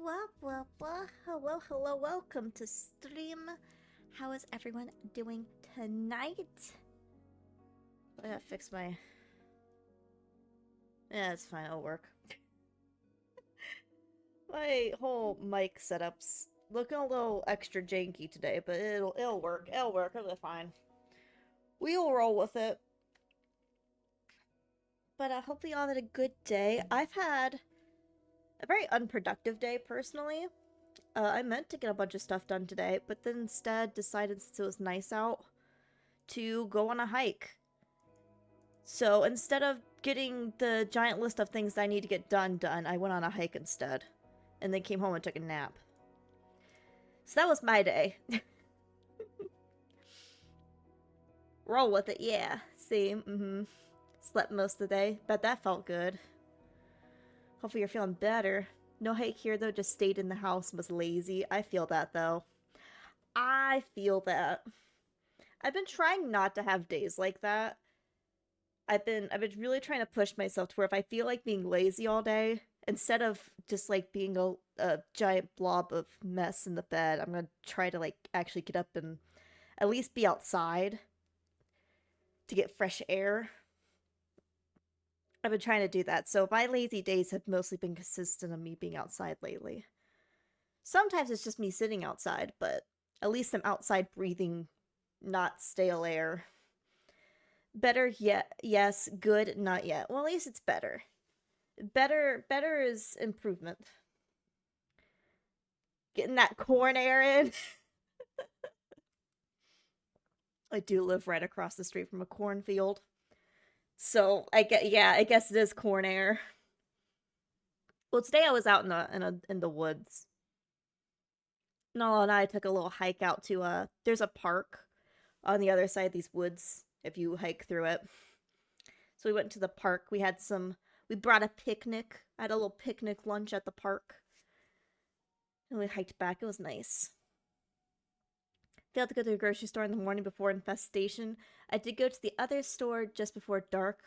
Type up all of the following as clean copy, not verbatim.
Hello, hello, welcome to stream. How is everyone doing tonight? I gotta fix my... Yeah, it's fine, it'll work. My whole mic setup's looking a little extra janky today, but it'll work. It'll be fine. We'll roll with it. But hopefully y'all had a good day. I've had a very unproductive day, personally. I meant to get a bunch of stuff done today, but then instead decided, since it was nice out, to go on a hike. So instead of getting the giant list of things that I need to get done, I went on a hike instead. And then came home and took a nap. So that was my day. Roll with it, yeah. See, Slept most of the day. Bet that felt good. Hopefully you're feeling better. No hike here, though, just stayed in the house and was lazy. I feel that, though. I feel that. I've been trying not to have days like that. I've been really trying to push myself to where if I feel like being lazy all day, instead of just like being a giant blob of mess in the bed, I'm gonna try to like actually get up and at least be outside to get fresh air. I've been trying to do that, so my lazy days have mostly been consistent of me being outside lately. Sometimes it's just me sitting outside, but at least I'm outside breathing not stale air. Better yet, yes, good, not yet. Well, at least it's better. Better is improvement. Getting that corn air in. I do live right across the street from a cornfield. So I guess it is corn air. Well, today I was out in the woods. No, and I took a little hike out to there's a park on the other side of these woods if you hike through it. So we went to the park. We brought a picnic. I had a little picnic lunch at the park. And we hiked back. It was nice. Failed to go to the grocery store in the morning before infestation. I did go to the other store just before dark.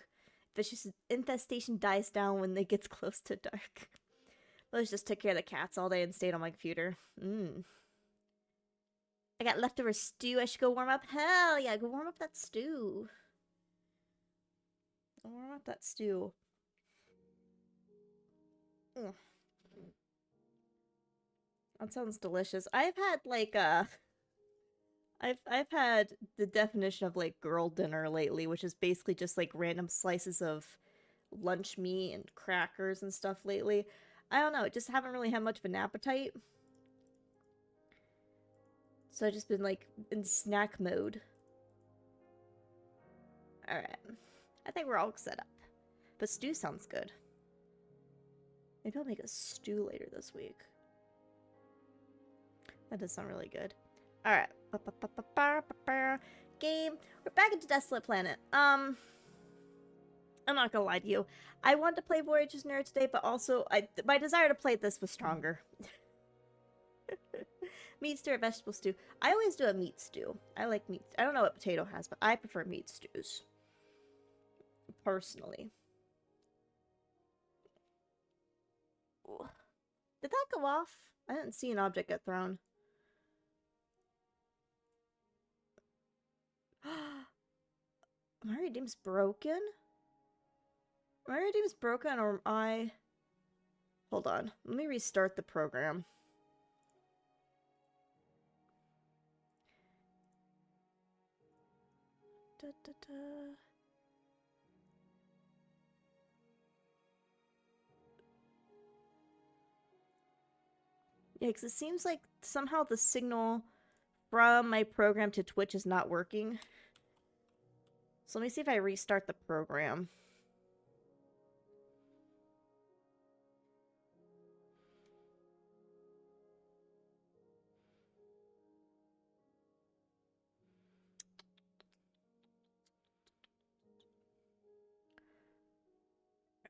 Infestation dies down when it gets close to dark. Let's just took care of the cats all day and stayed on my computer. I got leftover stew. I should go warm up. Hell yeah, go warm up that stew. Warm up that stew. That sounds delicious. I've had like I've had the definition of like girl dinner lately, which is basically just like random slices of lunch meat and crackers and stuff lately. I don't know, just haven't really had much of an appetite. So I've just been like in snack mode. Alright. I think we're all set up. But stew sounds good. Maybe I'll make a stew later this week. That does sound really good. Alright. Game. We're back into Desolate Planet. I'm not gonna lie to you. I wanted to play Voyager's Nerd today, but also my desire to play this was stronger. Meat stew or vegetable stew? I always do a meat stew. I like meat. I don't know what potato has, but I prefer meat stews. Personally. Ooh. Did that go off? I didn't see an object get thrown. My redeem's broken? My redeem's broken, or am I... Hold on. Let me restart the program. Yeah, because it seems like somehow the signal from my program to Twitch is not working. So let me see if I restart the program.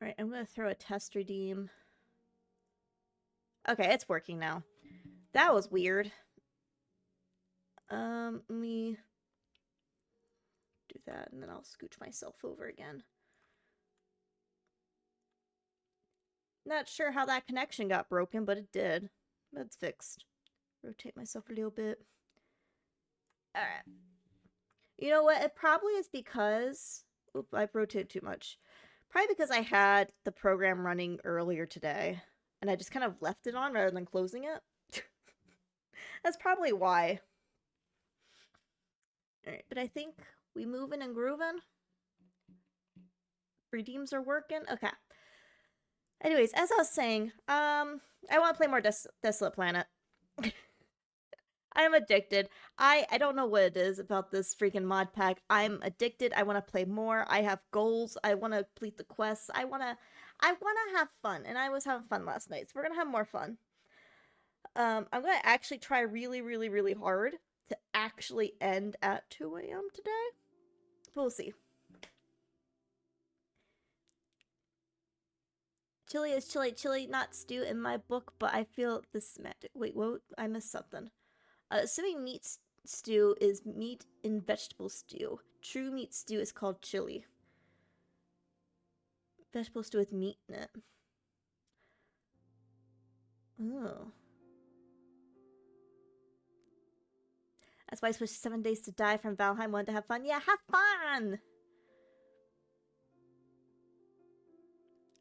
Alright, I'm gonna throw a test redeem. Okay, it's working now. That was weird. Let me do that, and then I'll scooch myself over again. Not sure how that connection got broken, but it did. That's fixed. Rotate myself a little bit. Alright. You know what? It probably is because... Oop, I rotated too much. Probably because I had the program running earlier today. And I just kind of left it on rather than closing it. That's probably why. Alright, but I think we moving and grooving. Redeems are working. Okay. Anyways, as I was saying, I want to play more Desolate Planet. I'm addicted. I don't know what it is about this freaking mod pack. I'm addicted. I want to play more. I have goals. I want to complete the quests. I want to have fun, and I was having fun last night. So we're going to have more fun. I'm going to actually try really, really, really hard to actually end at 2 a.m. today. But we'll see. Chili is chili, not stew in my book, but I feel the semantic. Wait, what? I missed something. Assuming meat stew is meat in vegetable stew. True meat stew is called chili. Vegetable stew with meat in it. Oh. That's why I switched 7 days to die from Valheim. Wanted to have fun. Yeah, have fun!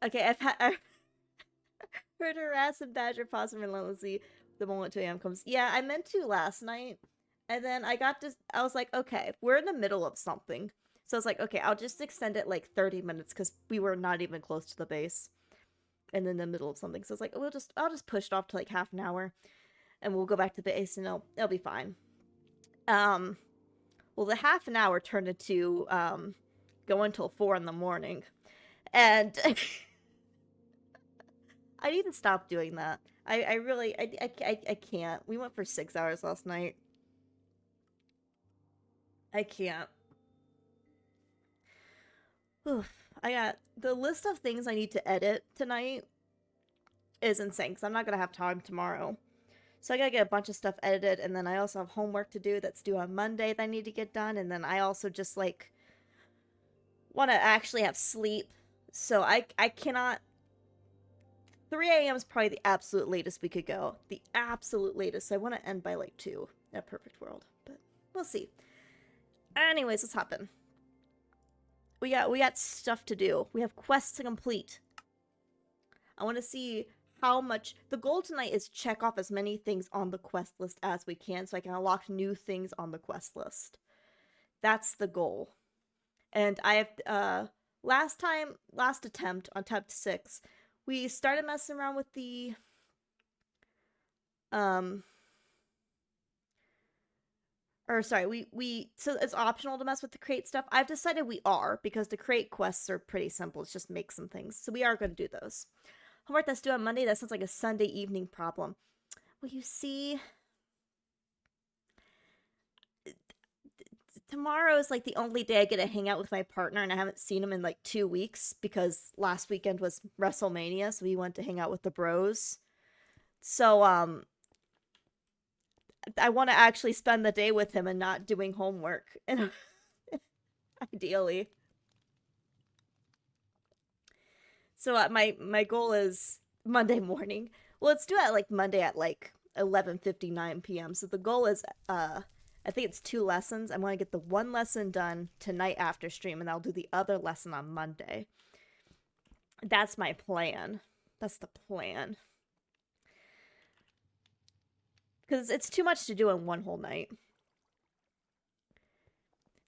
Okay, I've heard harass and badger possum relentlessly the moment 2 a.m. comes. Yeah, I meant to last night. And then I was like, okay, we're in the middle of something. So I was like, okay, I'll just extend it like 30 minutes because we were not even close to the base. And in the middle of something. So I was like, I'll just push it off to like half an hour. And we'll go back to the base and it'll be fine. Well, the half an hour turned into go until 4 in the morning. And I need to stop doing that. I really can't. We went for 6 hours last night. I can't. Oof. I got the list of things I need to edit tonight is insane because I'm not gonna have time tomorrow. So I gotta get a bunch of stuff edited, and then I also have homework to do that's due on Monday that I need to get done, and then I also just like want to actually have sleep. So I cannot. 3 a.m. is probably the absolute latest we could go. The absolute latest. So I want to end by like 2 in a perfect world, but we'll see. Anyways, let's hop in. We got stuff to do. We have quests to complete. I want to see how much... The goal tonight is check off as many things on the quest list as we can so I can unlock new things on the quest list. That's the goal. And I have... last attempt, on attempt 6, we started messing around with the... so it's optional to mess with the crate stuff. I've decided we are, because the crate quests are pretty simple. It's just make some things. So we are going to do those. Homework that's due on Monday, that sounds like a Sunday evening problem. Well, you see... Tomorrow is like the only day I get to hang out with my partner, and I haven't seen him in like 2 weeks because last weekend was WrestleMania, so we went to hang out with the bros. So, I want to actually spend the day with him and not doing homework. And ideally. So my goal is Monday morning. Well, let's do it like Monday at like 11:59 p.m. So the goal is I think it's 2 lessons. I want to get the 1 lesson done tonight after stream, and I'll do the other lesson on Monday. That's my plan. That's the plan. Because it's too much to do in one whole night.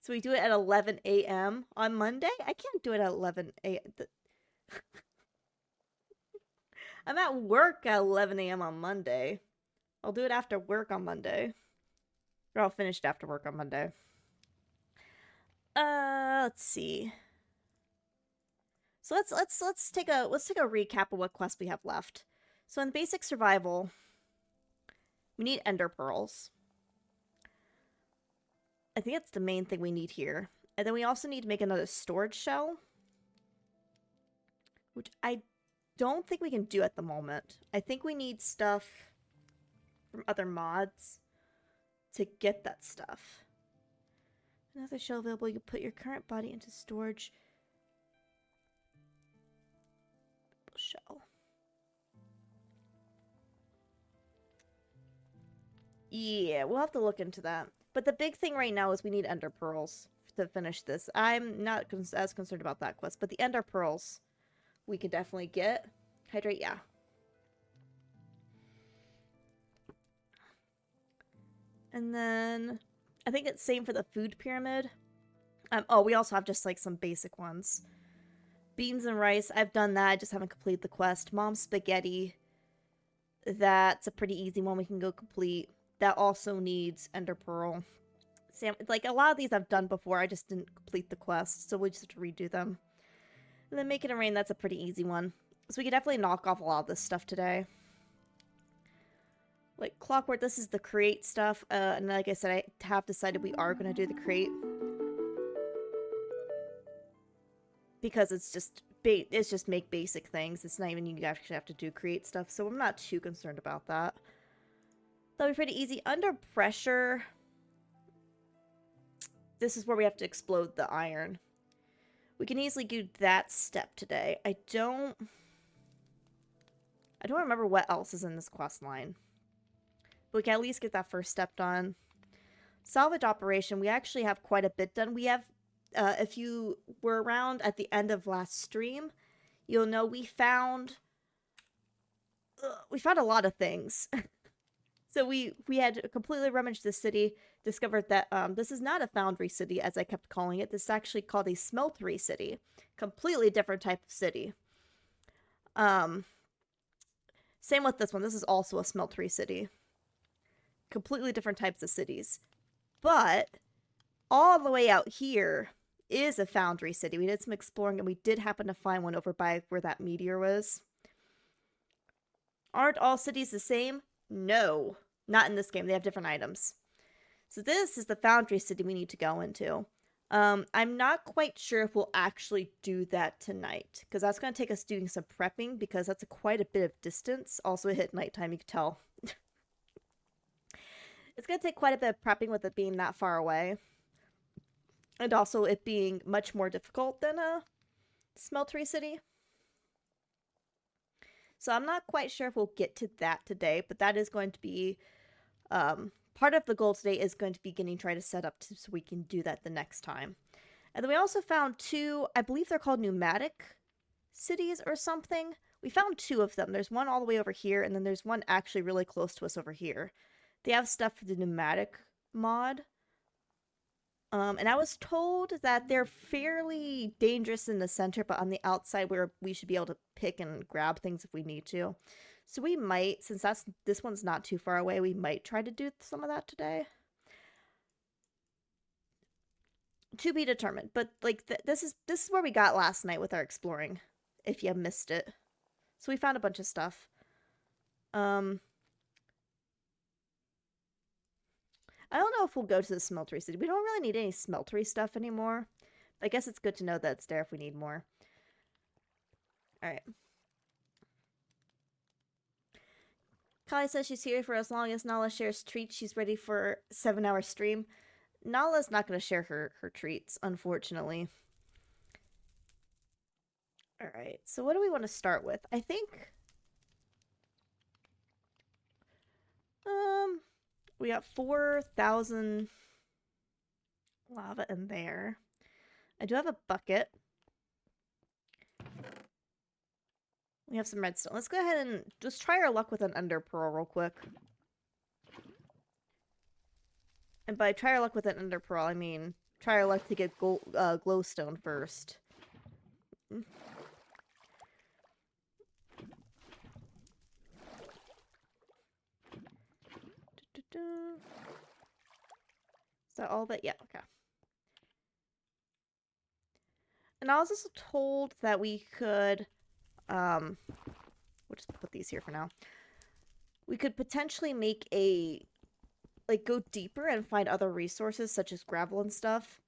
So we do it at 11 a.m. on Monday? I can't do it at 11 a.m. I'm at work at 11 a.m. on Monday. I'll do it after work on Monday. Or I'll finish it after work on Monday. Let's see. So let's take a recap of what quests we have left. So in basic survival, we need ender pearls. I think that's the main thing we need here. And then we also need to make another storage shell, which I don't think we can do at the moment. I think we need stuff from other mods to get that stuff. Another shell available. You put your current body into storage. Shell. Yeah, we'll have to look into that. But the big thing right now is we need ender pearls to finish this. I'm not as concerned about that quest, but the ender pearls we could definitely get. Hydrate, yeah. And then I think it's same for the food pyramid. Oh, we also have just like some basic ones. Beans and rice, I've done that. I just haven't completed the quest. Mom's spaghetti. That's a pretty easy one we can go complete. That also needs ender pearl. Like a lot of these I've done before, I just didn't complete the quest, so we just have to redo them. And then Make It Rain, that's a pretty easy one. So we could definitely knock off a lot of this stuff today. Like Clockwork, this is the create stuff, and like I said, I have decided we are going to do the create. Because it's just make basic things. It's not even you actually have to do create stuff, so I'm not too concerned about that. That'll be pretty easy. Under pressure, this is where we have to explode the iron. We can easily do that step today. I don't remember what else is in this quest line. But we can at least get that first step done. Salvage operation, we actually have quite a bit done. We have, if you were around at the end of last stream, you'll know we found a lot of things. So we had completely rummaged the city, discovered that this is not a foundry city, as I kept calling it. This is actually called a smeltery city. Completely different type of city. Same with this one. This is also a smeltery city. Completely different types of cities. But all the way out here is a foundry city. We did some exploring, and we did happen to find one over by where that meteor was. Aren't all cities the same? No. Not in this game. They have different items. So this is the foundry city we need to go into. I'm not quite sure if we'll actually do that tonight, because that's going to take us doing some prepping, because that's quite a bit of distance. Also, it hit nighttime, you can tell. It's going to take quite a bit of prepping with it being that far away. And also it being much more difficult than a smeltery city. So I'm not quite sure if we'll get to that today, but that is going to be... part of the goal today is going to be trying to set up so we can do that the next time. And then we also found 2, I believe they're called pneumatic cities or something. We found 2 of them. There's one all the way over here, and then there's one actually really close to us over here. They have stuff for the pneumatic mod. And I was told that they're fairly dangerous in the center, but on the outside where we should be able to pick and grab things if we need to. So we might, since this one's not too far away, we might try to do some of that today. To be determined. But like this is where we got last night with our exploring, if you missed it. So we found a bunch of stuff. I don't know if we'll go to the smeltery city. We don't really need any smeltery stuff anymore. I guess it's good to know that it's there if we need more. Alright. Kali says she's here for as long as Nala shares treats. She's ready for a 7-hour stream. Nala's not going to share her treats, unfortunately. Alright, so what do we want to start with? I think... we got 4,000 lava in there. I do have a bucket. We have some redstone. Let's go ahead and just try our luck with an ender pearl real quick. And by try our luck with an ender pearl, I mean try our luck to get glowstone first. Is that all of it? Yeah, okay. And I was also told that we could, we'll just put these here for now. We could potentially make go deeper and find other resources such as gravel and stuff.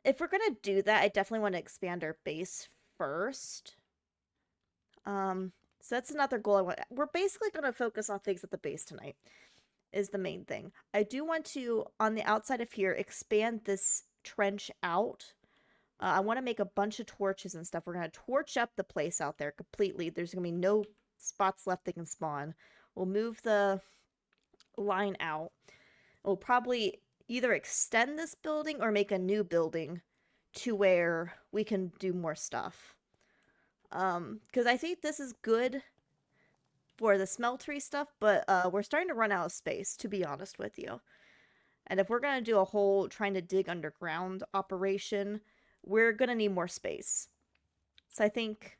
If we're gonna do that, I definitely want to expand our base first. So that's another goal I want. We're basically going to focus on things at the base tonight, is the main thing. I do want to, on the outside of here, expand this trench out. I want to make a bunch of torches and stuff. We're going to torch up the place out there completely. There's going to be no spots left they can spawn. We'll move the line out. We'll probably either extend this building or make a new building to where we can do more stuff. Because I think this is good for the smeltery stuff, but we're starting to run out of space, to be honest with you. And if we're gonna do a whole trying to dig underground operation, we're gonna need more space. So I think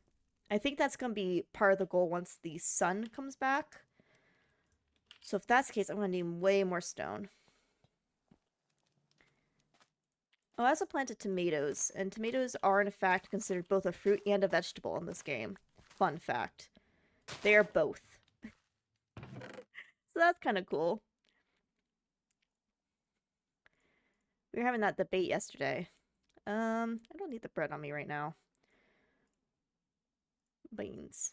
that's gonna be part of the goal once the sun comes back. So if that's the case, I'm gonna need way more stone. Oh, I also planted tomatoes, and tomatoes are in fact considered both a fruit and a vegetable in this game. Fun fact. They are both. So that's kind of cool. We were having that debate yesterday. I don't need the bread on me right now. Beans.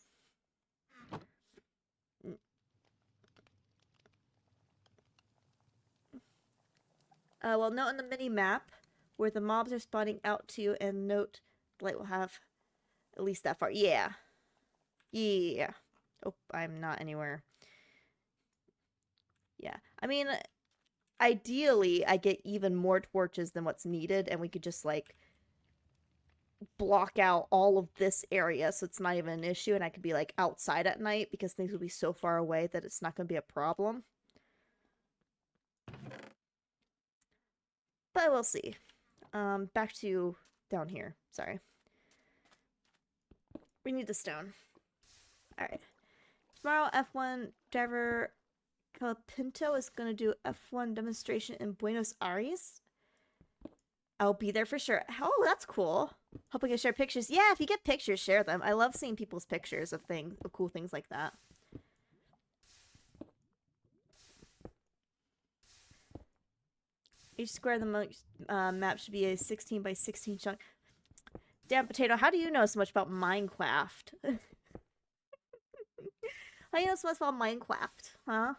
Well, note on the mini map where the mobs are spawning out to, and note the light will have at least that far. Yeah. Yeah. Oh, I'm not anywhere. Yeah. I mean, ideally, I get even more torches than what's needed, and we could just, like, block out all of this area so it's not even an issue, and I could be, like, outside at night because things will be so far away that it's not going to be a problem. But we'll see. Back to down here. Sorry. We need the stone. Alright. Tomorrow, F1 driver Calapinto is going to do F1 demonstration in Buenos Aires. I'll be there for sure. Oh, that's cool. Hope I can share pictures. Yeah, if you get pictures, share them. I love seeing people's pictures of things, of cool things like that. Each square of the map should be a 16 by 16 chunk. Damn, Potato, how do you know so much about Minecraft? How do you know so much about Minecraft, huh?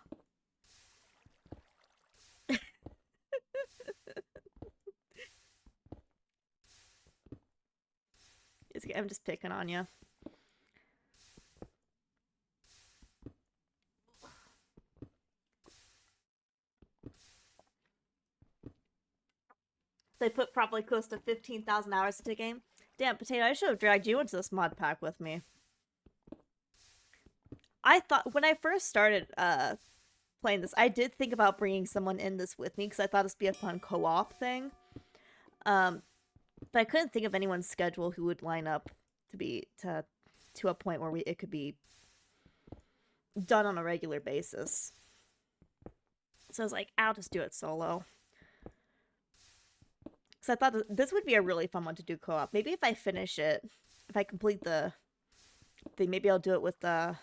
I'm just picking on you. They put probably close to 15,000 hours into the game. Damn, Potato, I should have dragged you into this mod pack with me. I thought, when I first started playing this, I did think about bringing someone in this with me because I thought this would be a fun co-op thing. But I couldn't think of anyone's schedule who would line up to a point where it could be done on a regular basis. So I was like, I'll just do it solo. Because I thought this would be a really fun one to do co-op. Maybe if I finish it, if I complete the thing, maybe I'll do it with the...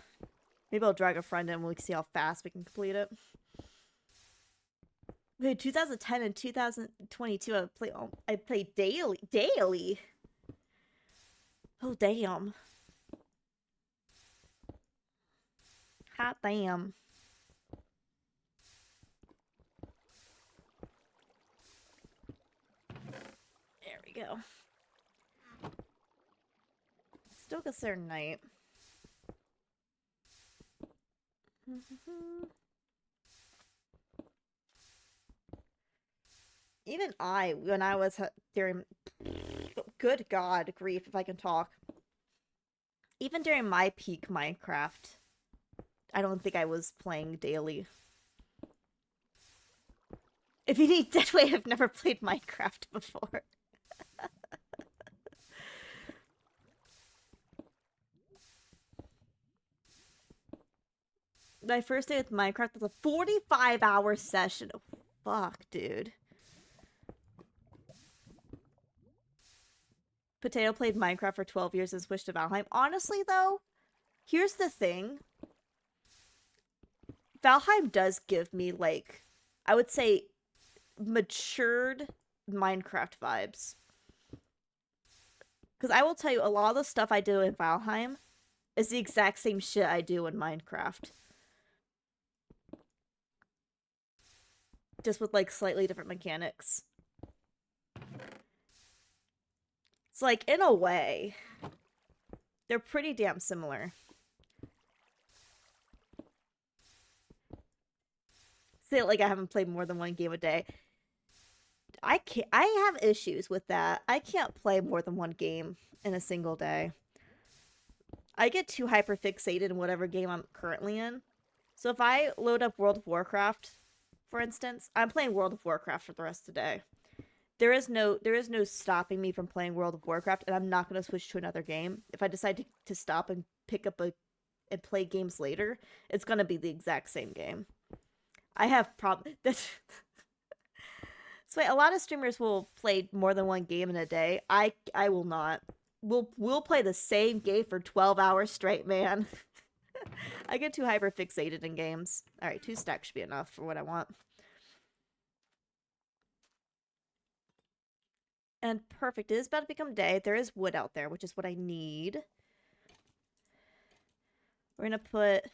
Maybe I'll drag a friend in and we can see how fast we can complete it. Okay, 2010 and 2022, I played daily. Oh, damn. Hot damn. There we go. Still considered night. Even when I was during... Good God, grief, if I can talk. Even during my peak Minecraft, I don't think I was playing daily. If you need Deadway, I've never played Minecraft before. My first day with Minecraft was a 45-hour session. Oh, fuck, dude. Potato played Minecraft for 12 years and switched to Valheim. Honestly, though, here's the thing. Valheim does give me, like, I would say, matured Minecraft vibes. Because I will tell you, a lot of the stuff I do in Valheim is the exact same shit I do in Minecraft. Just with, like, slightly different mechanics. It's like, in a way, they're pretty damn similar. say it like I haven't played more than one game a day. I can't. I have issues with that. I can't play more than one game in a single day. I get too hyper fixated in whatever game I'm currently in. So if I load up World of Warcraft, for instance, I'm playing World of Warcraft for the rest of the day. There is no stopping me from playing World of Warcraft, and I'm not going to switch to another game. If I decide to stop and pick up a and play games later, it's going to be the exact same game. I have that's why a lot of streamers will play more than one game in a day. I will not. We'll play the same game for 12 hours straight, man. I get too hyper fixated in games. All right, 2 stacks should be enough for what I want. And perfect. It is about to become day. There is wood out there, which is what I need. We're gonna put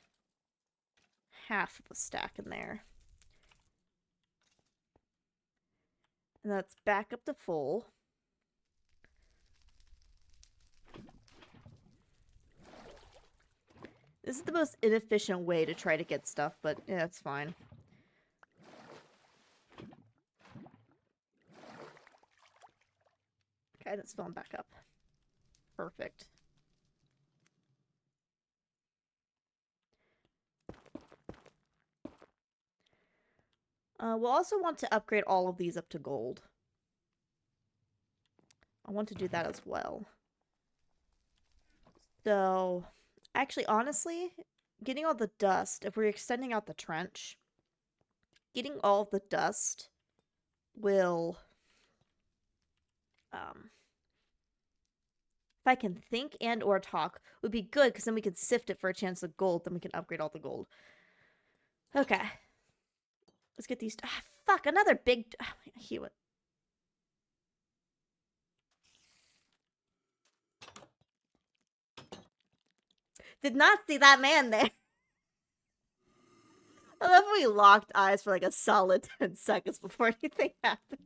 half of a stack in there. And that's back up to full. This is the most inefficient way to try to get stuff, but yeah, it's fine. Okay, that's filling back up. Perfect. We'll also want to upgrade all of these up to gold. I want to do that as well. So, actually, honestly, getting all the dust, if we're extending out the trench, getting all of the dust will, if I can think and or talk, would be good, because then we can sift it for a chance of gold, then we can upgrade all the gold. Okay. Let's get these. Ah, fuck, another big. Hew it. Did not see that man there. I love when we locked eyes for like a solid 10 seconds before anything happened.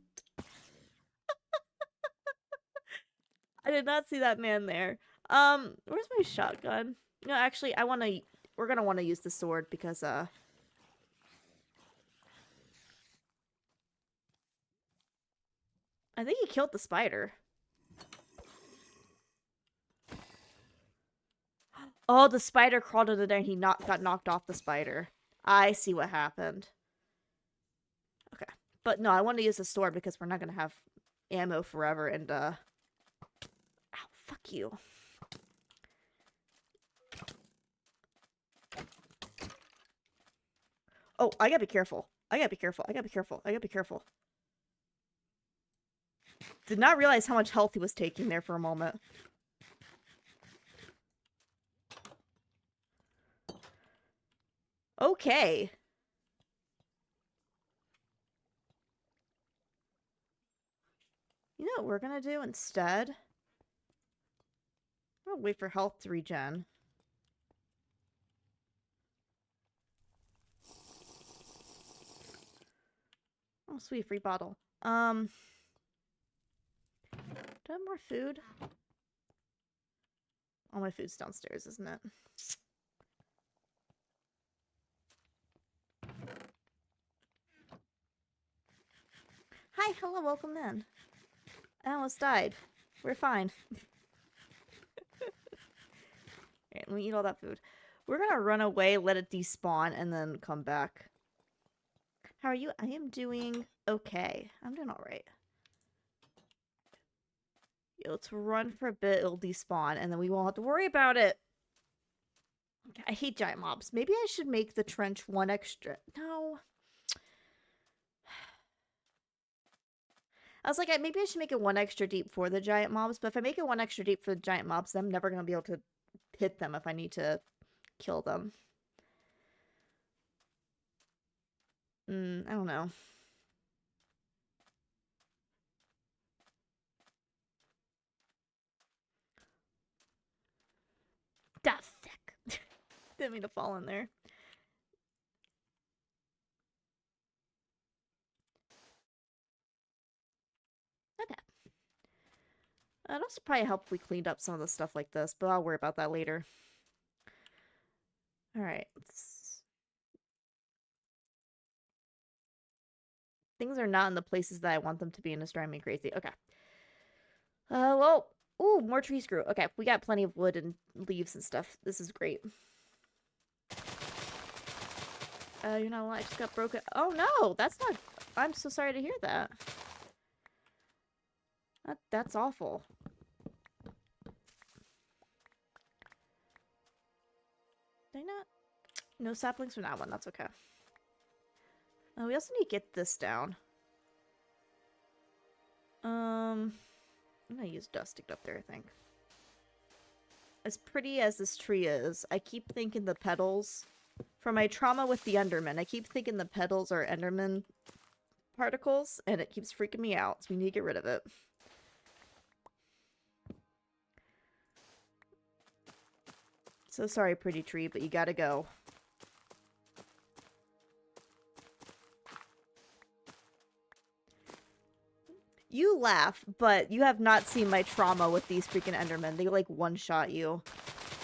I did not see that man there. Where's my shotgun? No, actually, we're gonna want to use the sword because, I think he killed the spider. Oh, the spider crawled into there and he got knocked off the spider. I see what happened. Okay. But no, I want to use the sword because we're not gonna have ammo forever and, ow, fuck you. Oh, I gotta be careful. I gotta be careful. I gotta be careful. I gotta be careful. Did not realize how much health he was taking there for a moment. Okay. You know what we're gonna do instead? We'll wait for health to regen. Oh, sweet, free bottle. Do I have more food? All my food's downstairs, isn't it? Hi, hello, welcome in. I almost died. We're fine. Alright, let me eat all that food. We're gonna run away, let it despawn, and then come back. How are you? I am doing okay. I'm doing alright. Let's run for a bit, it'll despawn, and then we won't have to worry about it. I hate giant mobs. Maybe I should make the trench 1 extra. No. I was like, maybe I should make it 1 extra deep for the giant mobs, but if I make it 1 extra deep for the giant mobs, then I'm never going to be able to hit them if I need to kill them. I don't know. Da fuck. Didn't mean to fall in there. Okay. It'd also probably help if we cleaned up some of the stuff like this, but I'll worry about that later. Alright. Things are not in the places that I want them to be, and it's driving me crazy. Okay. Well, ooh, more trees grew. Okay, we got plenty of wood and leaves and stuff. This is great. You know what? I just got broken. Oh no, that's not. I'm so sorry to hear that. That's awful. Did I not? No saplings from that one. That's okay. We also need to get this down. I'm gonna use dust to get up there, I think. As pretty as this tree is, I keep thinking the petals, from my trauma with the Enderman, I keep thinking the petals are Enderman particles, and it keeps freaking me out, so we need to get rid of it. So sorry, pretty tree, but you gotta go. You laugh, but you have not seen my trauma with these freaking Endermen. They, like, one-shot you.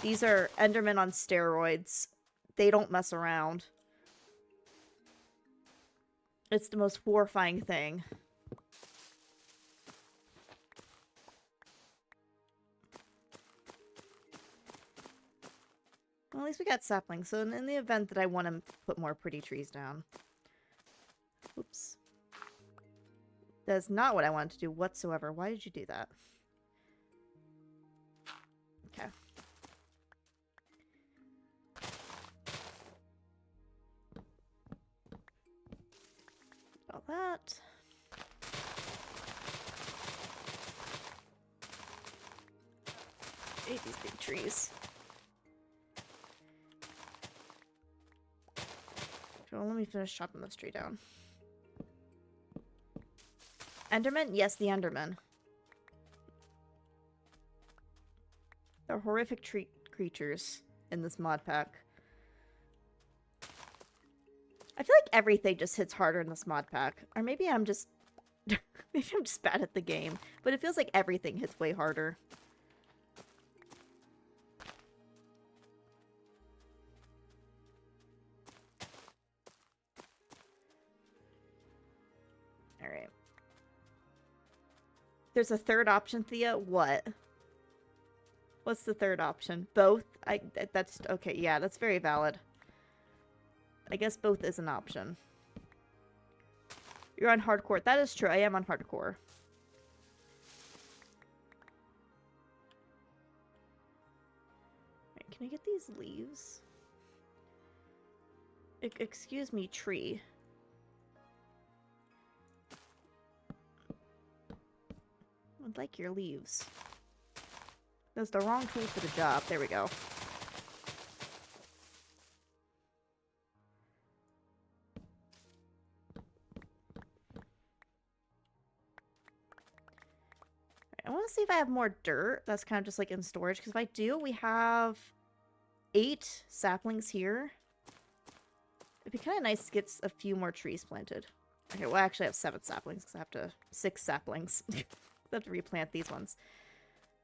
These are Endermen on steroids. They don't mess around. It's the most horrifying thing. Well, at least we got saplings, so in the event that I want to put more pretty trees down. Oops. That's not what I wanted to do whatsoever. Why did you do that? Okay. All that. I hate these big trees. Well, let me finish chopping this tree down. Enderman? Yes, the Enderman. They're horrific creatures in this mod pack. I feel like everything just hits harder in this mod pack. Or maybe I'm just... maybe I'm just bad at the game. But it feels like everything hits way harder. Alright. There's a third option, Thea? What? What's the third option? Both? That's... okay, yeah, that's very valid. I guess both is an option. You're on hardcore. That is true. I am on hardcore. Right, can I get these leaves? Excuse me, tree. I'd like your leaves. That's the wrong tool for the job. There we go. I want to see if I have more dirt. That's kind of just like in storage. Because if I do, we have 8 saplings here. It'd be kind of nice to get a few more trees planted. Okay, well, I actually have 7 saplings because I have to... 6 saplings. I have to replant these ones.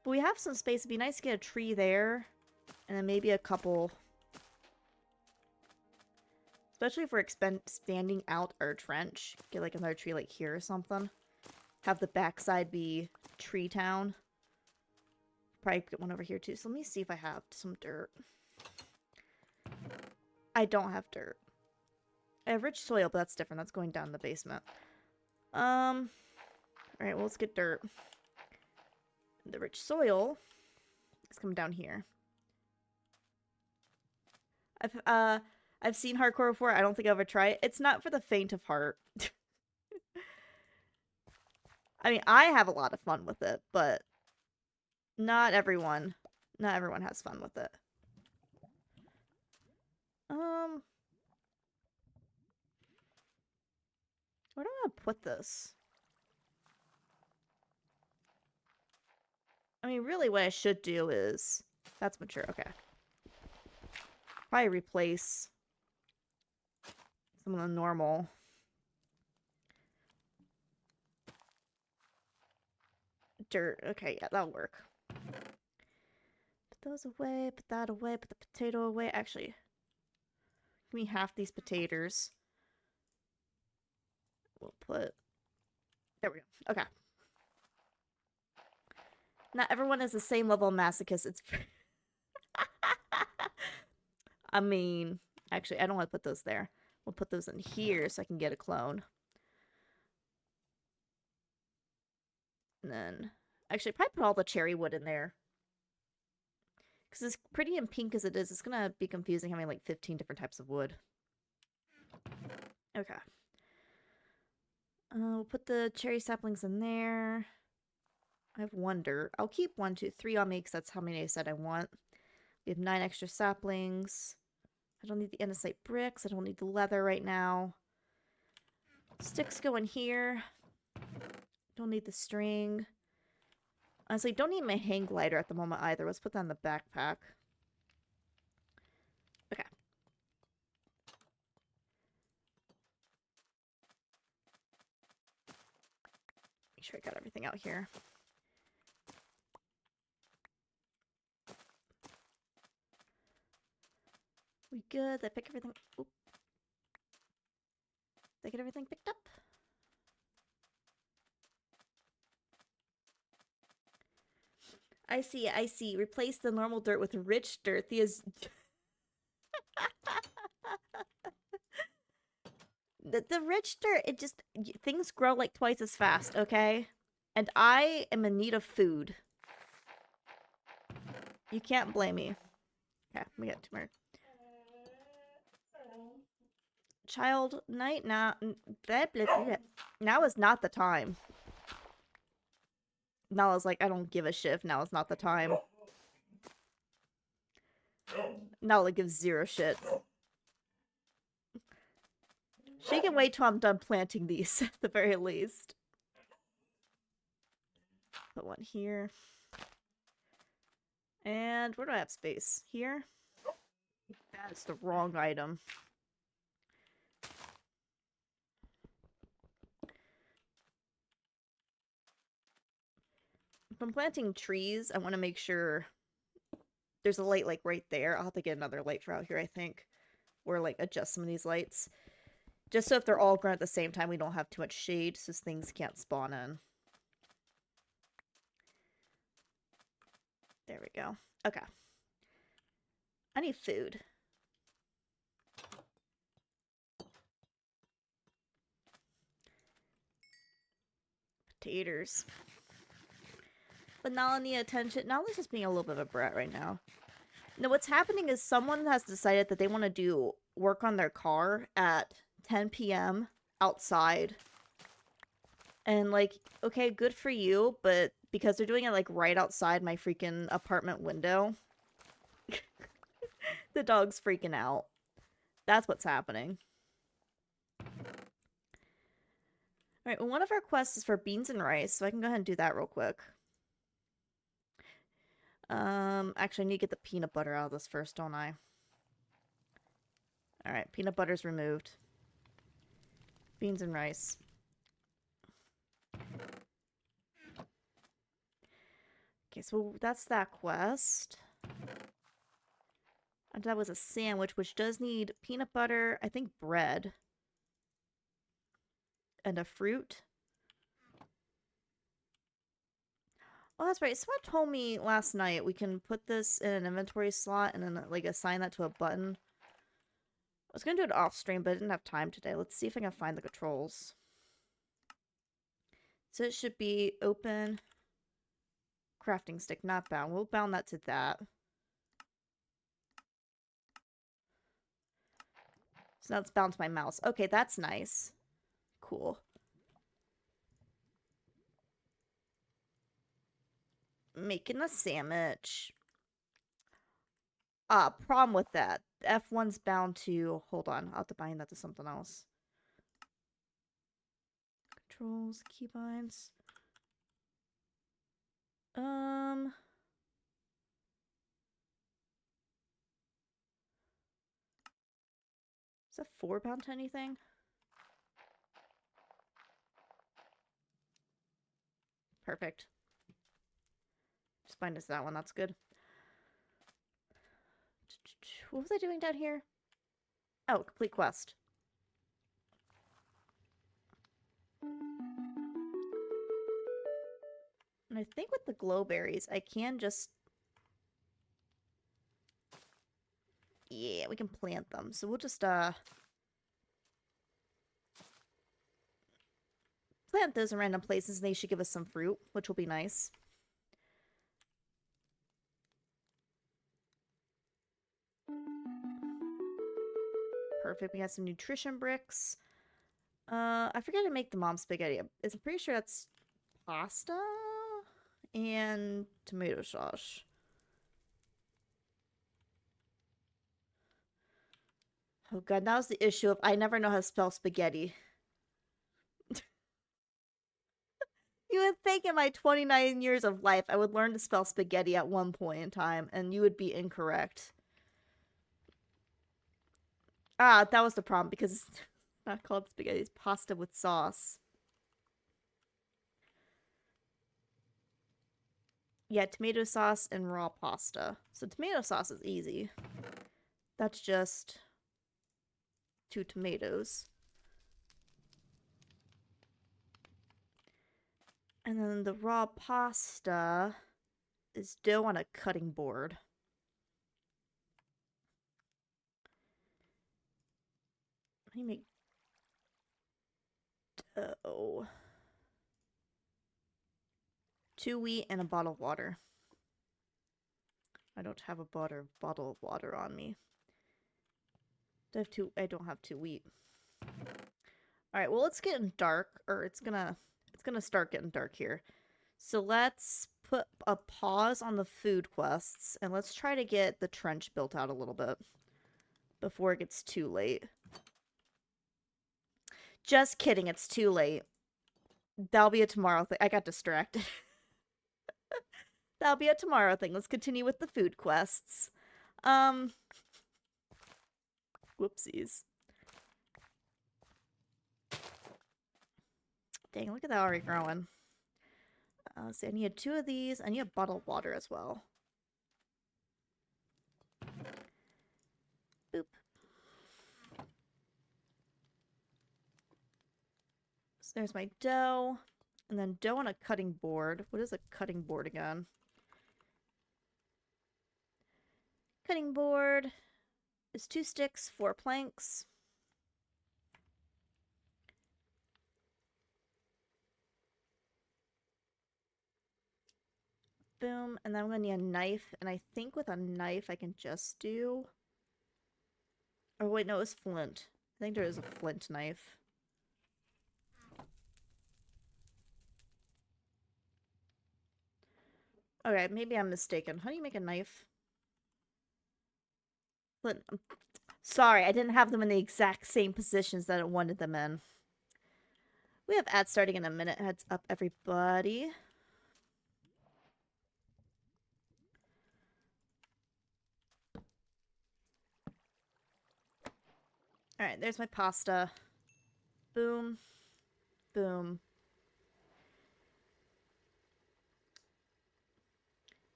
But we have some space. It'd be nice to get a tree there. And then maybe a couple... especially if we're expanding out our trench. Get like another tree like here or something. Have the backside be Tree Town. Probably get one over here too. So let me see if I have some dirt. I don't have dirt. I have rich soil, but that's different. That's going down in the basement. Alright, well, let's get dirt. The rich soil is coming down here. I've seen hardcore before. I don't think I'll ever try it. It's not for the faint of heart. I mean, I have a lot of fun with it, but not everyone has fun with it. Where do I want to put this? I mean, really what I should do is... that's mature, okay. Probably replace some of the normal... dirt. Okay, yeah, that'll work. Put those away, put that away, put the potato away. Actually, give me half these potatoes. We'll put... There we go. Okay. Not everyone is the same level of masochist. It's... I mean... Actually, I don't want to put those there. We'll put those in here so I can get a clone. And then... Actually, probably put all the cherry wood in there. Because as pretty and pink as it is, it's going to be confusing having like 15 different types of wood. Okay. We'll put the cherry saplings in there. I have one dirt. I'll keep 1, 2, 3 on me because that's how many I said I want. We have 9 extra saplings. I don't need the andesite bricks. I don't need the leather right now. Sticks go in here. Don't need the string. Honestly, don't need my hang glider at the moment either. Let's put that in the backpack. Okay. Make sure I got everything out here. We good? Did I pick everything? Oop. Did I get everything picked up? I see, I see. Replace the normal dirt with rich dirt. The rich dirt, it just... Things grow like twice as fast, okay? And I am in need of food. You can't blame me. Okay, we got 2 more. Child, night now. Now is not the time. Nala's like, I don't give a shit if now is not the time. Nala gives 0 shit. She can wait till I'm done planting these, at the very least. Put one here. And where do I have space? Here? That's the wrong item. If I'm planting trees, I want to make sure there's a light like right there. I'll have to get another light for out here, I think. Or like adjust some of these lights. Just so if they're all grown at the same time, we don't have too much shade so things can't spawn in. There we go. Okay. I need food. Taters. But Nala need attention. Nala's just being a little bit of a brat right now. No, what's happening is someone has decided that they want to do work on their car at 10 p.m. outside. And, like, okay, good for you, but because they're doing it, like, right outside my freaking apartment window, the dog's freaking out. That's what's happening. Alright, well, one of our quests is for beans and rice, so I can go ahead and do that real quick. Actually, I need to get the peanut butter out of this first, don't I? Alright, peanut butter's removed. Beans and rice. Okay, so that's that quest. And that was a sandwich, which does need peanut butter, I think bread. And a fruit. Oh, that's right. Someone told me last night we can put this in an inventory slot and then, like, assign that to a button. I was going to do it off stream, but I didn't have time today. Let's see if I can find the controls. So it should be open. Crafting stick, not bound. We'll bound that to that. So now it's bound to my mouse. Okay, that's nice. Cool. Making a sandwich. Problem with that. F1's bound to... Hold on, I'll have to bind that to something else. Controls, keybinds. Is that 4 bound to anything? Perfect. Just bind us to that one, that's good. What was I doing down here? Oh, complete quest. And I think with the glowberries, I can just... Yeah, we can plant them. So we'll just, plant those in random places, and they should give us some fruit, which will be nice. Perfect. We got some nutrition bricks. I forget to make the mom spaghetti. I'm pretty sure that's pasta and tomato sauce. Oh god, that was the issue of I never know how to spell spaghetti. You would think in my 29 years of life I would learn to spell spaghetti at one point in time, and you would be incorrect. Ah, that was the problem, because it's not called spaghetti, it's pasta with sauce. Yeah, tomato sauce and raw pasta. So tomato sauce is easy. That's just 2 tomatoes. And then the raw pasta is dough on a cutting board. Let me make dough. 2 wheat and a bottle of water. I don't have a bottle of water on me. I don't have 2 wheat. Alright, well it's getting dark, or it's gonna start getting dark here. So let's put a pause on the food quests, and let's try to get the trench built out a little bit before it gets too late. Just kidding, it's too late. That'll be a tomorrow thing. I got distracted. That'll be a tomorrow thing. Let's continue with the food quests. Whoopsies. Dang, look at that already growing. Let's see, I need 2 of these. I need a bottle of water as well. Boop. So there's my dough. And then dough on a cutting board. What is a cutting board again? Cutting board is 2 sticks, 4 planks. Boom. And then I'm going to need a knife. And I think with a knife I can just do... Oh, wait, no, it was flint. I think there is a flint knife. Okay, maybe I'm mistaken. How do you make a knife? Flint. Sorry, I didn't have them in the exact same positions that I wanted them in. We have ads starting in a minute. Heads up, everybody. Alright, there's my pasta. Boom. Boom.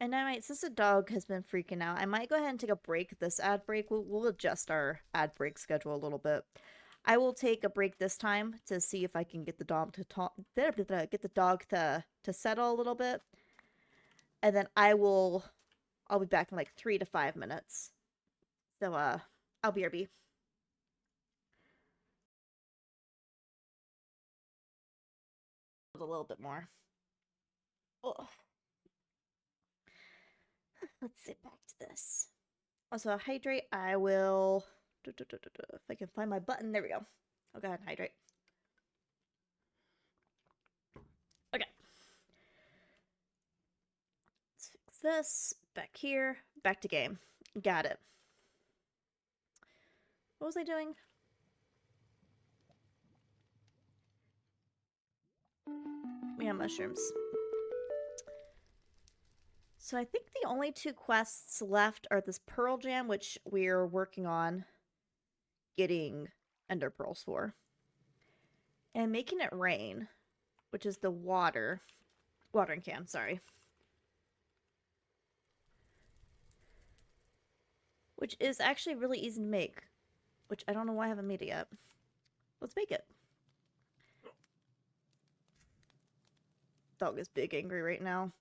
And I might, since the dog has been freaking out, I might go ahead and take a break this ad break. We'll adjust our ad break schedule a little bit. I will take a break this time to see if I can get the dog to to settle a little bit. And then I'll be back in like 3 to 5 minutes. So I'll BRB. A little bit more. Oh. Let's sit back to this. Also, hydrate. I will... If I can find my button. There we go. I'll go ahead and hydrate. Okay. Let's fix this. Back here. Back to game. Got it. What was I doing? We have mushrooms. So I think the only 2 quests left are this Pearl Jam, which we're working on getting Ender Pearls for. And making it rain, which is the watering can, sorry. Which is actually really easy to make, which I don't know why I haven't made it yet. Let's make it. Dog is big angry right now.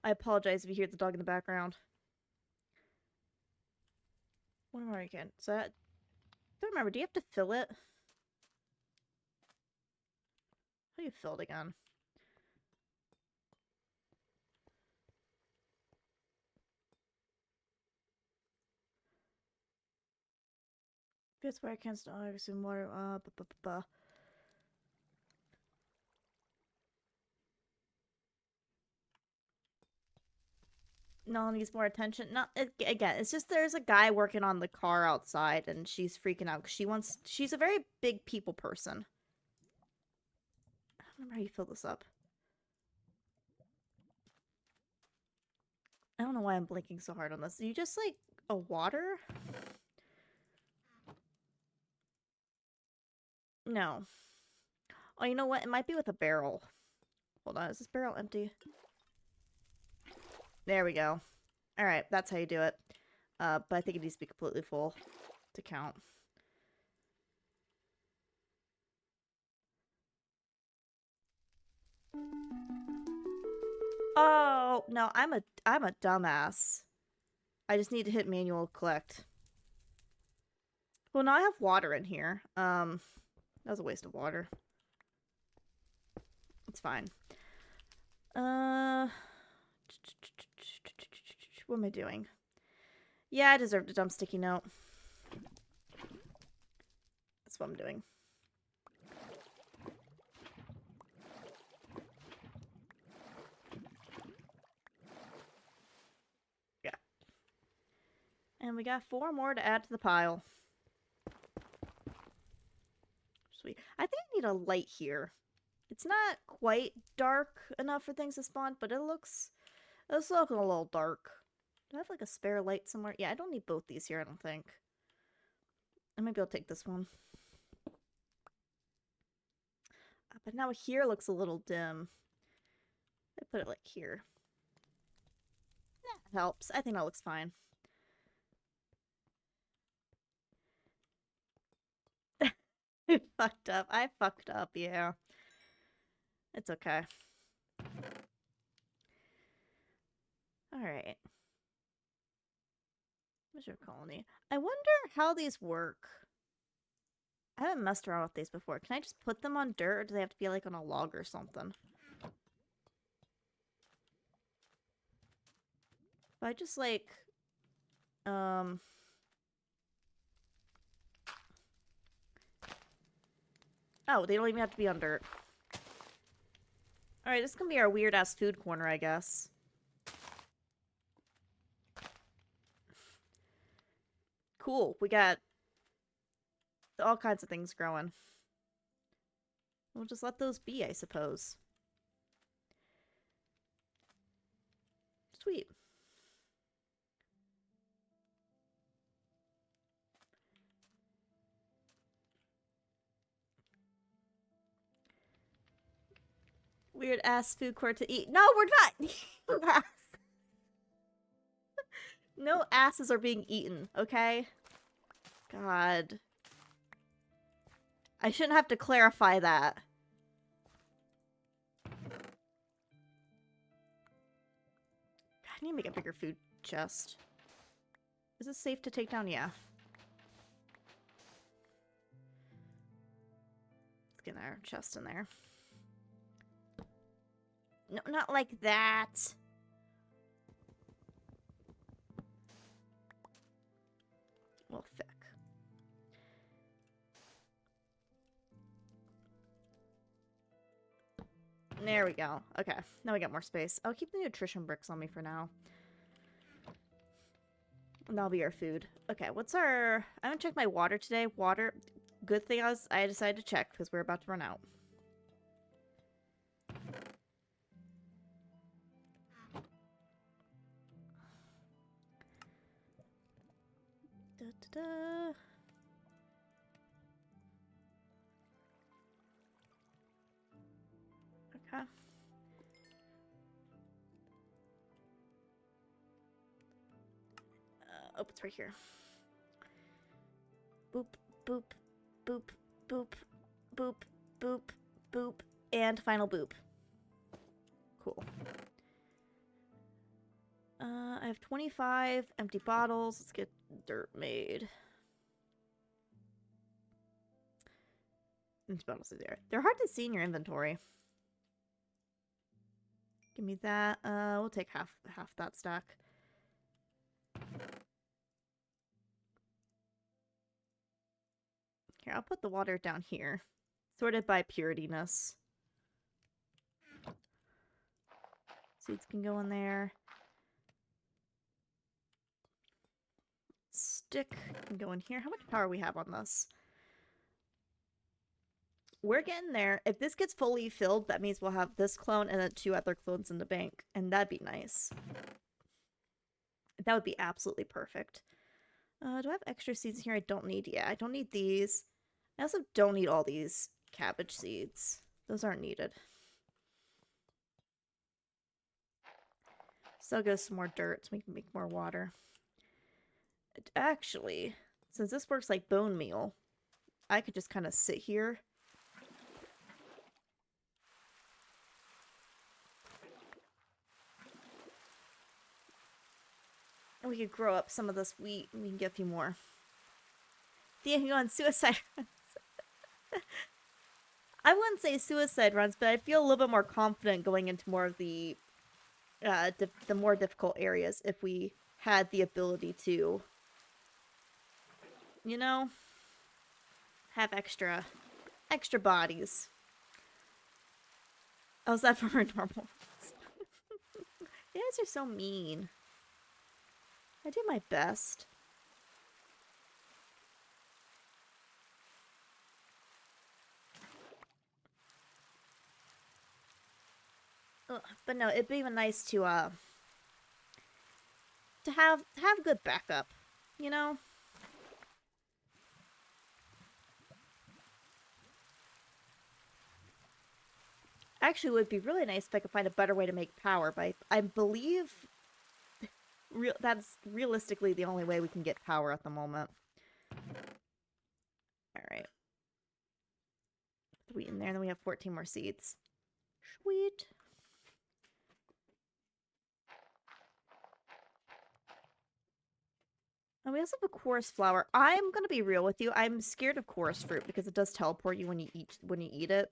I apologize if you hear the dog in the background. What more again? So that... I don't remember. Do you have to fill it? How do you fill it again? Guess where I can't stop some water. No one needs more attention. Not again. It's just there's a guy working on the car outside, and she's freaking out because she's a very big people person. I don't remember how you fill this up. I don't know why I'm blinking so hard on this. You just like a water? No. Oh, you know what? It might be with a barrel. Hold on, is this barrel empty? There we go. Alright, that's how you do it. But I think it needs to be completely full to count. Oh, no, I'm a dumbass. I just need to hit manual collect. Well, now I have water in here. That was a waste of water. It's fine. What am I doing? Yeah, I deserve a dumb sticky note. That's what I'm doing. Yeah. And we got 4 more to add to the pile. Sweet. I think I need a light here. It's not quite dark enough for things to spawn, but it's looking a little dark. Do I have like a spare light somewhere? Yeah, I don't need both these here, I don't think. I might be able to take this one. But now here looks a little dim. I put it like here. That helps. I think that looks fine. I fucked up. I fucked up, yeah. It's okay. Alright. Measure colony. I wonder how these work. I haven't messed around with these before. Can I just put them on dirt, or do they have to be like on a log or something? If I just like... Oh, they don't even have to be on dirt. Alright, this can be our weird-ass food corner, I guess. Cool. We got all kinds of things growing. We'll just let those be, I suppose. Sweet. Weird ass food court to eat. No, we're not. No asses are being eaten, okay? God. I shouldn't have to clarify that. God, I need to make a bigger food chest. Is this safe to take down? Yeah. Let's get our chest in there. No, not like that. Well, thick. There we go. Okay, now we got more space. I'll keep the nutrition bricks on me for now. And that'll be our food. Okay, what's our... I haven't checked my water today. Water... Good thing I decided to check, because we're about to run out. Da-da-da. Okay. Oh, it's right here. Boop, boop, boop, boop, boop, boop, Boop. And final boop. Cool. I have 25 empty bottles. Let's get dirt made. Empty bottles are there. They're hard to see in your inventory. Give me that. We'll take half that stack. Here, I'll put the water down here. Sorted by purityness. Seeds can go in there. Stick can go in here. How much power we have on this? We're getting there. If this gets fully filled, that means we'll have this clone and then 2 other clones in the bank. And that'd be nice. That would be absolutely perfect. Do I have extra seeds here I don't need? Yeah, I don't need these. I also don't need all these cabbage seeds. Those aren't needed. So I'll go some more dirt so we can make more water. Actually, since this works like bone meal, I could just kind of sit here. And we could grow up some of this wheat and we can get a few more. Thea can go on suicide runs. I wouldn't say suicide runs, but I feel a little bit more confident going into more of the more difficult areas if we had the ability to, you know, have extra bodies. Oh, is that for her normal? You guys are so mean. I do my best. Ugh, but no, it'd be even nice to have good backup, you know? Actually, it would be really nice if I could find a better way to make power, but I believe that's realistically the only way we can get power at the moment. Alright. Put the wheat in there, and then we have 14 more seeds. Sweet. And we also have a chorus flower. I'm gonna be real with you. I'm scared of chorus fruit because it does teleport you when you eat it.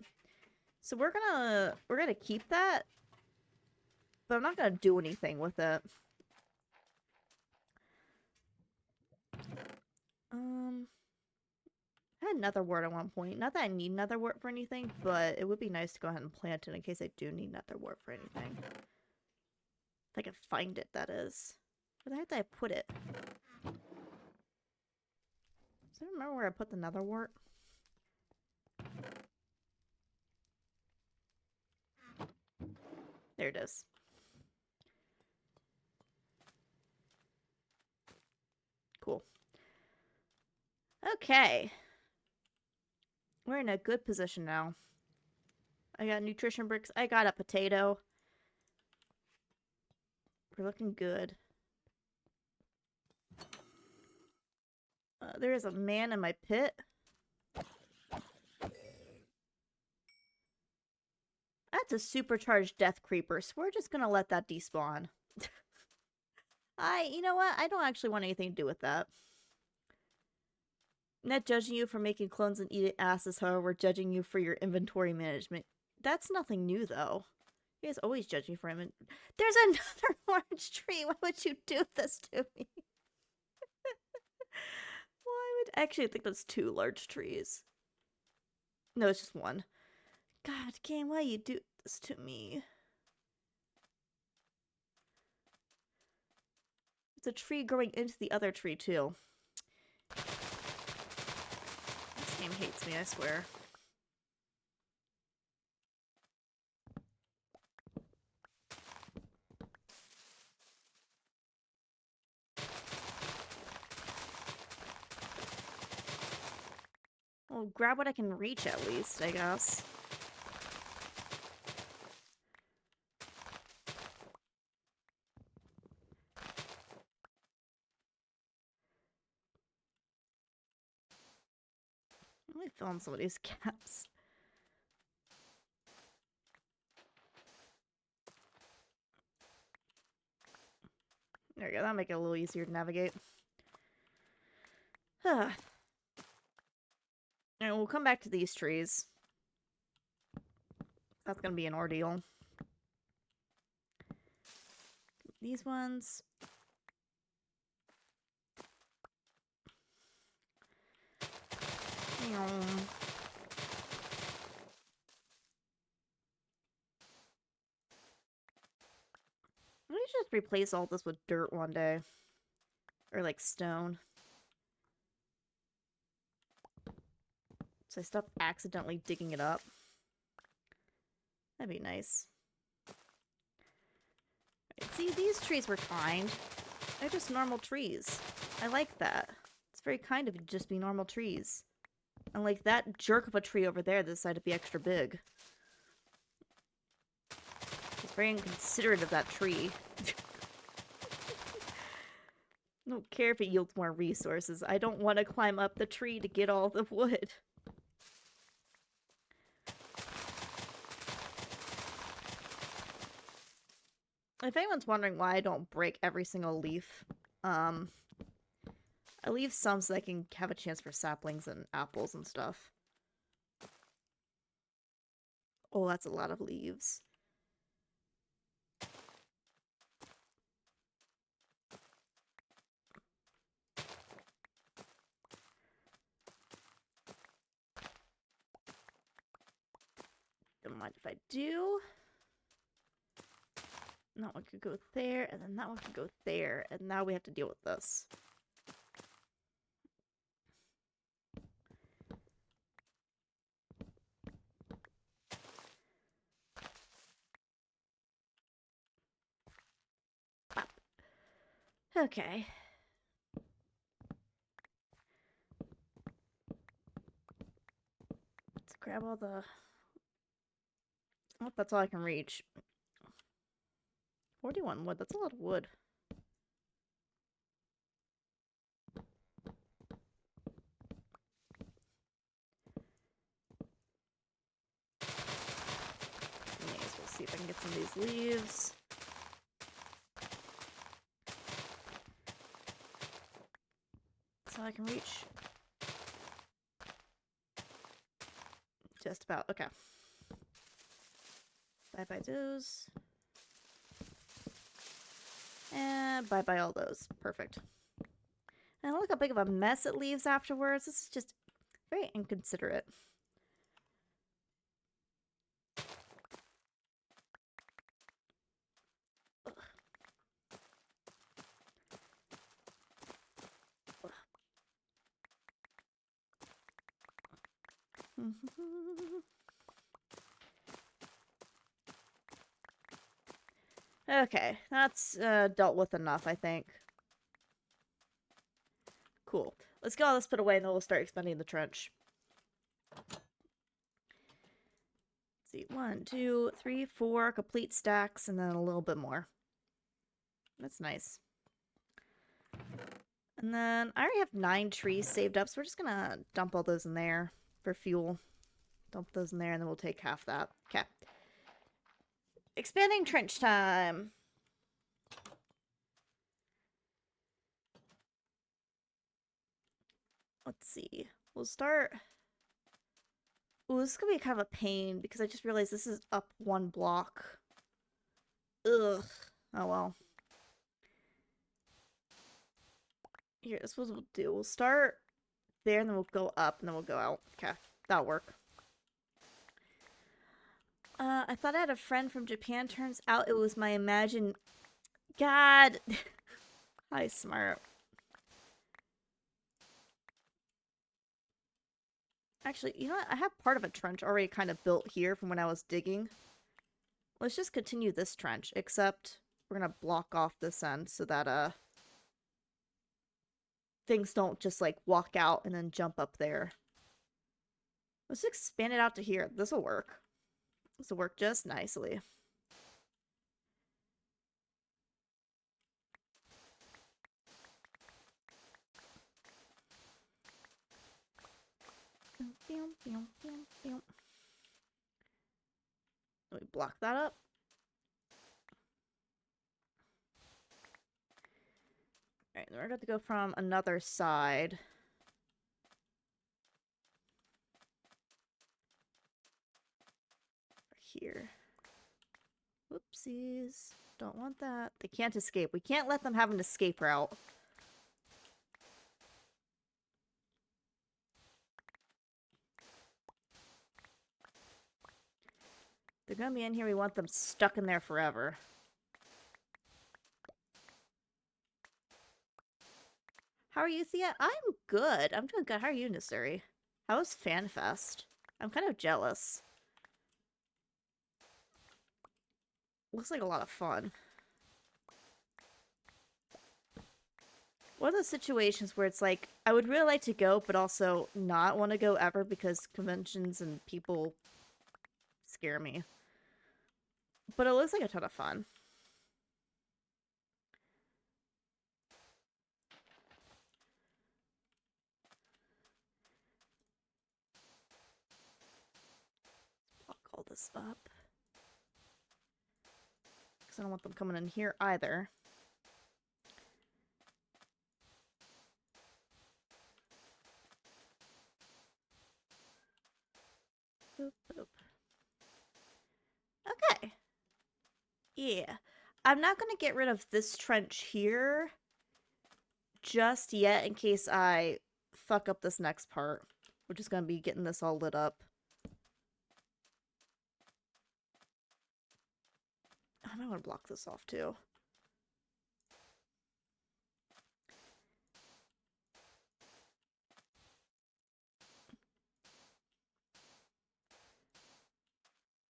So we're gonna keep that, but I'm not gonna do anything with it. I had nether wart at one point. Not that I need nether wart for anything, but it would be nice to go ahead and plant it in case I do need nether wart for anything. If I can find it, that is. Where the heck did I put it? Does I remember where I put the nether wart? There it is. Cool. Okay. We're in a good position now. I got nutrition bricks. I got a potato. We're looking good. There is a man in my pit. That's a supercharged death creeper, so we're just gonna let that despawn. You know what? I don't actually want anything to do with that. Not judging you for making clones and eating asses, however, we're judging you for your inventory management. That's nothing new, though. You guys always judge me for inventory. There's another orange tree! Why would you do this to me? Why would... Actually, I think that's 2 large trees. No, it's just 1. God, game, why you do this to me? It's a tree growing into the other tree, too. This game hates me, I swear. Well, grab what I can reach at least, I guess. Let me fill in some of these gaps. There we go, that'll make it a little easier to navigate. And we'll come back to these trees. That's gonna be an ordeal. These ones. Let me just replace all this with dirt one day. Or like stone. So I stop accidentally digging it up. That'd be nice. Right, see, these trees were kind. They're just normal trees. I like that. It's very kind of you to just be normal trees. Unlike that jerk of a tree over there that decided to be extra big. It's very inconsiderate of that tree. I don't care if it yields more resources. I don't want to climb up the tree to get all the wood. If anyone's wondering why I don't break every single leaf, I leave some so I can have a chance for saplings and apples and stuff. Oh, that's a lot of leaves. Don't mind if I do. That one could go there, and then that one could go there, and now we have to deal with this. Pop. Okay. Let's grab all the... Oh, that's all I can reach. 41 wood, that's a lot of wood. May as well see if I can get some of these leaves. That's all I can reach. Just about, okay. Bye-bye those. And bye-bye all those. Perfect. And look how big of a mess it leaves afterwards. This is just very inconsiderate. Okay, that's dealt with enough, I think. Cool. Let's get all this put away and then we'll start expanding the trench. Let's see, 1, 2, 3, 4 complete stacks and then a little bit more. That's nice. And then I already have 9 trees saved up, so we're just gonna dump all those in there for fuel. Dump those in there and then we'll take half that. Okay. Expanding trench time. Let's see. We'll start... Ooh, this is gonna be kind of a pain because I just realized this is up 1 block. Ugh. Oh well. Here, this is what we'll do. We'll start there and then we'll go up and then we'll go out. Okay, that'll work. I thought I had a friend from Japan. Turns out it was my imagined... God! Hi, smart. Actually, you know what? I have part of a trench already kind of built here from when I was digging. Let's just continue this trench, except we're gonna block off this end so that, things don't just, like, walk out and then jump up there. Let's expand it out to here. This'll work. This'll work just nicely. Let me block that up. We're gonna have to go from another side. Here. Whoopsies. Don't want that. They can't escape. We can't let them have an escape route. They're gonna be in here. We want them stuck in there forever. How are you, Thea? I'm good. I'm doing good. How are you, Nisuri? How was FanFest? I'm kind of jealous. Looks like a lot of fun. One of those situations where it's like, I would really like to go, but also not want to go ever because conventions and people scare me. But it looks like a ton of fun. I'll call this up. Because I don't want them coming in here either. Boop, boop. Okay. Yeah. I'm not going to get rid of this trench here just yet in case I fuck up this next part. We're just going to be getting this all lit up. I might want to block this off too.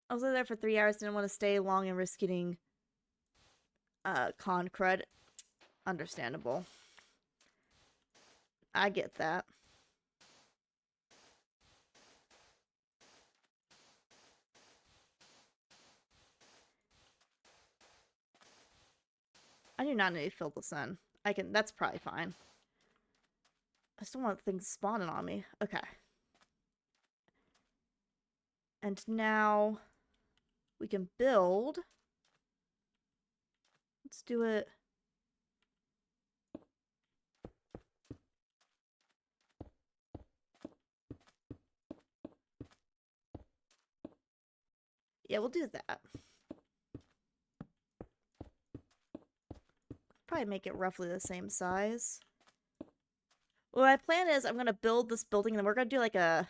I was there for 3 hours, didn't want to stay long and risk getting con crud. Understandable. I get that. I do not need to fill this in. That's probably fine. I still want things spawning on me. Okay. And now we can build. Let's do it. Yeah, we'll do that. Probably make it roughly the same size. Well, my plan is I'm going to build this building and then we're going to do like a...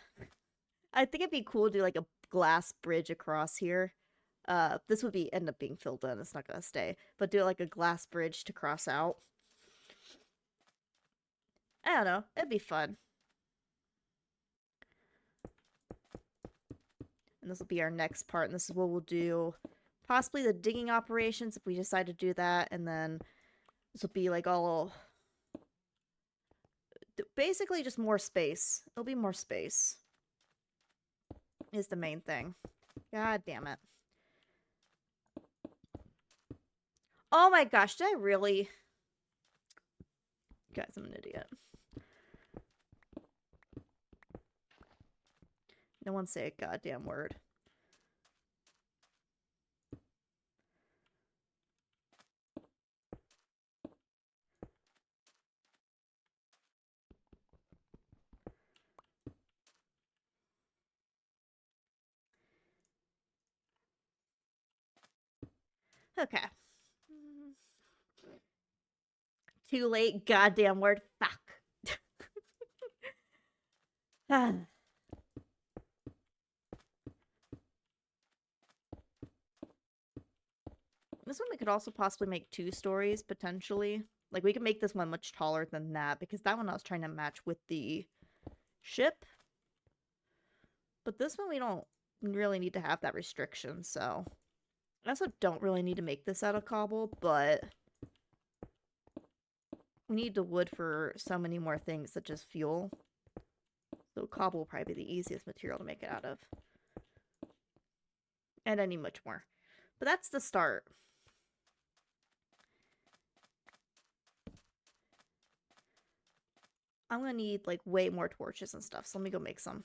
I think it'd be cool to do like a glass bridge across here. This would end up being filled in. It's not going to stay. But do like a glass bridge to cross out. I don't know. It'd be fun. And this will be our next part. And this is what we'll do. Possibly the digging operations if we decide to do that. And then this will be like all... Basically just more space. It'll be more space. Is the main thing. God damn it. Oh my gosh, did I really? Guys, I'm an idiot. No one say a goddamn word. Okay. Too late, goddamn word. Fuck. This one we could also possibly make 2 stories, potentially. Like, we could make this one much taller than that, because that one I was trying to match with the ship. But this one we don't really need to have that restriction, so... I also don't really need to make this out of cobble, but... we need the wood for so many more things, such as fuel. So cobble will probably be the easiest material to make it out of. And I need much more. But that's the start. I'm gonna need, like, way more torches and stuff, so let me go make some.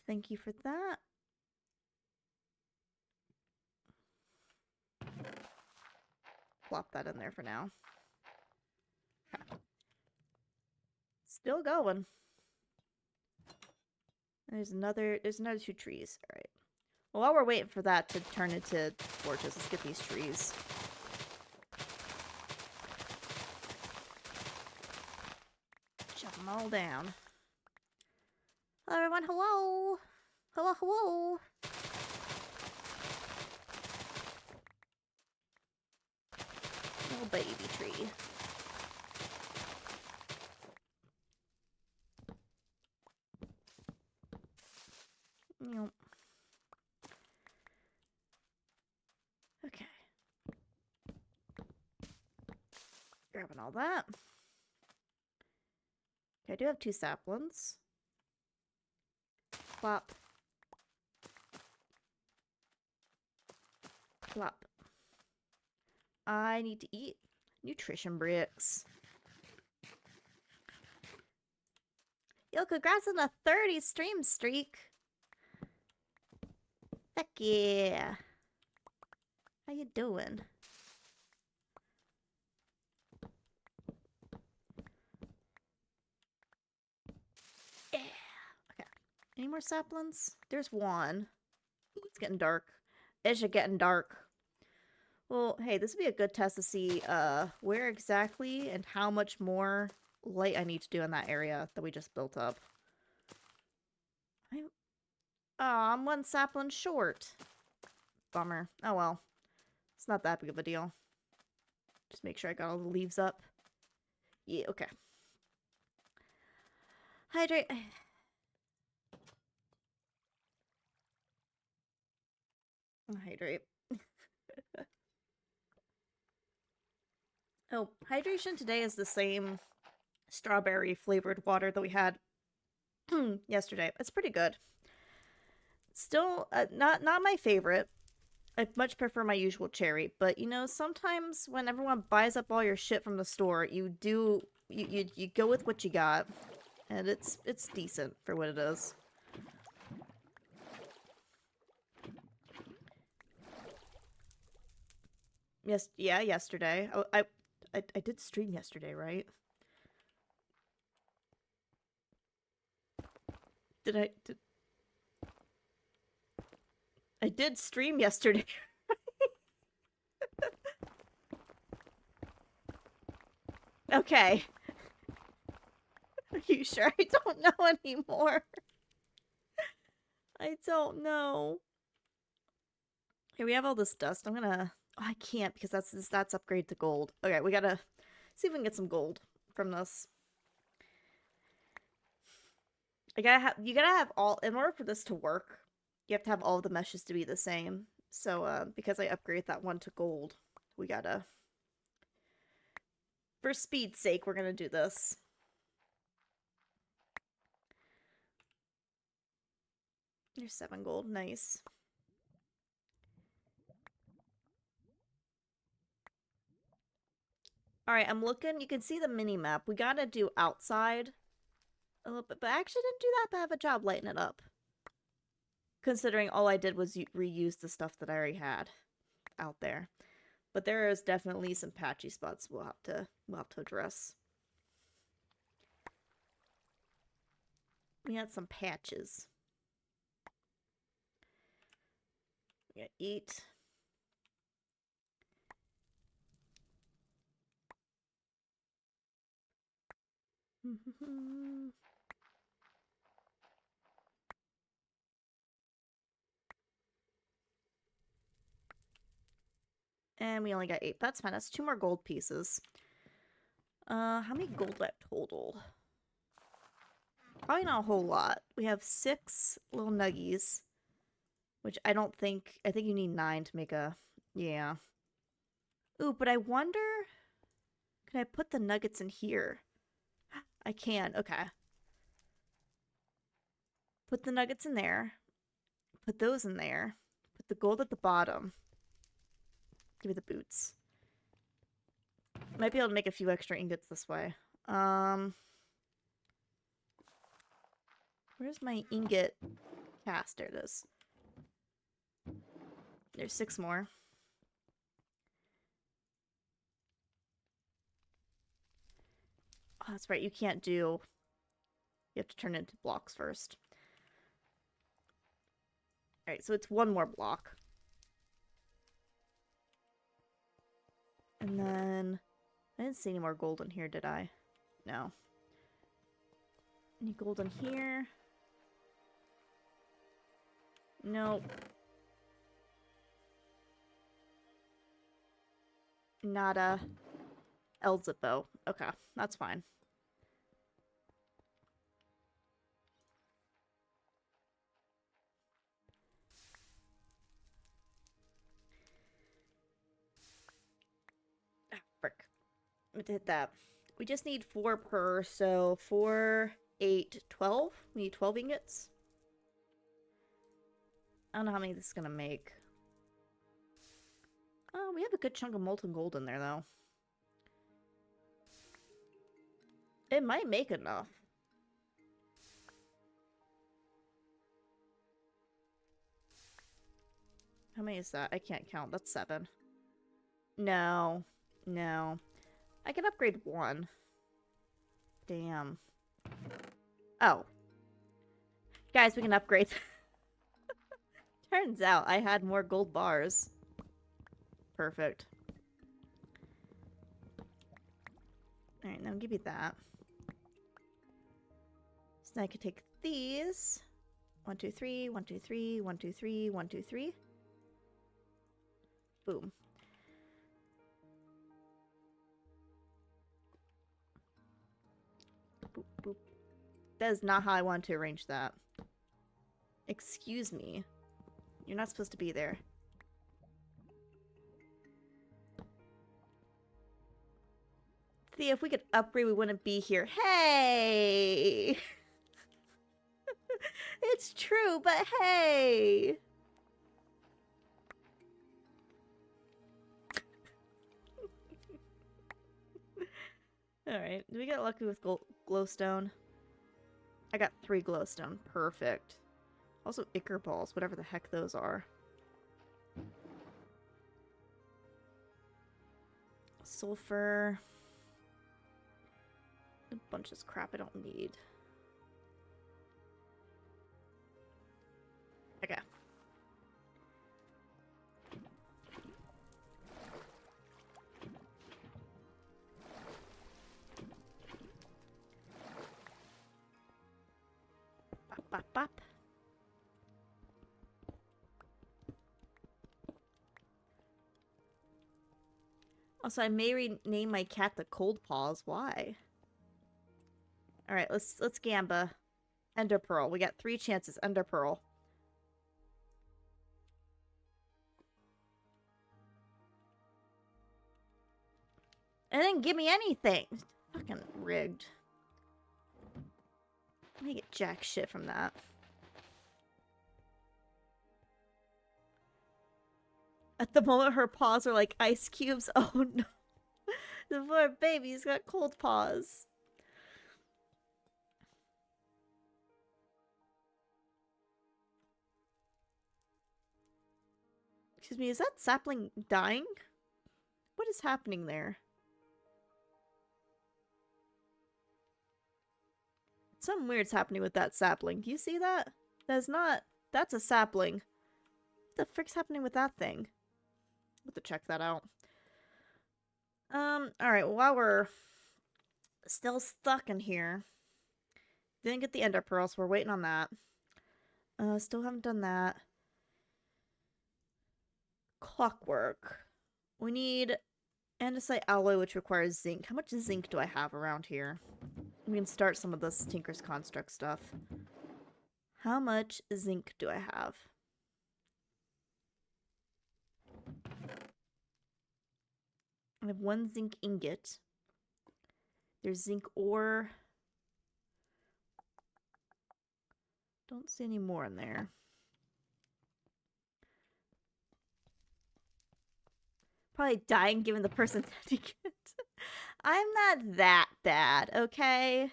Thank you for that. plop that in there for now. Okay. Still going. There's another 2 trees. Alright. Well, while we're waiting for that to turn into torches, let's get these trees. Chop them all down. Hello, everyone. Hello. Hello, hello. Little baby tree. Yep. Okay. Grabbing all that. Okay, I do have 2 saplings. Plop. Plop. I need to eat nutrition bricks. Yo, congrats on a 30 stream streak. Heck yeah. How you doing? Yeah. Okay. Any more saplings? There's one. Ooh, it's getting dark. It's getting dark. Well, hey, this would be a good test to see where exactly and how much more light I need to do in that area that we just built up. I'm 1 sapling short. Bummer. Oh well. It's not that big of a deal. Just make sure I got all the leaves up. Yeah, okay. Hydrate. Hydrate. Oh, hydration today is the same strawberry flavored water that we had yesterday. It's pretty good. Still, not my favorite. I much prefer my usual cherry, but you know, sometimes when everyone buys up all your shit from the store, you go with what you got, and it's decent for what it is. Yes, yeah, yesterday. I did stream yesterday, right? I did stream yesterday. Okay. Are you sure? I don't know anymore. I don't know. Here, we have all this dust. I'm gonna... Oh, I can't because that's upgrade to gold. Okay, we gotta see if we can get some gold from this. You gotta have all... In order for this to work, you have to have all the meshes to be the same. So, because I upgrade that one to gold, we gotta... For speed's sake, we're gonna do this. There's 7 gold. Nice. Alright, I'm looking. You can see the mini-map. We gotta do outside a little bit, but I actually didn't do that bad of a job lighting it up. Considering all I did was reuse the stuff that I already had out there. But there is definitely some patchy spots we'll have to address. We had some patches. We gotta eat. And we only got 8. That's fine. That's 2 more gold pieces. How many gold do I have total? Probably not a whole lot. We have 6 little nuggies. Which I think you need 9 to make a... Yeah. Ooh, but I wonder... Can I put the nuggets in here? I can. Okay. Put the nuggets in there. Put those in there. Put the gold at the bottom. Give me the boots. Might be able to make a few extra ingots this way. Where's my ingot cast? There it is. There's 6 more. that's right, you can't do... You have to turn it into blocks first. Alright, so it's one more block. And then... I didn't see any more gold in here, did I? No. Any gold in here? Nope. Nada. Elzippo. Okay, that's fine. Ah, frick. I did that. We just need 4 per, so 4, 8, 12. We need 12 ingots. I don't know how many this is gonna make. Oh, we have a good chunk of molten gold in there, though. It might make enough. How many is that? I can't count. That's 7. No. No. I can upgrade 1. Damn. Oh. Guys, we can upgrade. Turns out I had more gold bars. Perfect. Alright, now I'll give you that. So now I can take these. 1, 2, 3, 1, 2, 3, 1, 2, 3, 1, 2, 3. Boom. Boop, boop. That is not how I want to arrange that. Excuse me. You're not supposed to be there. See, if we could upgrade, we wouldn't be here. Hey! It's true, but hey! Alright, did we get lucky with glowstone? I got 3 glowstone. Perfect. Also, ichor balls, whatever the heck those are. Sulfur. A bunch of crap I don't need. Okay. Bop, bop, bop. Also, I may rename my cat the Cold Paws. Why? Alright, let's gamba. Ender Pearl. We got 3 chances. Ender Pearl. It didn't give me anything. Fucking rigged. Let me get jack shit from that. At the moment, her paws are like ice cubes. Oh no. The poor baby's got cold paws. Excuse me, is that sapling dying? What is happening there? Something weird's happening with that sapling. Do you see that? That's not... That's a sapling. What the frick's happening with that thing? Have to check that out. Alright, while we're still stuck in here. Didn't get the ender pearl, so we're waiting on that. Still haven't done that. Clockwork. We need andesite alloy, which requires zinc. How much zinc do I have around here? We can start some of this Tinker's Construct stuff. How much zinc do I have? I have 1 zinc ingot. There's zinc ore. Don't see any more in there. Probably dying given the person tending it. I'm not that bad, okay?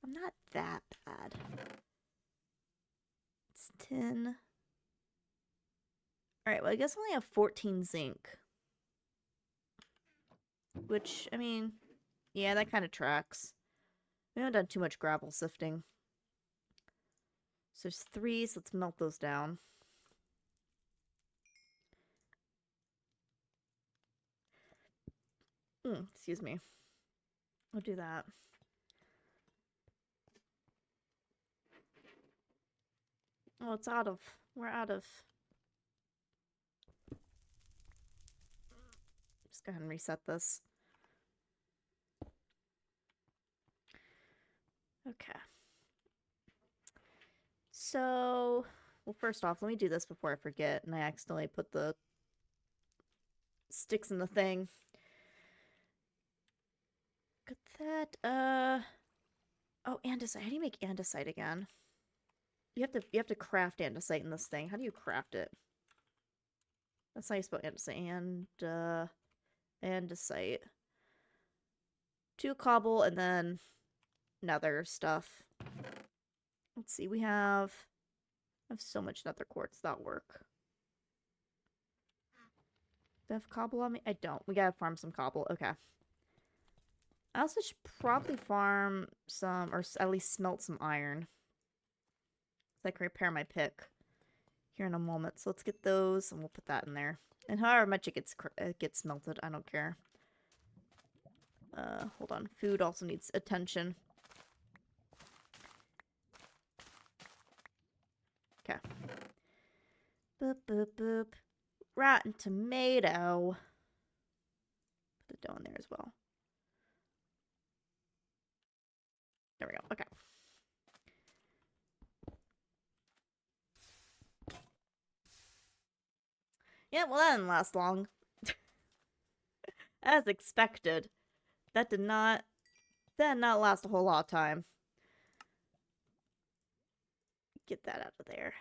I'm not that bad. It's 10. Alright, well, I guess I only have 14 zinc. Which, I mean, yeah, that kind of tracks. We haven't done too much gravel sifting. So there's 3, so let's melt those down. Excuse me. We'll do that. Oh, it's out of... We're out of... Just go ahead and reset this. Okay. So... Well, first off, let me do this before I forget, and I accidentally put the sticks in the thing. Got that, Oh, andesite. How do you make andesite again? You have to craft andesite in this thing. How do you craft it? That's how you spell andesite. Andesite. 2 cobble and then nether stuff. Let's see, I have so much nether quartz. That'll work. Do I have cobble on me? I don't. We gotta farm some cobble. Okay. I also should probably farm some, or at least smelt some iron. So I can repair my pick here in a moment. So let's get those, and we'll put that in there. And however much it gets melted, I don't care. Hold on. Food also needs attention. Okay. Boop, boop, boop. Rotten tomato. Put the dough in there as well. There we go. Okay. Yeah, well, that didn't last long. As expected. That did not last a whole lot of time. Get that out of there.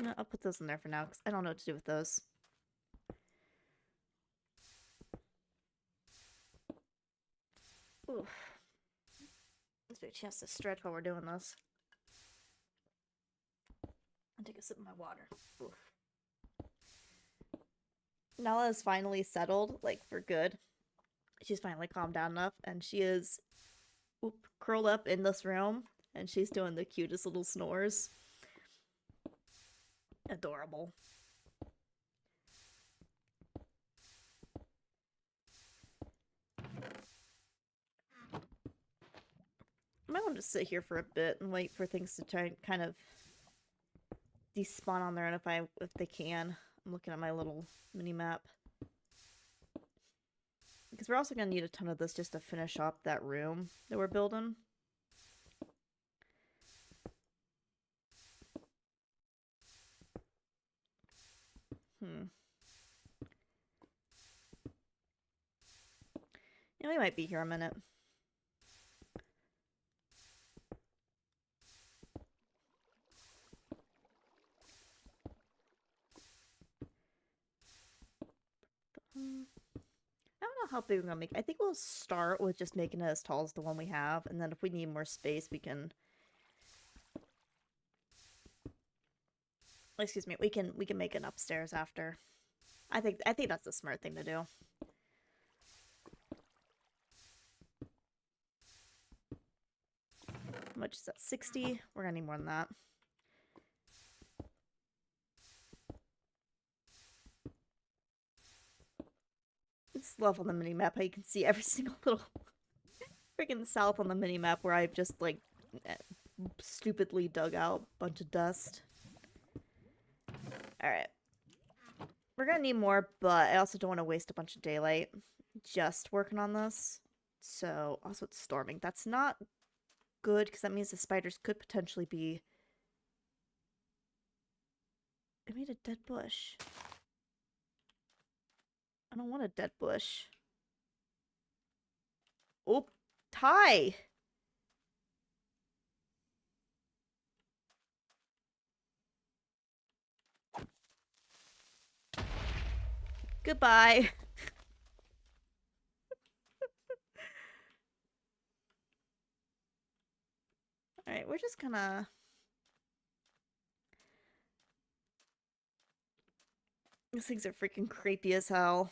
No, I'll put those in there for now, because I don't know what to do with those. Oof. Let's get a chance to stretch while we're doing this. I'll take a sip of my water. Oof. Nala is finally settled, like, for good. She's finally calmed down enough, and she is curled up in this room, and she's doing the cutest little snores. Adorable. I might want to sit here for a bit and wait for things to try and kind of despawn on their own if they can. I'm looking at my little mini map. Because we're also going to need a ton of this just to finish up that room that we're building. Yeah, we might be here a minute. I don't know how big we're gonna make it. I think we'll start with just making it as tall as the one we have, and then if we need more space, we can... Excuse me, we can make it upstairs after. I think that's the smart thing to do. How much is that? 60? We're gonna need more than that. It's love on the mini-map how you can see every single little freaking south on the mini-map where I've just, like, stupidly dug out a bunch of dust. Alright. We're gonna need more, but I also don't want to waste a bunch of daylight just working on this. So, also it's storming. That's not good, because that means the spiders could potentially be... I made a dead bush. I don't want a dead bush. Oh, tie! Goodbye. Alright, we're just gonna... These things are freaking creepy as hell.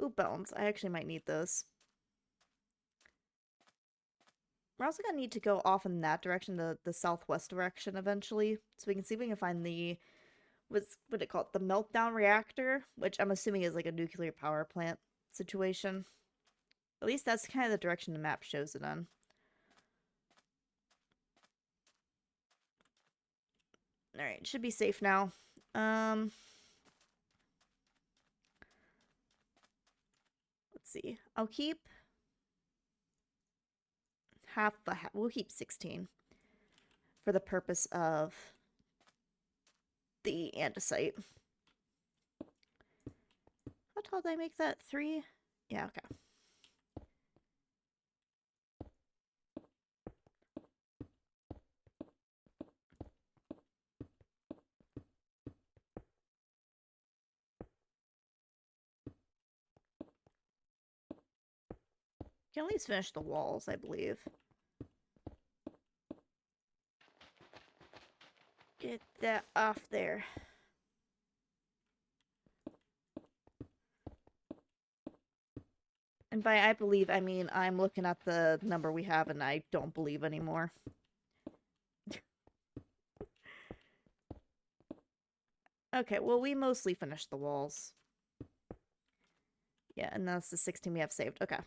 Ooh, bones. I actually might need those. We're also gonna need to go off in that direction, the southwest direction eventually, so we can see if we can find the what it called, the meltdown reactor, which I'm assuming is like a nuclear power plant situation. At least that's kind of the direction the map shows it on. Alright, should be safe now. Let's see. I'll keep we'll keep 16 for the purpose of the andesite. How tall did I make that? 3? Yeah, okay. Can at least finish the walls, I believe. Get that off there. And by I believe, I mean I'm looking at the number we have and I don't believe anymore. Okay, well, we mostly finished the walls. Yeah, and that's the 16 we have saved. Okay.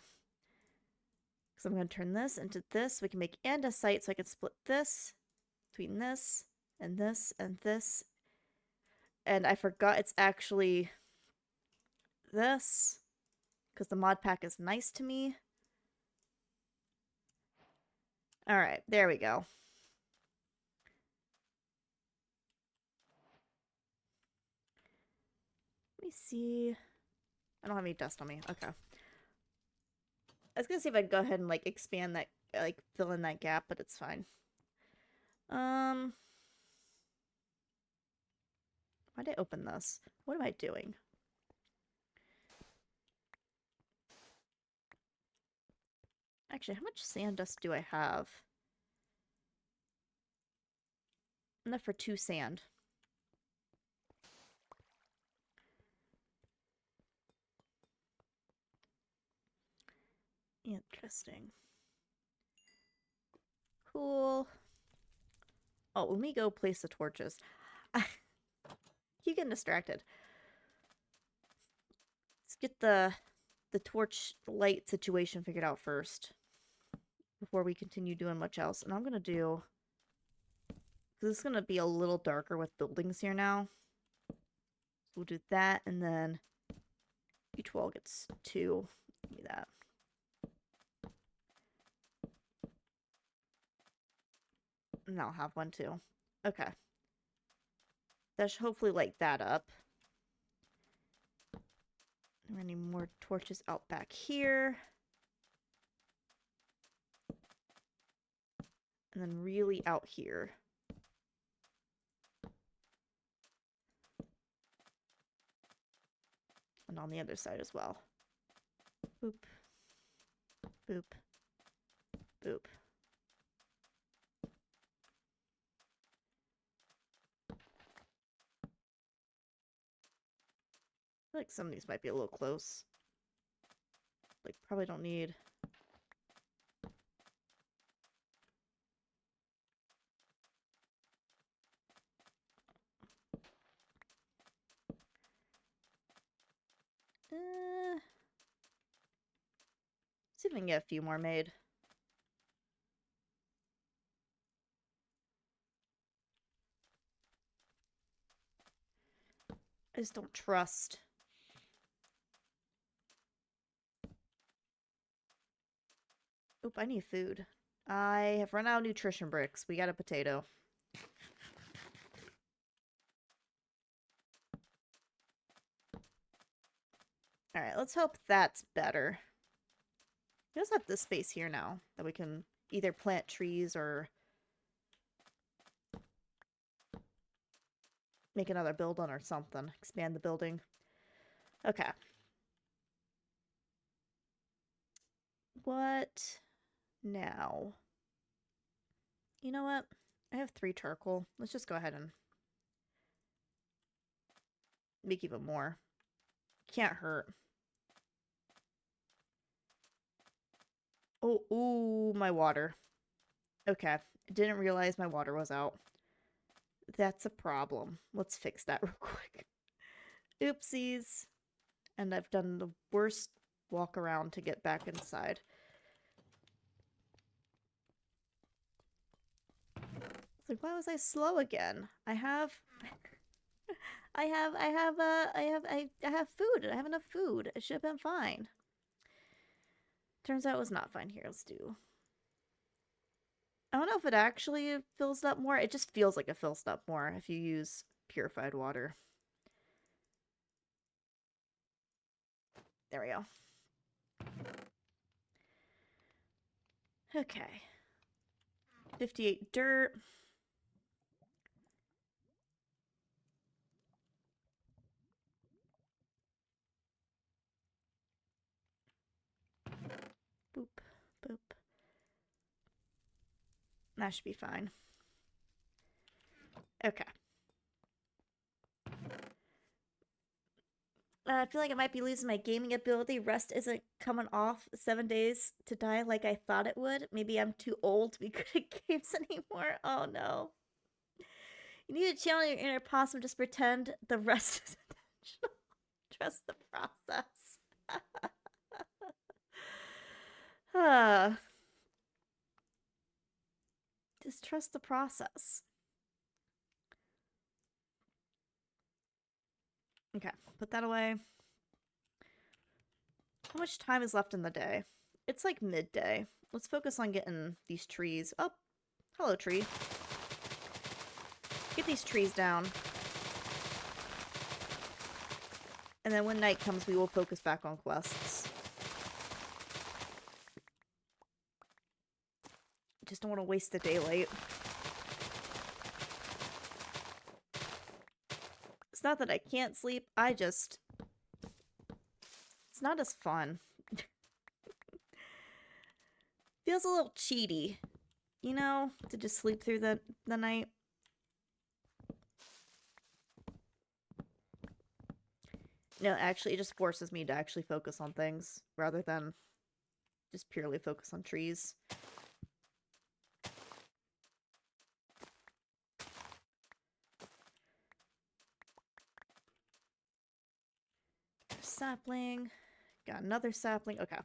So I'm going to turn this into this. We can make andesite, so I can split this between this and this and this. And I forgot it's actually this, because the mod pack is nice to me. Alright, there we go. Let me see. I don't have any dust on me. Okay. I was gonna see if I could go ahead and, like, expand that, like, fill in that gap, but it's fine. Why did I open this? What am I doing? Actually, how much sand dust do I have? Enough for 2 sand. Interesting. Cool. Oh, let me go place the torches. I keep getting distracted. Let's get the torch light situation figured out first before we continue doing much else. And I'm gonna do, because it's gonna be a little darker with buildings here now. So we'll do that, and then each wall gets 2. Give me that. And I'll have 1 too. Okay. That should hopefully light that up. We're gonna need more torches out back here. And then really out here. And on the other side as well. Boop. Boop. Boop. I feel like some of these might be a little close. Like, probably don't need... see if we can get a few more made. I just don't trust. Oop, I need food. I have run out of nutrition bricks. We got a potato. Alright, let's hope that's better. We also have this space here now that we can either plant trees or make another building or something. Expand the building. Okay. What now? You know what? I have 3 charcoal. Let's just go ahead and make even more. Can't hurt. Oh, ooh, my water. Okay. Didn't realize my water was out. That's a problem. Let's fix that real quick. Oopsies. And I've done the worst walk around to get back inside. It's like, why was I slow again? I have I have food. I have enough food. It should have been fine. Turns out it was not fine. Here, let's do. I don't know if it actually fills up more. It just feels like it fills up more if you use purified water. There we go. Okay. 58 dirt. Boop, boop. That should be fine. Okay. I feel like I might be losing my gaming ability. Rest isn't coming off 7 days to die like I thought it would. Maybe I'm too old to be good at games anymore. Oh no. You need to channel your inner possum. Just pretend the rest is intentional. Trust the process. Just trust the process. Okay, put that away. How much time is left in the day? It's like midday. Let's focus on getting these trees. Oh, hello, tree. Get these trees down. And then when night comes, we will focus back on quests. Just don't want to waste the daylight. It's not that I can't sleep, it's not as fun. Feels a little cheaty, you know, to just sleep through the night. No, actually, it just forces me to actually focus on things rather than just purely focus on trees. Sapling. Got another sapling. Okay.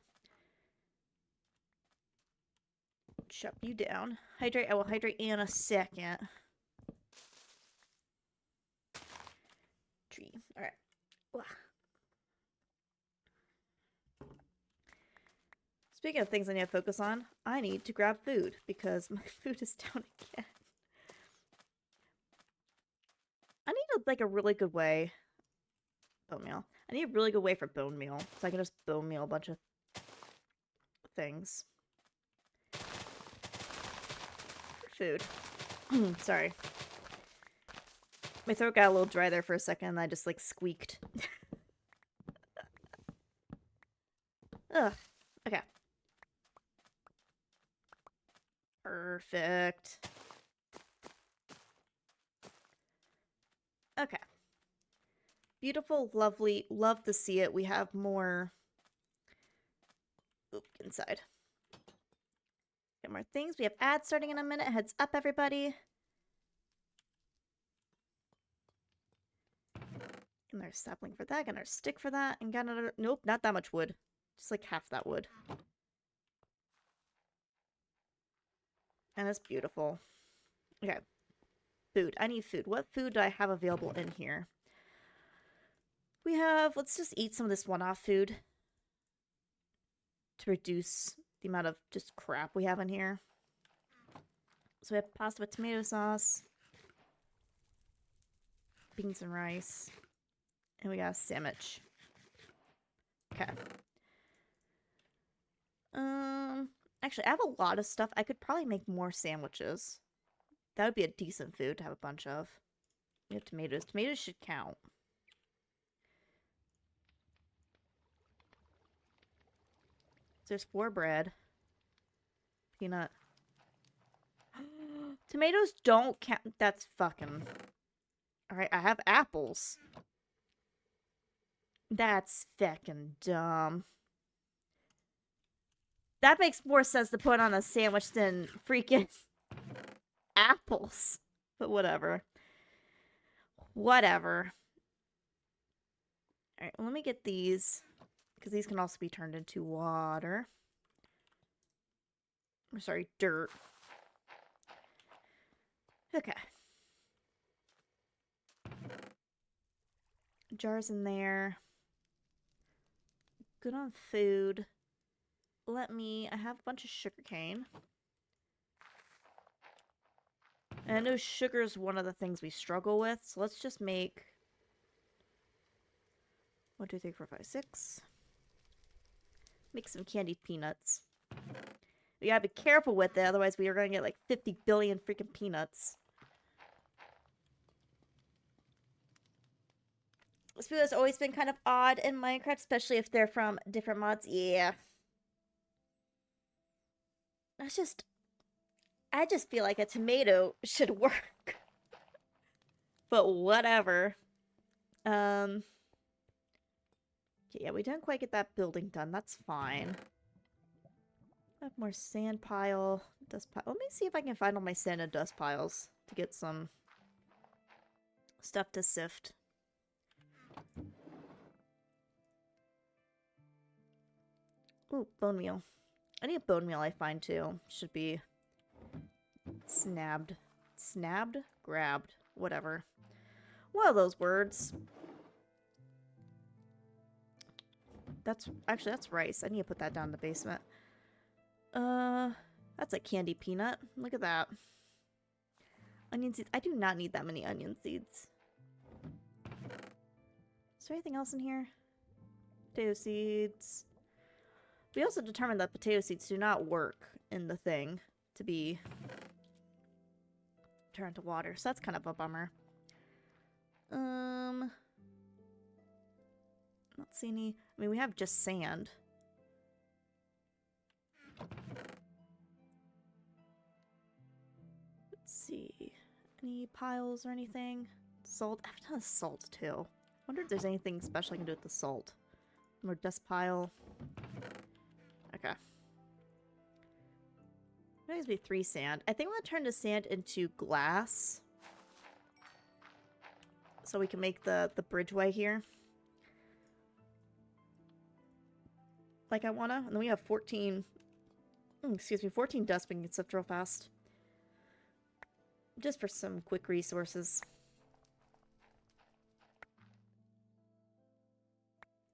Chop you down. Hydrate. I will hydrate in a second. Tree. Alright. Speaking of things I need to focus on, I need to grab food because my food is down again. I need like a really good way. Bone meal. I need a really good way for bone meal so I can just bone meal a bunch of things. Food. Sorry. My throat got a little dry there for a second and I just like squeaked. Ugh. Okay. Perfect. Okay. Beautiful, lovely, love to see it. We have more... Oop, inside. Get more things. We have ads starting in a minute. Heads up, everybody. And there's sapling for that. Got another stick for that. And got another... Nope, not that much wood. Just like half that wood. And it's beautiful. Okay. Food. I need food. What food do I have available in here? We have... Let's just eat some of this one-off food. To reduce the amount of just crap we have in here. So we have pasta with tomato sauce. Beans and rice. And we got a sandwich. Okay. Actually, I have a lot of stuff. I could probably make more sandwiches. That would be a decent food to have a bunch of. We have tomatoes. Tomatoes should count. So there's 4 bread. Peanut. Tomatoes don't count. That's fucking... Alright, I have apples. That's feckin' dumb. That makes more sense to put on a sandwich than freaking apples. But whatever. Whatever. Alright, let me get these. Because these can also be turned into water. I'm sorry, dirt. Okay. Jars in there. Good on food. I have a bunch of sugarcane. And I know sugar is one of the things we struggle with, so let's just make 1, 2, 3, 4, 5, 6. Make some candied peanuts. We gotta be careful with it, otherwise we are gonna get like 50 billion freaking peanuts. This food has always been kind of odd in Minecraft, especially if they're from different mods. Yeah. I just feel like a tomato should work. But whatever. Okay, yeah, we didn't quite get that building done. That's fine. I have more sand pile, dust pile. Let me see if I can find all my sand and dust piles to get some stuff to sift. Ooh, bone meal. I need bone meal, I find, too. Should be snabbed. Snabbed? Grabbed. Whatever. One of those words. That's rice. I need to put that down in the basement. That's a candy peanut. Look at that. Onion seeds. I do not need that many onion seeds. Is there anything else in here? Potato seeds. We also determined that potato seeds do not work in the thing to be turned to water, so that's kind of a bummer. Not see any. I mean, we have just sand. Let's see. Any piles or anything? Salt. I've done salt too. Wonder if there's anything special I can do with the salt. More dust pile. Okay. There needs to be 3 sand. I think I'm gonna turn the sand into glass. So we can make the bridgeway here. Like I wanna. And then we have 14... excuse me, 14 dust we can get stuff real fast. Just for some quick resources.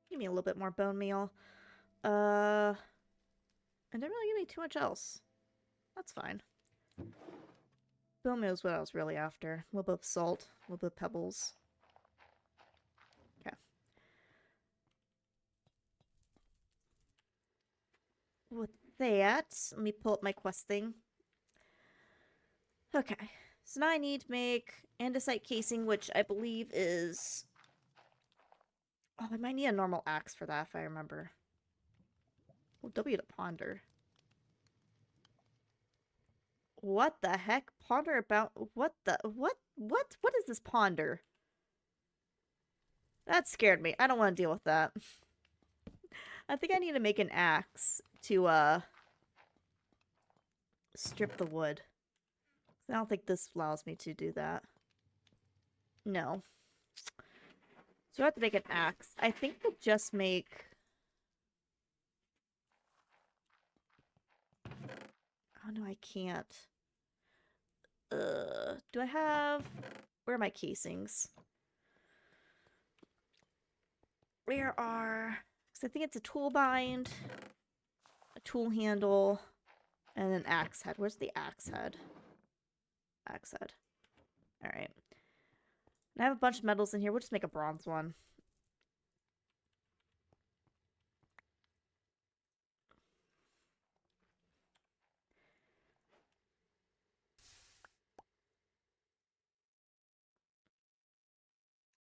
Give me a little bit more bone meal. And didn't really give me too much else. That's fine. Bone meal is what I was really after. A little bit of salt, a little bit of pebbles. Okay. With that, let me pull up my quest thing. Okay. So now I need to make andesite casing, which I believe is... Oh, I might need a normal axe for that if I remember. Oh, W to ponder. What the heck? Ponder about... What the... What is this ponder? That scared me. I don't want to deal with that. I think I need to make an axe to, strip the wood. I don't think this allows me to do that. No. So I have to make an axe. I think we'll just make... Oh no, I can't. Do I have... Where are my casings? Where are... Because I think it's a tool bind, a tool handle, and an axe head. Where's the axe head? Axe head. Alright. I have a bunch of metals in here. We'll just make a bronze one.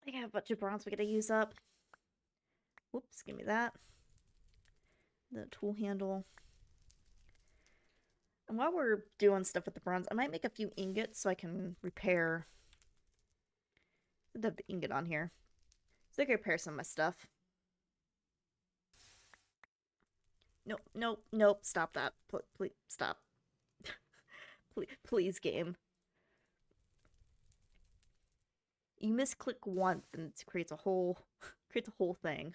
I have a bunch of bronze we gotta use up. Whoops, give me that. The tool handle. And while we're doing stuff with the bronze, I might make a few ingots so I can repair. I have the ingot on here. So I can repair some of my stuff. Nope, nope, nope. Stop that. Please, stop. Please, game. You misclick once and it creates a whole thing.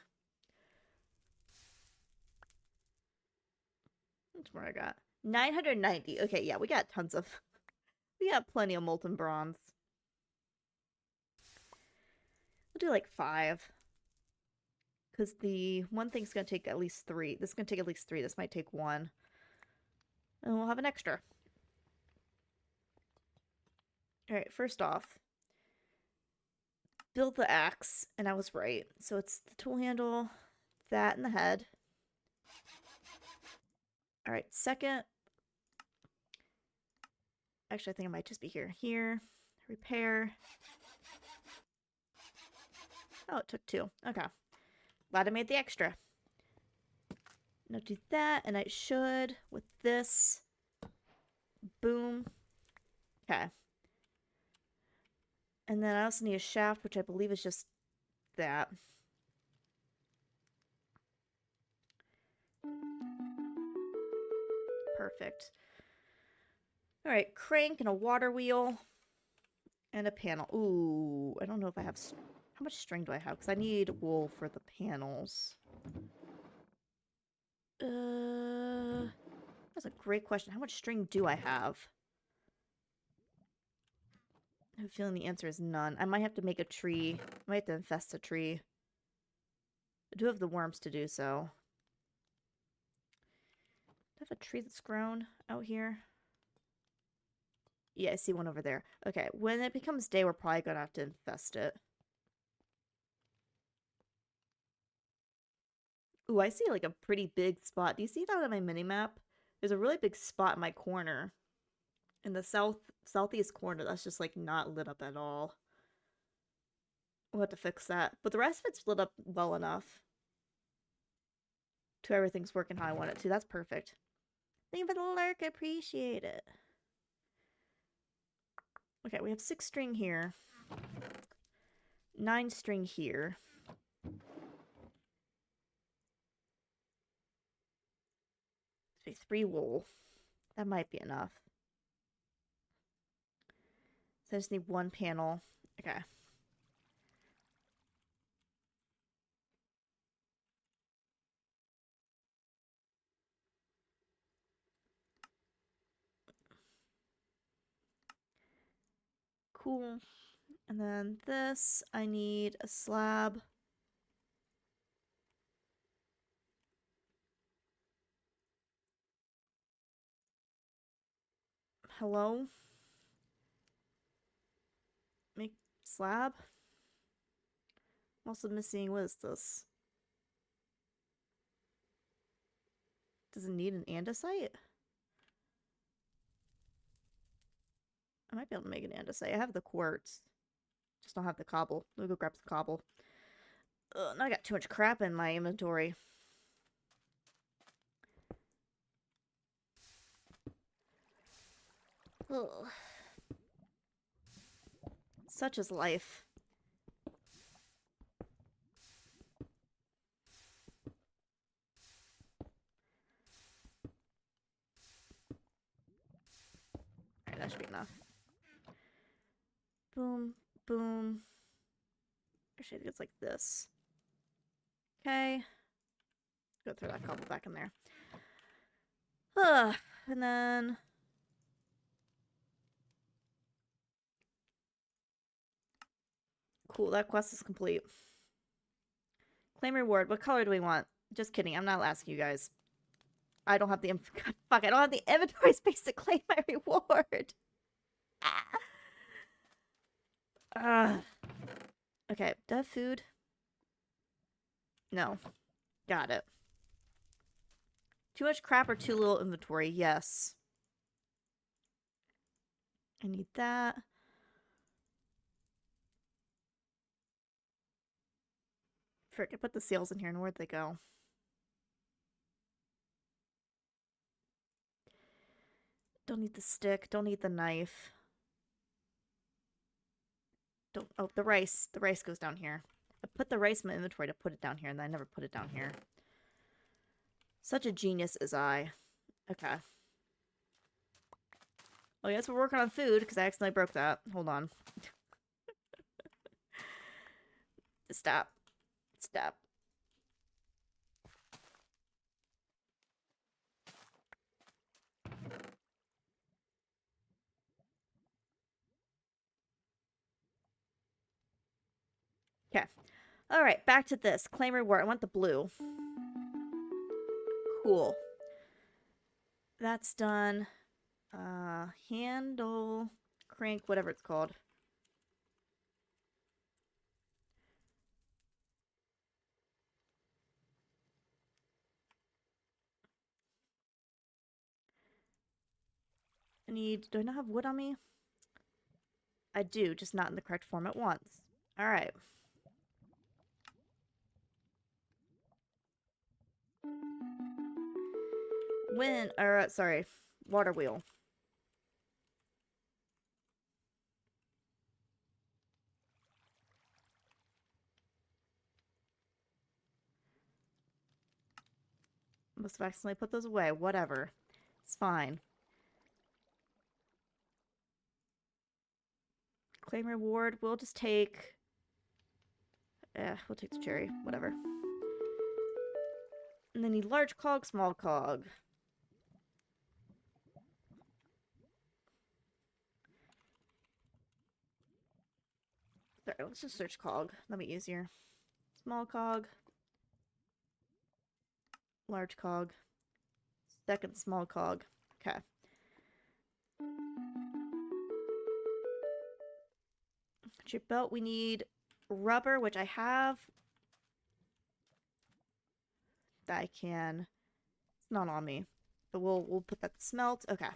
That's where I got 990. Okay, yeah, we got we got plenty of molten bronze. We'll do like 5. Because the one thing's gonna take at least 3. This is gonna take at least 3. This might take 1. And we'll have an extra. Alright, first off, build the axe, and I was right. So it's the tool handle, that, and the head. Alright, second. Actually, I think it might just be here. Here. Repair. Oh, it took 2. Okay. Glad I made the extra. Now do that, and I should, with this. Boom. Okay. And then I also need a shaft, which I believe is just that. Perfect. Alright, crank and a water wheel. And a panel. Ooh, I don't know if I have... How much string do I have? Because I need wool for the panels. That's a great question. How much string do I have? I have a feeling the answer is none. I might have to make a tree. I might have to infest a tree. I do have the worms to do so. Do I have a tree that's grown out here? Yeah, I see one over there. Okay, when it becomes day, we're probably gonna have to infest it. Ooh, I see like a pretty big spot. Do you see that on my mini-map? There's a really big spot in my corner. In the southeast corner that's just like not lit up at all. We'll have to fix that. But the rest of it's lit up well enough. To everything's working how I want it to. That's perfect. Thank you for the lurk. I appreciate it. Okay, we have 6 string here. 9 string here. Okay, 3 wool. That might be enough. So I just need 1 panel. Okay. Cool. And then this, I need a slab. Hello? Make slab? I'm also missing, what is this? Does it need an andesite? I might be able to make an andesite. I have the quartz. Just don't have the cobble. Let me go grab the cobble. Ugh, now I got too much crap in my inventory. Ugh. Such is life. Alright, that should be enough. Boom, boom. Actually, I think it's like this. Okay. Go throw that cobble back in there. Ugh. And then... Cool, that quest is complete. Claim reward. What color do we want? Just kidding, I'm not asking you guys. I don't have the... God, fuck, I don't have the inventory space to claim my reward. Okay, do I have food? No. Got it. Too much crap or too little inventory? Yes. I need that. Frick, I put the sails in here and where'd they go? Don't need the stick. Don't need the knife. Don't... Oh, the rice. The rice goes down here. I put the rice in my inventory to put it down here, and then I never put it down here. Such a genius as I. Okay. Oh, yes, we're working on food, because I accidentally broke that. Hold on. Stop. Stop. Okay. Alright, back to this. Claim reward. I want the blue. Cool. That's done. Handle, crank, whatever it's called. Do I not have wood on me? I do, just not in the correct form at once. Alright. Sorry, water wheel. Must have accidentally put those away. Whatever. It's fine. Claim reward. We'll just take... we'll take the cherry. Whatever. And then need large cog, small cog. Sorry, let's just search cog. That'll be easier. Small cog. Large cog. Second small cog. Okay. Chip belt, we need rubber, which I have. That I can. It's not on me. But we'll put that to smelt. Okay.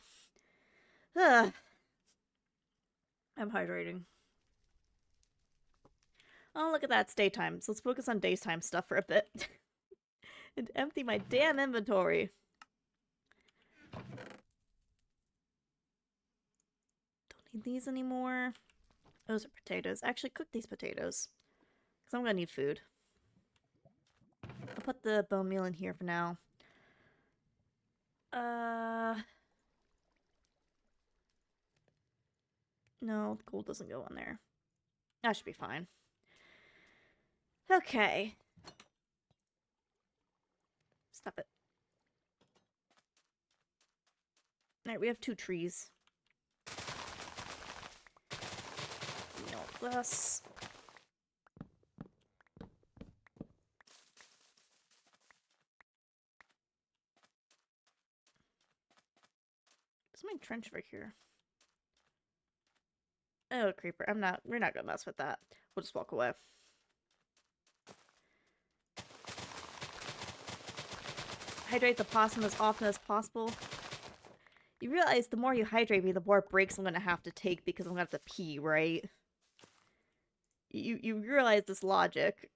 Ugh. I'm hydrating. Oh, look at that. It's daytime. So let's focus on daytime stuff for a bit. And empty my damn inventory. Don't need these anymore. Those are potatoes. Actually, cook these potatoes. Because I'm going to need food. I'll put the bone meal in here for now. No, gold doesn't go on there. That should be fine. Okay. Stop it. Alright, we have 2 trees. No less. There's my trench over here. Oh, creeper. We're not gonna mess with that. We'll just walk away. Hydrate the possum as often as possible. You realize the more you hydrate me, the more breaks I'm gonna have to take because I'm gonna have to pee, right? You realize this logic.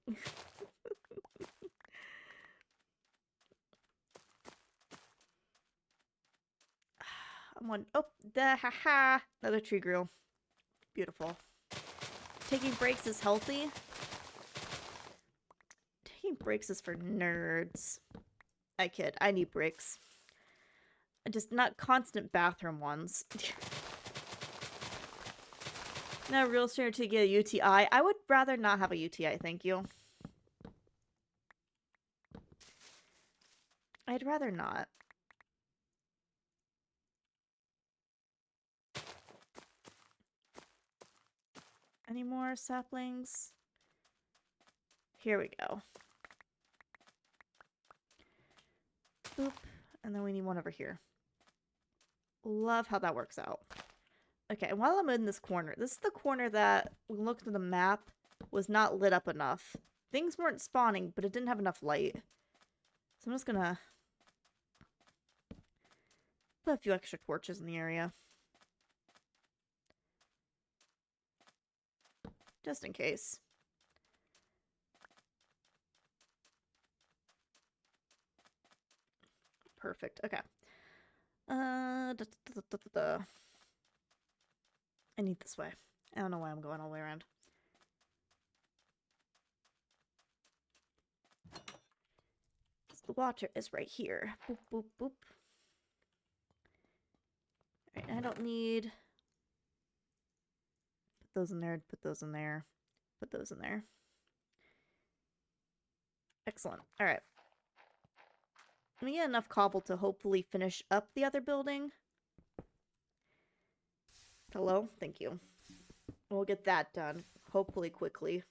I'm on. Oh, haha! Another tree grew. Beautiful. Taking breaks is healthy. Taking breaks is for nerds. I kid. I need breaks. Just not constant bathroom ones. No, real sooner to get a UTI. I would rather not have a UTI, thank you. I'd rather not. Any more saplings? Here we go. Boop. And then we need one over here. Love how that works out. Okay, and while I'm in this corner, this is the corner that, when we looked at the map, was not lit up enough. Things weren't spawning, but it didn't have enough light. So I'm just gonna put a few extra torches in the area. Just in case. Perfect. Okay. I need this way. I don't know why I'm going all the way around. The water is right here. Boop, boop, boop. Alright, I don't need... Put those in there, put those in there, put those in there. Excellent. Alright. Let me get enough cobble to hopefully finish up the other building. Hello? Thank you. We'll get that done, hopefully quickly.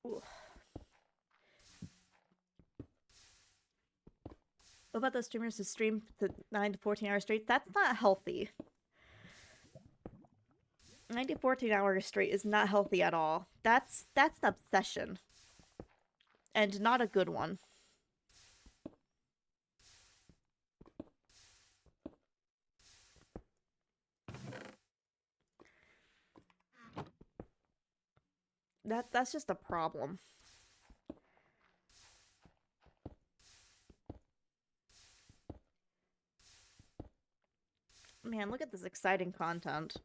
Ooh. What about those streamers who stream to 9 to 14 hours straight? That's not healthy. 9 to 14 hours straight is not healthy at all. That's an obsession. And not a good one. That's just a problem. Man, look at this exciting content.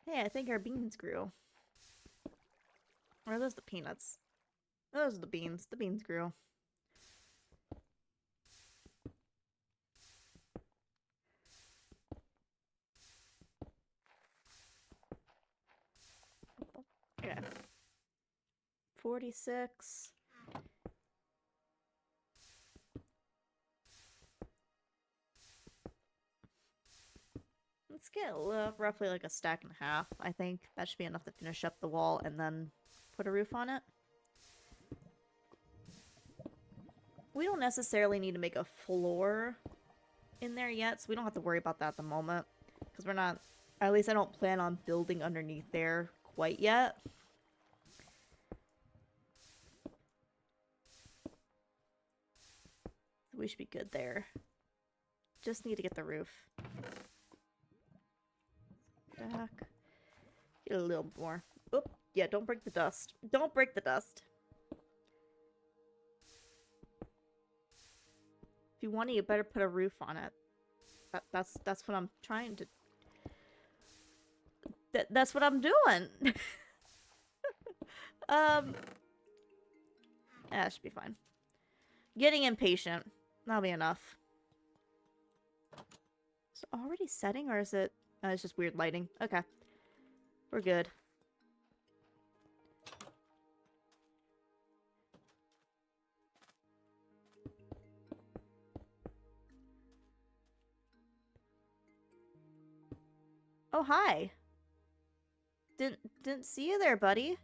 Hey, I think our beans grew. Or are those the peanuts? Those are the beans. The beans grew. Okay. 46. Let's get roughly like a stack and a half, I think. That should be enough to finish up the wall and then put a roof on it. We don't necessarily need to make a floor in there yet, so we don't have to worry about that at the moment. Because we're not... At least I don't plan on building underneath there quite yet. So we should be good there. Just need to get the roof. Back. Get a little more. Oop. Yeah, don't break the dust. Don't break the dust. If you want it, you better put a roof on it. That's what I'm trying to... That's what I'm doing! That should be fine. Getting impatient. That'll be enough. Is it already setting, or is it... Oh, it's just weird lighting. Okay. We're good. Oh, hi. Didn't see you there, buddy.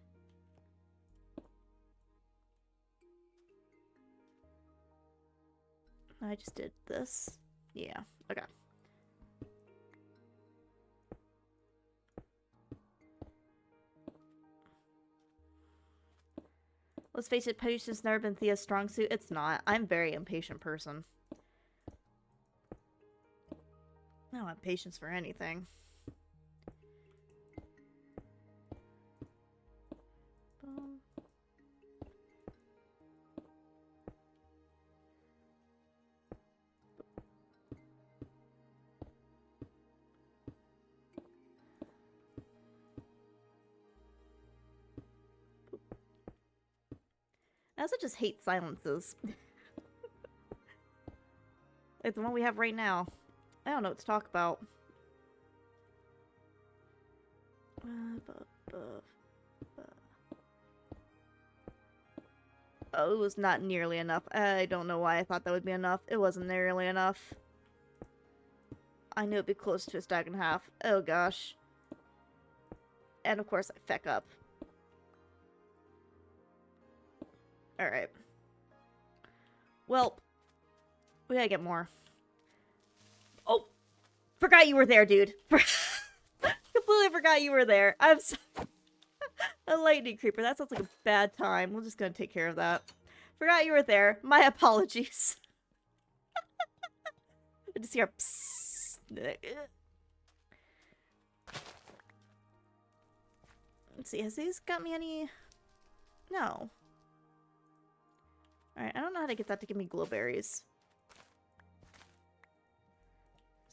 I just did this. Yeah, okay. Let's face it, patience never been Thea's strong suit. It's not. I'm a very impatient person. I don't have patience for anything. Boom. I also just hate silences. Like the one we have right now. I don't know what to talk about. Oh, it was not nearly enough. I don't know why I thought that would be enough. It wasn't nearly enough. I knew it'd be close to a stack and a half. Oh gosh. And of course I feck up. Alright. Well, we gotta get more. Oh! Forgot you were there, dude. Completely forgot you were there. I'm so... A lightning creeper. That sounds like a bad time. We're just gonna take care of that. Forgot you were there. My apologies. I just hear psst. Let's see. Has these got me any... No. Alright, I don't know how to get that to give me glowberries. Is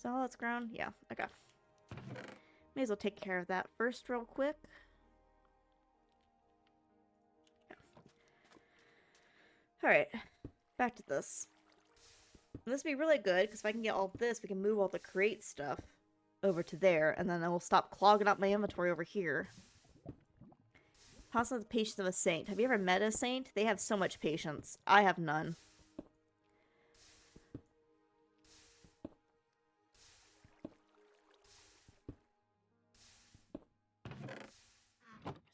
that all that's ground? Yeah, okay. May as well take care of that first real quick. Alright, back to this. And this would be really good, because if I can get all of this, we can move all the crate stuff over to there, and then I will stop clogging up my inventory over here. Possibly the patience of a saint. Have you ever met a saint? They have so much patience. I have none.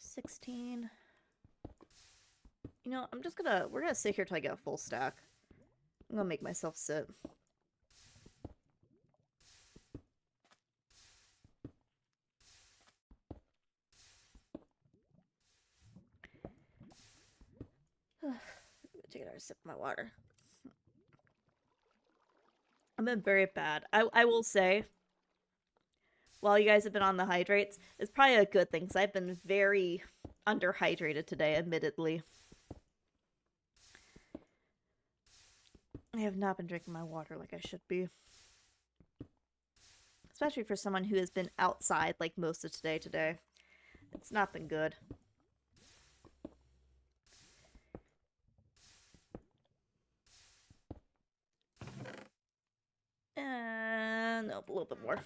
$16. You know, we're gonna sit here till I get a full stack. I'm gonna make myself sit. Take another sip of my water. I've been very bad. I will say, while you guys have been on the hydrates, it's probably a good thing, because I've been very underhydrated today, admittedly. I have not been drinking my water like I should be. Especially for someone who has been outside like most of today. It's not been good. And nope, a little bit more.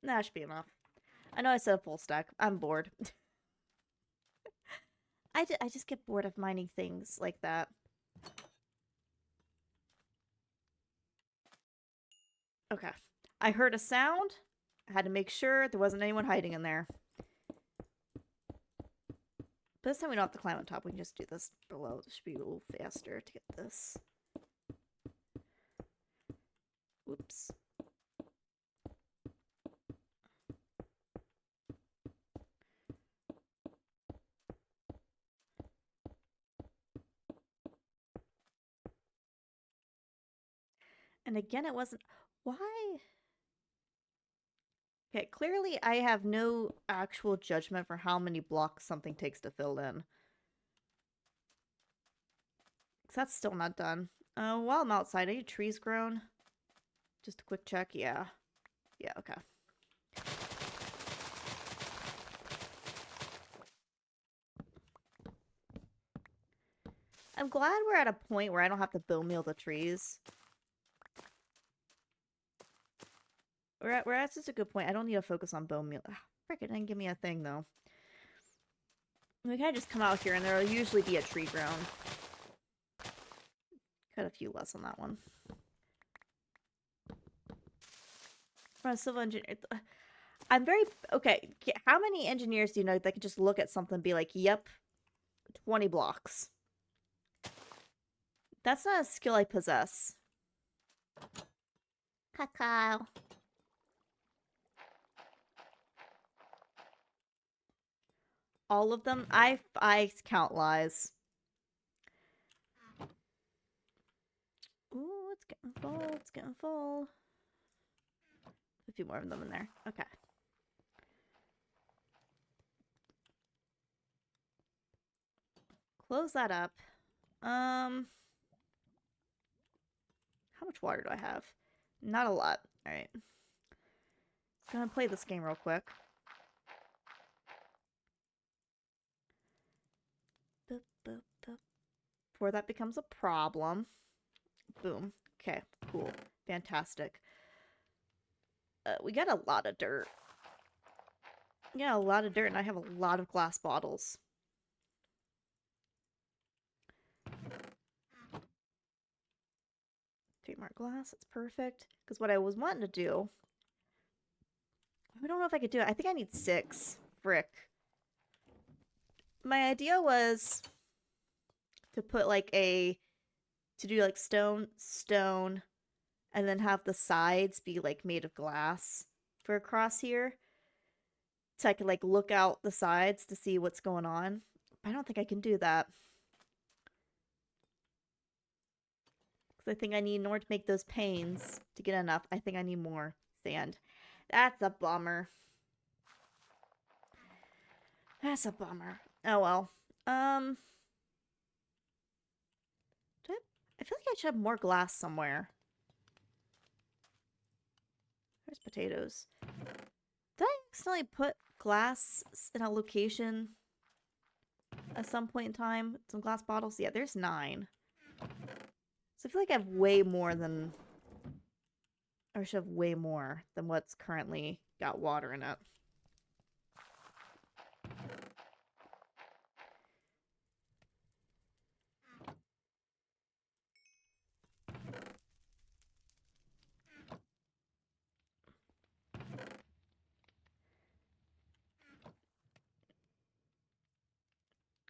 That should be enough. I know I said a full stack. I'm bored. I just get bored of mining things like that. Okay. I heard a sound. I had to make sure there wasn't anyone hiding in there. But this time we don't have to climb on top. We can just do this below. This should be a little faster to get this. Oops. And again, it wasn't... Why? Okay, clearly I have no actual judgment for how many blocks something takes to fill in. Because that's still not done. While I'm outside, are your trees grown? Just a quick check. Yeah. Yeah, okay. I'm glad we're at a point where I don't have to bone meal the trees. We're at such a good point. I don't need to focus on bone meal. Frick, it didn't give me a thing, though. We can just come out here, and there'll usually be a tree grown. Cut a few less on that one. From a civil engineer... I'm very... Okay, how many engineers do you know that can just look at something and be like, yep, 20 blocks? That's not a skill I possess. Cacao. All of them? I count lies. Ooh, it's getting full. It's getting full. A few more of them in there. Okay. Close that up. How much water do I have? Not a lot. Alright. Gonna play this game real quick. Before that becomes a problem. Boom. Okay, cool. Fantastic. We got a lot of dirt. Yeah, a lot of dirt, and I have a lot of glass bottles. Trademark glass, that's perfect. Because what I was wanting to do... I don't know if I could do it. I think I need 6. Frick. My idea was to put like to do like stone, and then have the sides be like made of glass for across here. So I could like look out the sides to see what's going on. But I don't think I can do that. Because I think I need, in order to make those panes to get enough, I think I need more sand. That's a bummer. That's a bummer. Oh well. I feel like I should have more glass somewhere. There's potatoes. Did I accidentally put glass in a location at some point in time? Some glass bottles? Yeah, there's 9. So I feel like I have way more than... Or I should have way more than what's currently got water in it.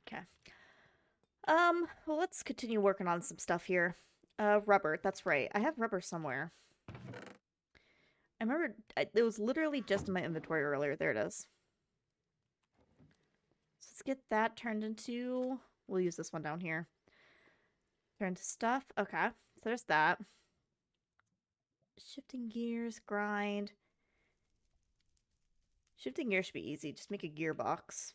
Okay. Well, let's continue working on some stuff here. Rubber. That's right. I have rubber somewhere. I remember it was literally just in my inventory earlier. There it is. So let's get that turned into... We'll use this one down here. Turn to stuff. Okay. So there's that. Shifting gears, grind. Shifting gears should be easy. Just make a gearbox.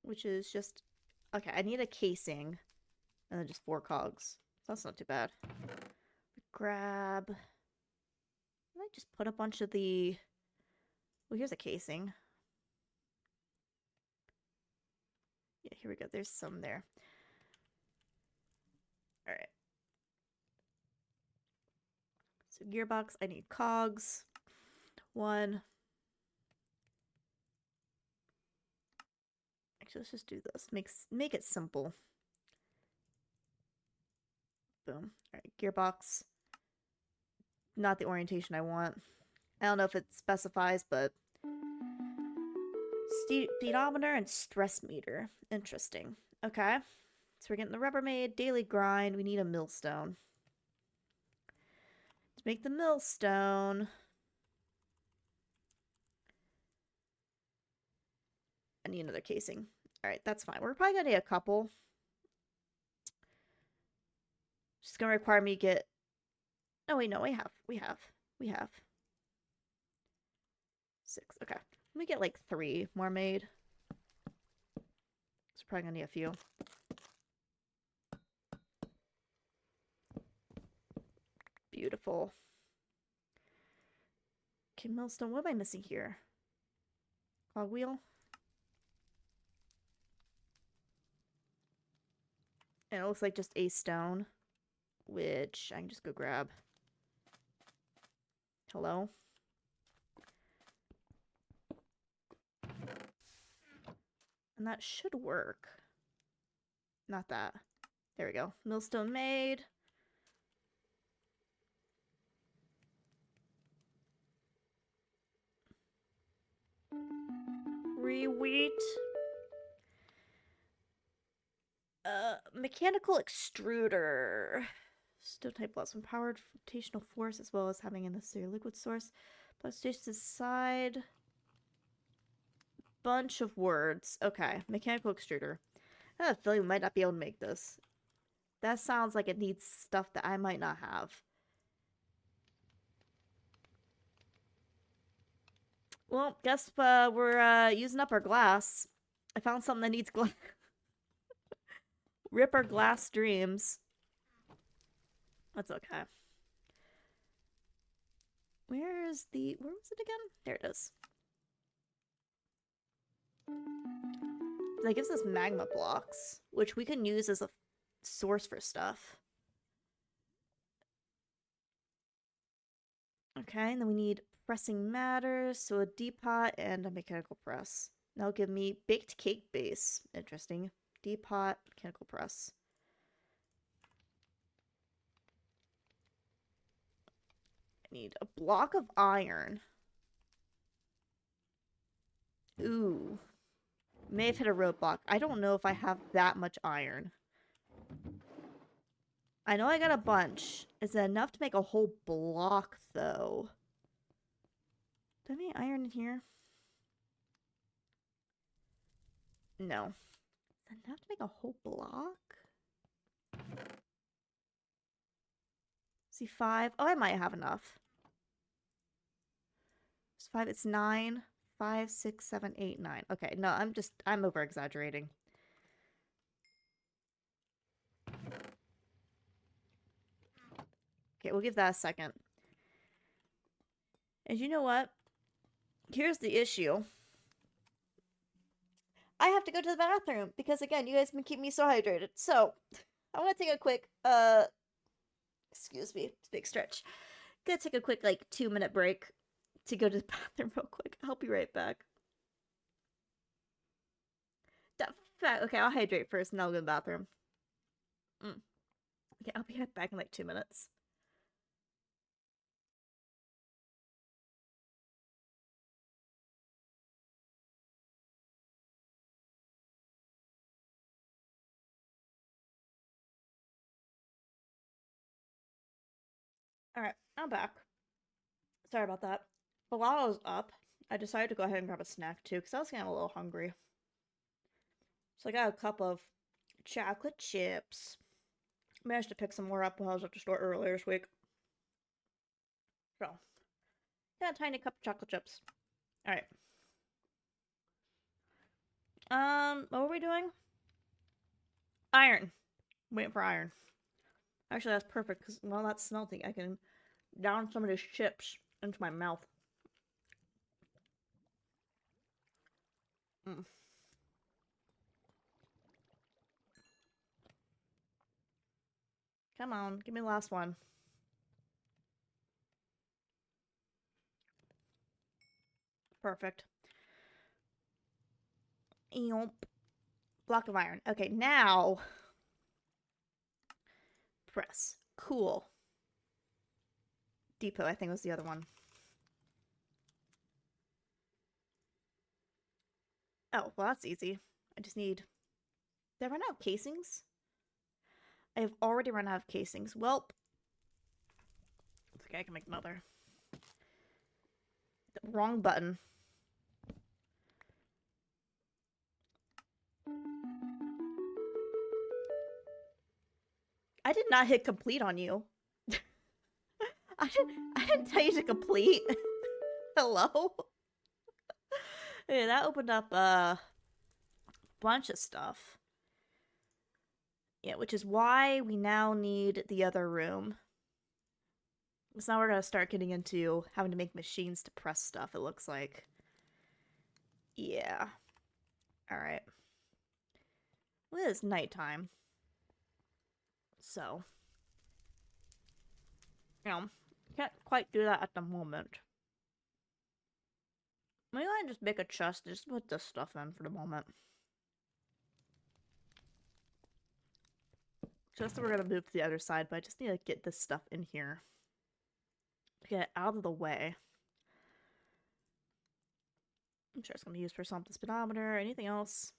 Which is just... Okay, I need a casing. And then just 4 cogs. That's not too bad. Grab... I just put a bunch of the... Well, here's a casing. Yeah, here we go. There's some there. Alright. So gearbox, I need cogs. 1. Actually, let's just do this. Make it simple. Boom. Alright, gearbox. Not the orientation I want. I don't know if it specifies, but... Speedometer and stress meter. Interesting. Okay. So we're getting the Rubbermaid, daily grind. We need a millstone. To make the millstone... I need another casing. Alright, that's fine. We're probably gonna need a couple. Just gonna require me to get... Oh, wait, no, we have 6. Okay. Let me get like 3 more made. It's probably gonna need a few. Beautiful. Okay, millstone. What am I missing here? Cogwheel? And it looks like just a stone, which I can just go grab. Hello? And that should work. Not that. There we go. Millstone made. Re-wheat. Mechanical extruder. Stove type plus one powered rotational force as well as having a necessary liquid source. Plus station to side. Bunch of words. Okay, mechanical extruder. I have a feeling we might not be able to make this. That sounds like it needs stuff that I might not have. Well, guess we're using up our glass. I found something that needs glass. Rip our glass dreams. That's okay. Where was it again? There it is. That gives us magma blocks, which we can use as a source for stuff. Okay, and then we need pressing matters, so a depot and a mechanical press. That'll give me baked cake base. Interesting. Depot, mechanical press. I need a block of iron. Ooh. May have hit a roadblock. I don't know if I have that much iron. I know I got a bunch. Is it enough to make a whole block, though? Do I have any iron in here? No. Is it enough to make a whole block? See, 5. Oh, I might have enough. It's 5. It's 9. 5, 6, 7, 8, 9. Okay, no, I'm over exaggerating. Okay, we'll give that a second. And you know what? Here's the issue. I have to go to the bathroom because, again, you guys been keeping me so hydrated. So, I want to take a quick, excuse me, big stretch. Gonna take a quick, like, 2-minute break to go to the bathroom real quick. I'll be right back. Okay, I'll hydrate first and I'll go to the bathroom. Okay, I'll be right back in like 2 minutes. Alright, I'm back. Sorry about that. But while I was up, I decided to go ahead and grab a snack too, because I was getting a little hungry. So I got a cup of chocolate chips. Managed to pick some more up while I was at the store earlier this week. So, got a tiny cup of chocolate chips. Alright. What were we doing? Iron. Waiting for iron. Actually, that's perfect, because while that's smelting, I can down some of these chips into my mouth. Come on, give me the last one. Perfect. Eomp. Block of iron. Okay, now press. Cool. Depot, I think, was the other one. Oh, well, that's easy. I just need... Did I run out of casings? I have already run out of casings. Welp. It's okay, I can make another. Wrong button. I did not hit complete on you. I didn't tell you to complete. Hello? Okay, that opened up a bunch of stuff. Yeah, which is why we now need the other room. Because now we're going to start getting into having to make machines to press stuff, it looks like. Yeah. Alright. Well, it is nighttime. So. You know, can't quite do that at the moment. Maybe I just make a chest and just put this stuff in for the moment. Just that we're going to move to the other side, but I just need to get this stuff in here. To get it out of the way. I'm sure it's going to be used for something. Speedometer, anything else.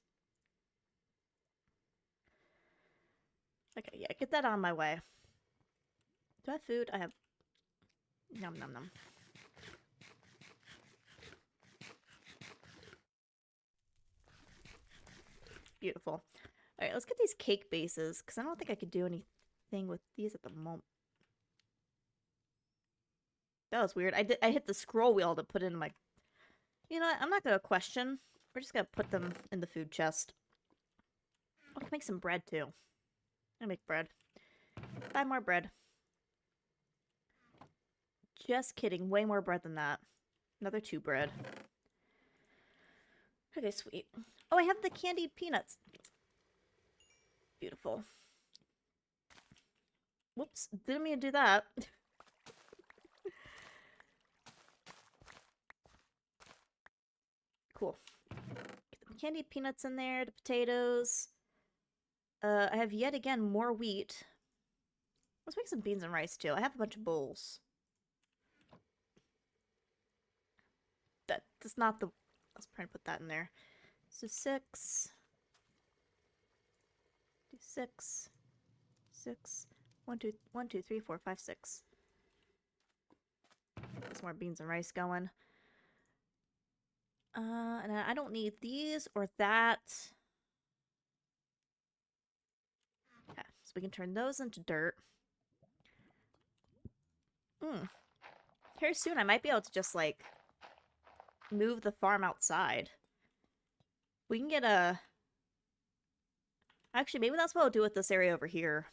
Okay, yeah, get that out of my way. Do I have food? I have... Nom nom nom. Beautiful. Alright, let's get these cake bases, because I don't think I could do anything with these at the moment. That was weird. I hit the scroll wheel to put in my... You know what? I'm not going to question. We're just going to put them in the food chest. I can make some bread, too. I make bread. 5 more bread. Just kidding. Way more bread than that. Another 2 bread. Okay, sweet. Oh, I have the candied peanuts. Beautiful. Whoops. Didn't mean to do that. Cool. Get the candied peanuts in there, the potatoes. I have yet again more wheat. Let's make some beans and rice too. I have a bunch of bowls. That's not the... Let's try to put that in there. So 6. Do 6. 6. 1, 2, 1, 2, 3, 4, 5, 6. Some more beans and rice going. And I don't need these or that. Okay, so we can turn those into dirt. Here soon, I might be able to just, like, move the farm outside. We can get a... Actually, maybe that's what I'll do with this area over here.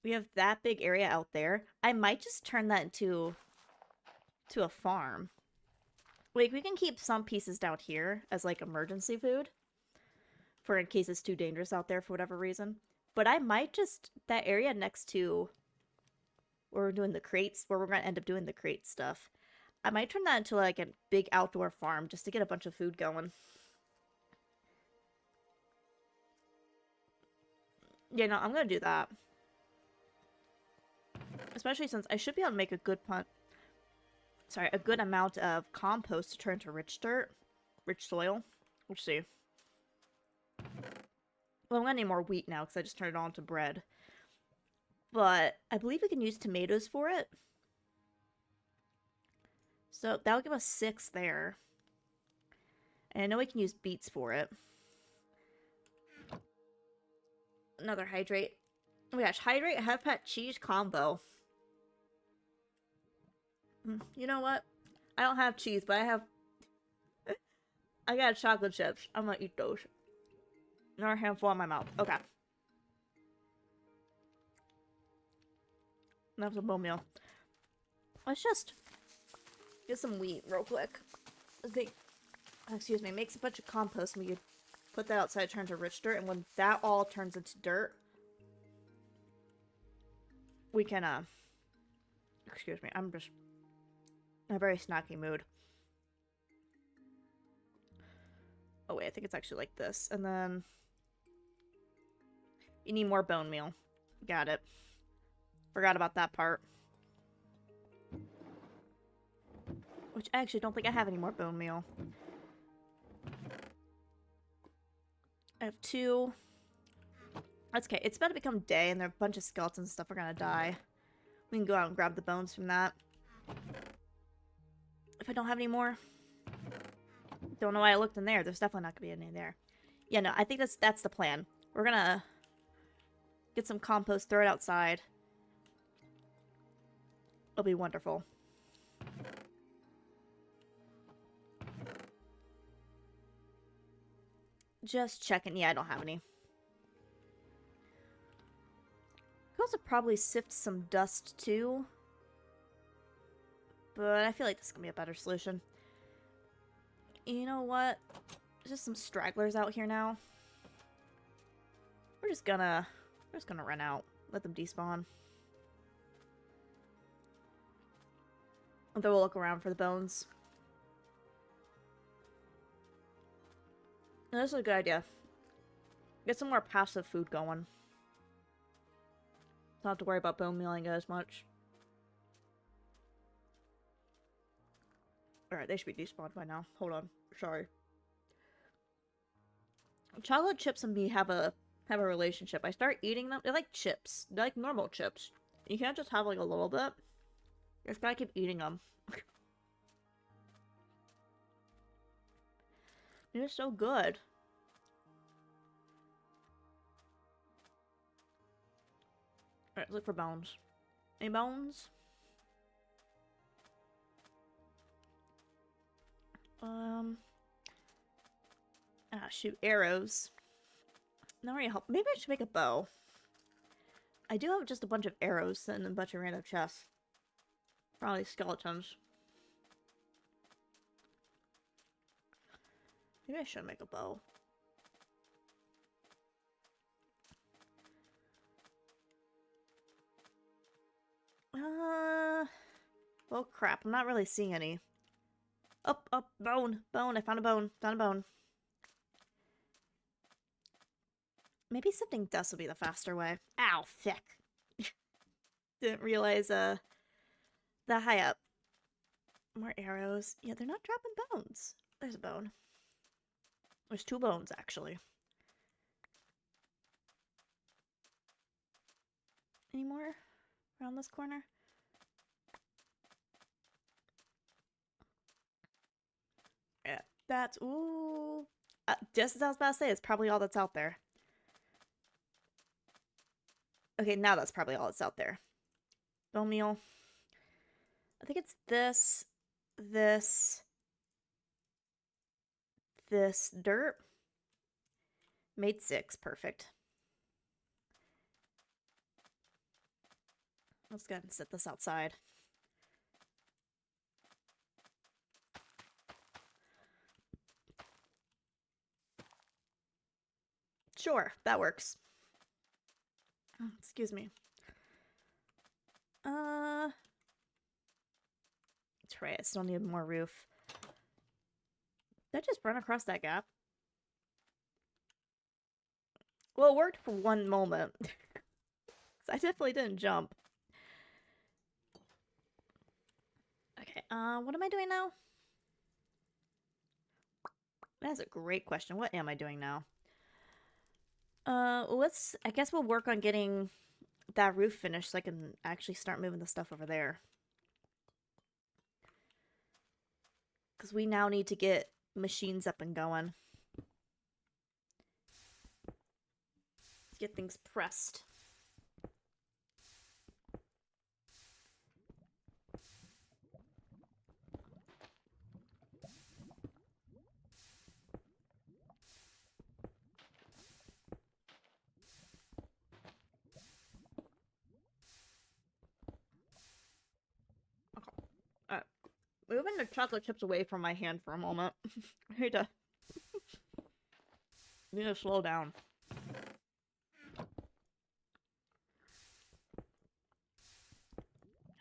We have that big area out there. I might just turn that into a farm. Like, we can keep some pieces down here as, like, emergency food. For in case it's too dangerous out there for whatever reason. But I might just... That area next to where we're doing the crates, where we're going to end up doing the crate stuff. I might turn that into, like, a big outdoor farm just to get a bunch of food going. Yeah, no, I'm going to do that. Especially since I should be able to make a good a good amount of compost to turn to rich dirt. Rich soil. Let's see. Well, I'm gonna need more wheat now because I just turned it on to bread. But I believe we can use tomatoes for it. So that'll give us 6 there. And I know we can use beets for it. Another hydrate. Oh my gosh, hydrate, have pet, cheese combo. You know what? I don't have cheese, but I have... I got chocolate chips. I'm gonna eat those. Another handful in my mouth. Okay. That's a bone meal. Let's just get some wheat real quick. Excuse me, makes a bunch of compost and we could put that outside, turn to rich dirt, and when that all turns into dirt, we can, excuse me, I'm just in a very snacky mood. Oh wait, I think it's actually like this. And then you need more bone meal. Got it. Forgot about that part. Which I actually don't think I have any more bone meal. I have 2. That's okay. It's about to become day and there are a bunch of skeletons and stuff are gonna die. We can go out and grab the bones from that. If I don't have any more. Don't know why I looked in there. There's definitely not gonna be any there. Yeah, no, I think that's the plan. We're gonna get some compost, throw it outside. It'll be wonderful. Just checking. Yeah, I don't have any. Could also probably sift some dust too. But I feel like this is gonna be a better solution. You know what? There's just some stragglers out here now. We're just gonna run out. Let them despawn. And then we'll look around for the bones. And this is a good idea. Get some more passive food going. Don't have to worry about bone mealing as much. Alright, they should be despawned by now. Hold on. Sorry. Chocolate chips and me have a relationship. I start eating them. They're like chips. They're like normal chips. You can't just have like a little bit. You just gotta keep eating them. They're so good. Alright, look for bones. Any bones? Shoot arrows. Not really help. Maybe I should make a bow. I do have just a bunch of arrows and a bunch of random chests. Probably skeletons. Maybe I should make a bow. Well, crap. I'm not really seeing any. Oh, bone. Bone. I found a bone. Found a bone. Maybe sifting dust will be the faster way. Ow, thick. Didn't realize, that high up. More arrows. Yeah, they're not dropping bones. There's a bone. There's 2 bones, actually. Any more around this corner? Yeah, that's... Ooh. Just as I was about to say, it's probably all that's out there. Okay, now that's probably all that's out there. Bone meal. I think it's this, this, this dirt. Made 6. Perfect. Let's go ahead and set this outside. Sure, that works. Oh, excuse me. That's right, I still need more roof. Did I just run across that gap? Well, it worked for one moment. I definitely didn't jump. Okay, what am I doing now? That's a great question. What am I doing now? I guess we'll work on getting that roof finished so I can actually start moving the stuff over there. Because we now need to get machines up and going. Get things pressed. Moving the chocolate chips away from my hand for a moment. I need to slow down. They're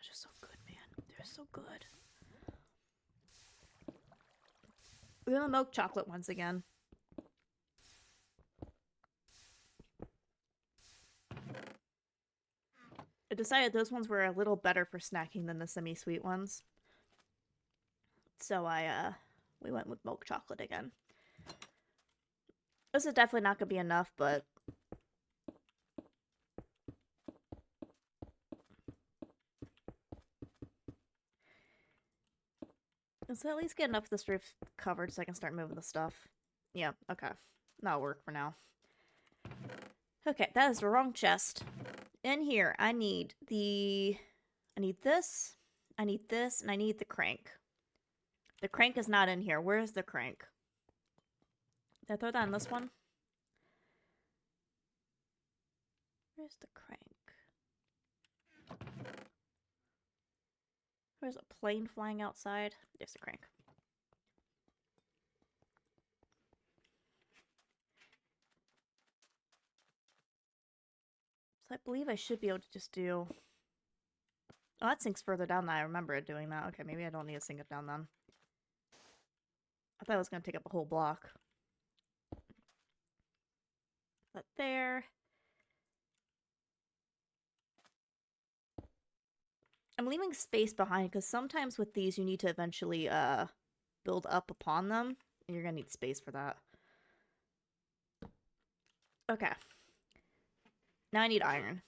just so good, man. They're so good. We're gonna milk chocolate once again. I decided those ones were a little better for snacking than the semi-sweet ones. So we went with milk chocolate again. This is definitely not gonna be enough, but let's at least get enough of this roof covered so I can start moving the stuff. Yeah, okay. That'll work for now. Okay, that is the wrong chest. In here, I need this, I need this, and I need the crank. The crank is not in here. Where is the crank? Did I throw that in this one? Where's the crank? There's a plane flying outside. There's the crank. So I believe I should be able to just do... Oh, that sinks further down than I remember it doing that. Okay, maybe I don't need to sink it down then. I thought it was going to take up a whole block. But there. I'm leaving space behind because sometimes with these you need to eventually build up upon them. And you're going to need space for that. Okay. Now I need iron.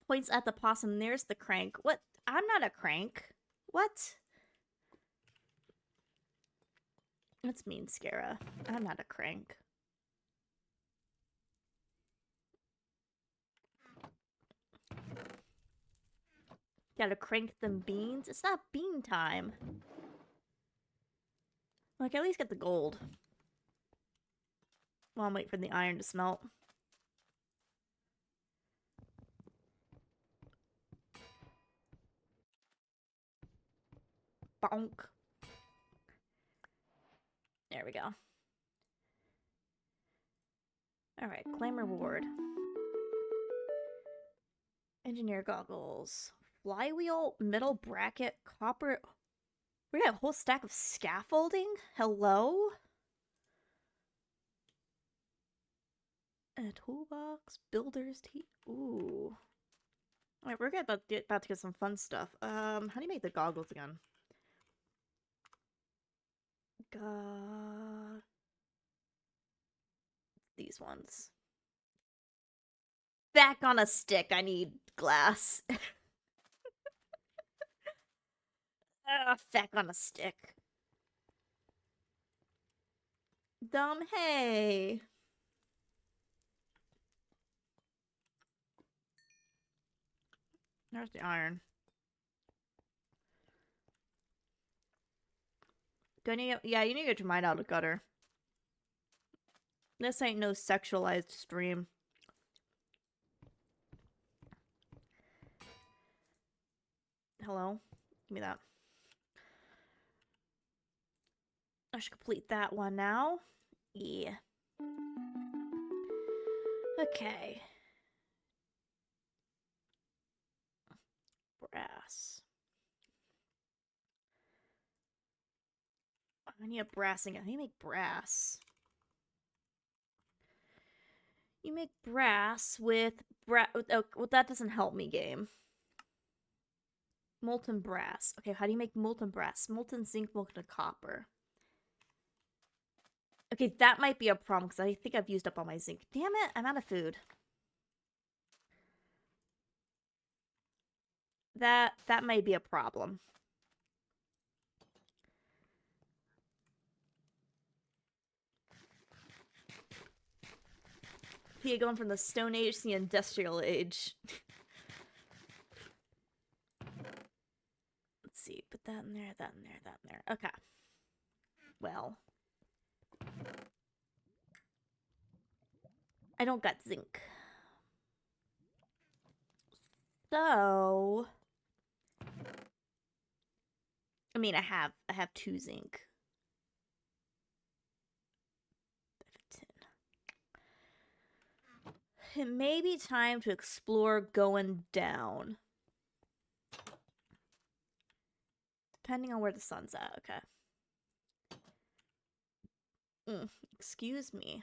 Points at the possum. There's the crank. What? I'm not a crank. What? That's mean, Scara. I'm not a crank. Gotta crank them beans. It's not bean time. Like, at least get the gold. While I'm waiting for the iron to smelt. Bonk. There we go. Alright, claim reward. Engineer goggles. Flywheel, middle bracket, copper... We got a whole stack of scaffolding? Hello? A toolbox, builder's tea. Ooh. Alright, we're about to get some fun stuff. How do you make the goggles again? These ones. Back on a stick. I need glass. Back on a stick. Dumb hey. There's the iron. Do I need to, yeah, you need to get your mind out of the gutter. This ain't no sexualized stream. Hello? Give me that. I should complete that one now. Yeah. Okay. Brass. I need a brassing. I need to make brass. You make brass with oh, well, that doesn't help me, game. Molten brass. Okay, how do you make molten brass? Molten zinc, molten copper. Okay, that might be a problem because I think I've used up all my zinc. Damn it, I'm out of food. That might be a problem. Yeah, going from the Stone Age to the Industrial Age. Let's see, put that in there, that in there, that in there. Okay. Well. I don't got zinc. So... I mean, I have 2 zinc. It may be time to explore going down. Depending on where the sun's at, okay. Excuse me.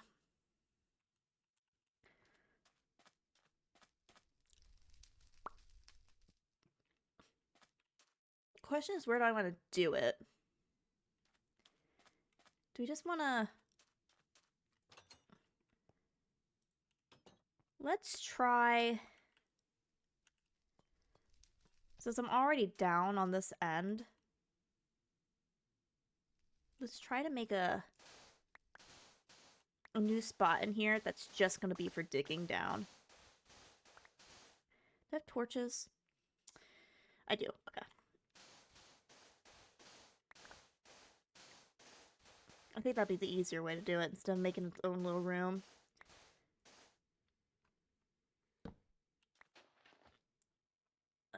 Question is, where do I want to do it? Do we just want to... Let's try... Since I'm already down on this end, let's try to make a new spot in here that's just going to be for digging down. Do I have torches? I do, okay. I think that'd be the easier way to do it instead of making its own little room.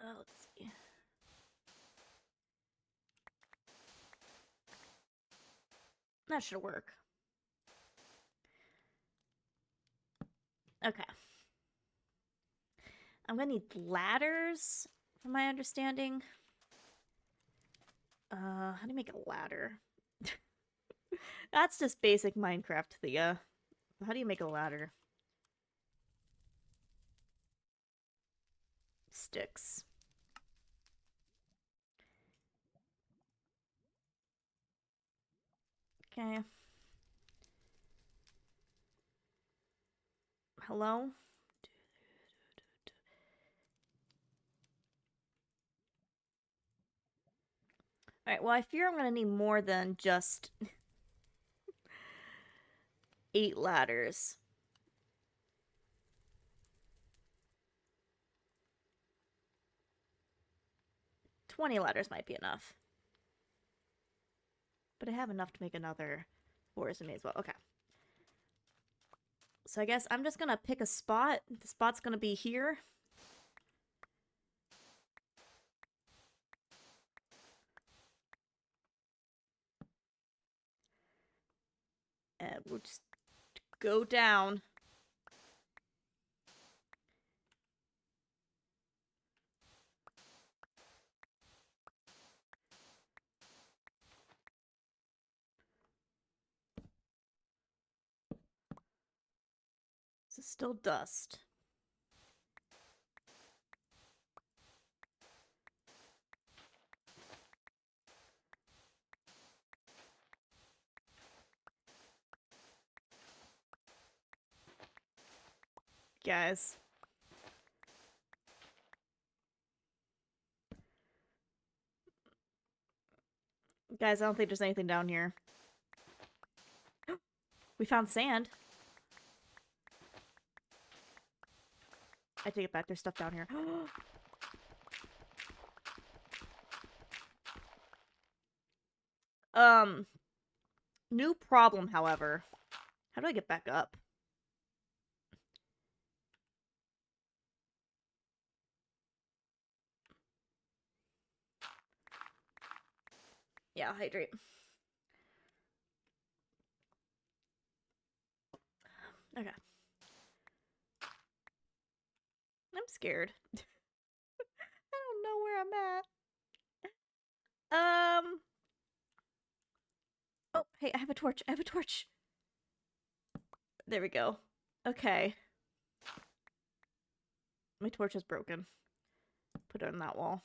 Let's see. That should work. Okay. I'm gonna need ladders, from my understanding. How do you make a ladder? That's just basic Minecraft, Thea. How do you make a ladder? Sticks. Okay. Hello? Alright, well, I fear I'm gonna need more than just 8 ladders. 20 ladders might be enough. But I have enough to make another 4, so may as well. Okay. So I guess I'm just gonna pick a spot. The spot's gonna be here. And we'll just go down. This is still dust. Guys. Guys, I don't think there's anything down here. We found sand. I take it back. There's stuff down here. Um, New problem, however. How do I get back up? Yeah, hydrate. Okay. I'm scared. I don't know where I'm at. Oh, hey, I have a torch. I have a torch. There we go. Okay. My torch is broken. Put it on that wall.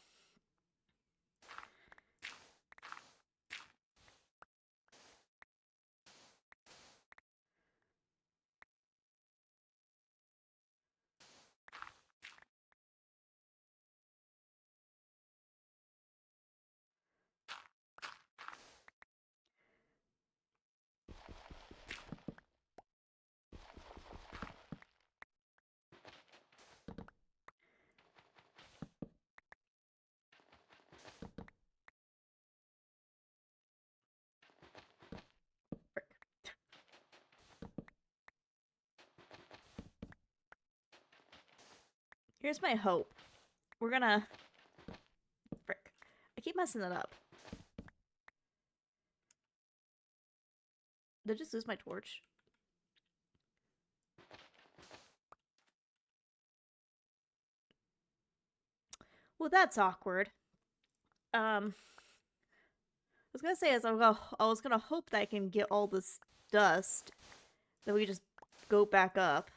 Frick. Here's my hope. We're gonna... Frick. I keep messing it up. Did I just lose my torch? Well, that's awkward. I was gonna say I was gonna hope that I can get all this dust. Then we just go back up.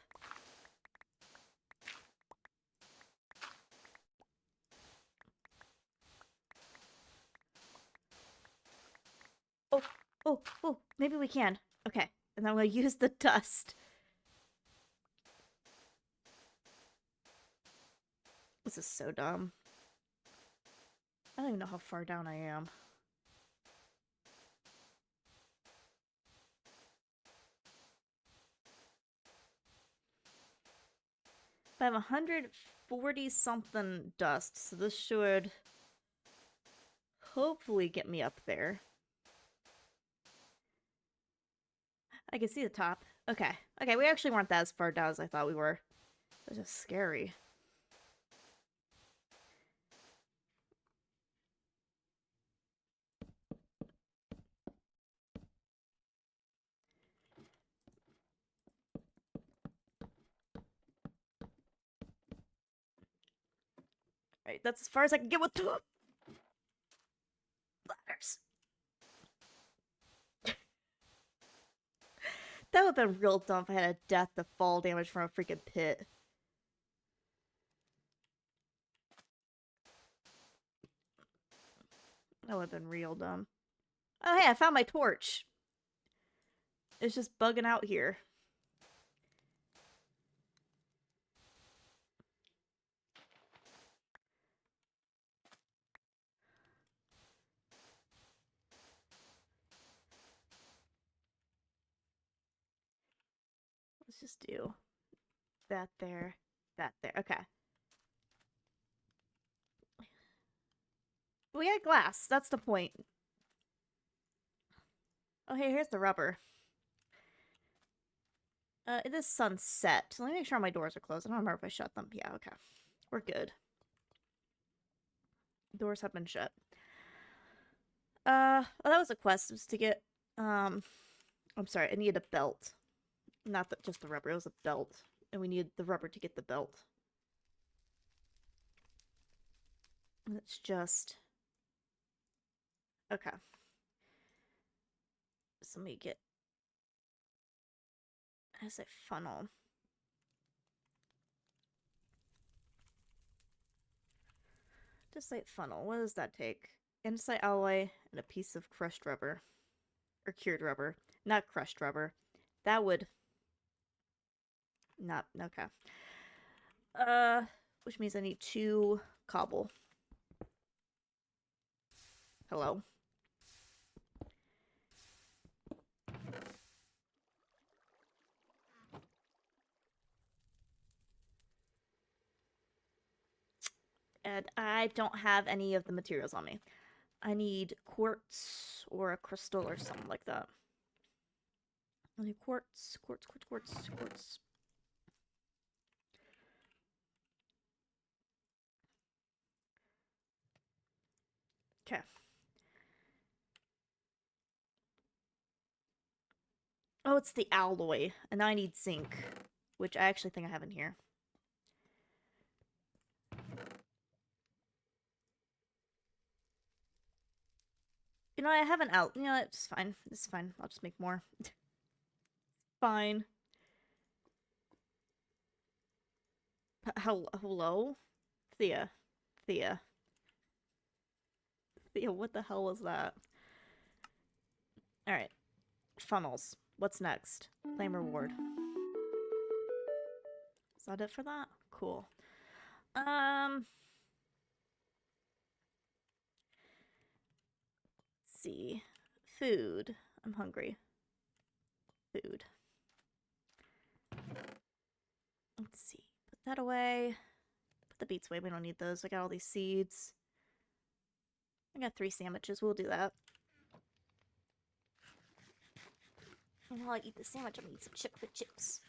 Oh, oh, maybe we can. Okay, and then I'm gonna use the dust. This is so dumb. I don't even know how far down I am. I have 140 something dust, so this should hopefully get me up there. I can see the top. Okay. Okay, we actually weren't that as far down as I thought we were. It was just scary. Right, that's as far as I can get with two ladders. That would have been real dumb if I had a death to fall damage from a freaking pit. That would have been real dumb. Oh, hey, I found my torch. It's just bugging out here. Let's just do that there, that there. Okay. We had glass. That's the point. Oh, hey, here's the rubber. It is sunset. Let me make sure my doors are closed. I don't remember if I shut them. Yeah, okay. We're good. Doors have been shut. Well, that was a quest. It was to get, I'm sorry, I needed a belt. Not just the rubber, it was a belt. And we needed the rubber to get the belt. It's just... Okay. So let me get... As a funnel. Desolate funnel. What does that take? Andesite alloy and a piece of crushed rubber. Or cured rubber. Not crushed rubber. That would... Not... Okay. Which means I need 2 cobble. Hello. And I don't have any of the materials on me. I need quartz or a crystal or something like that. I need quartz, quartz, quartz, quartz, quartz. Okay. Oh, it's the alloy. And now I need zinc, which I actually think I have in here. You know, I have an out. You know, it's fine. It's fine. I'll just make more. Fine. Hello? Thea. Thea. Thea, what the hell was that? Alright. Funnels. What's next? Claim reward. Is that it for that? Cool. Let's see. Food. I'm hungry. Food. Let's see. Put that away. Put the beets away. We don't need those. I got all these seeds. I got 3 sandwiches. We'll do that. And while I eat the sandwich, I'm gonna eat some chocolate chips.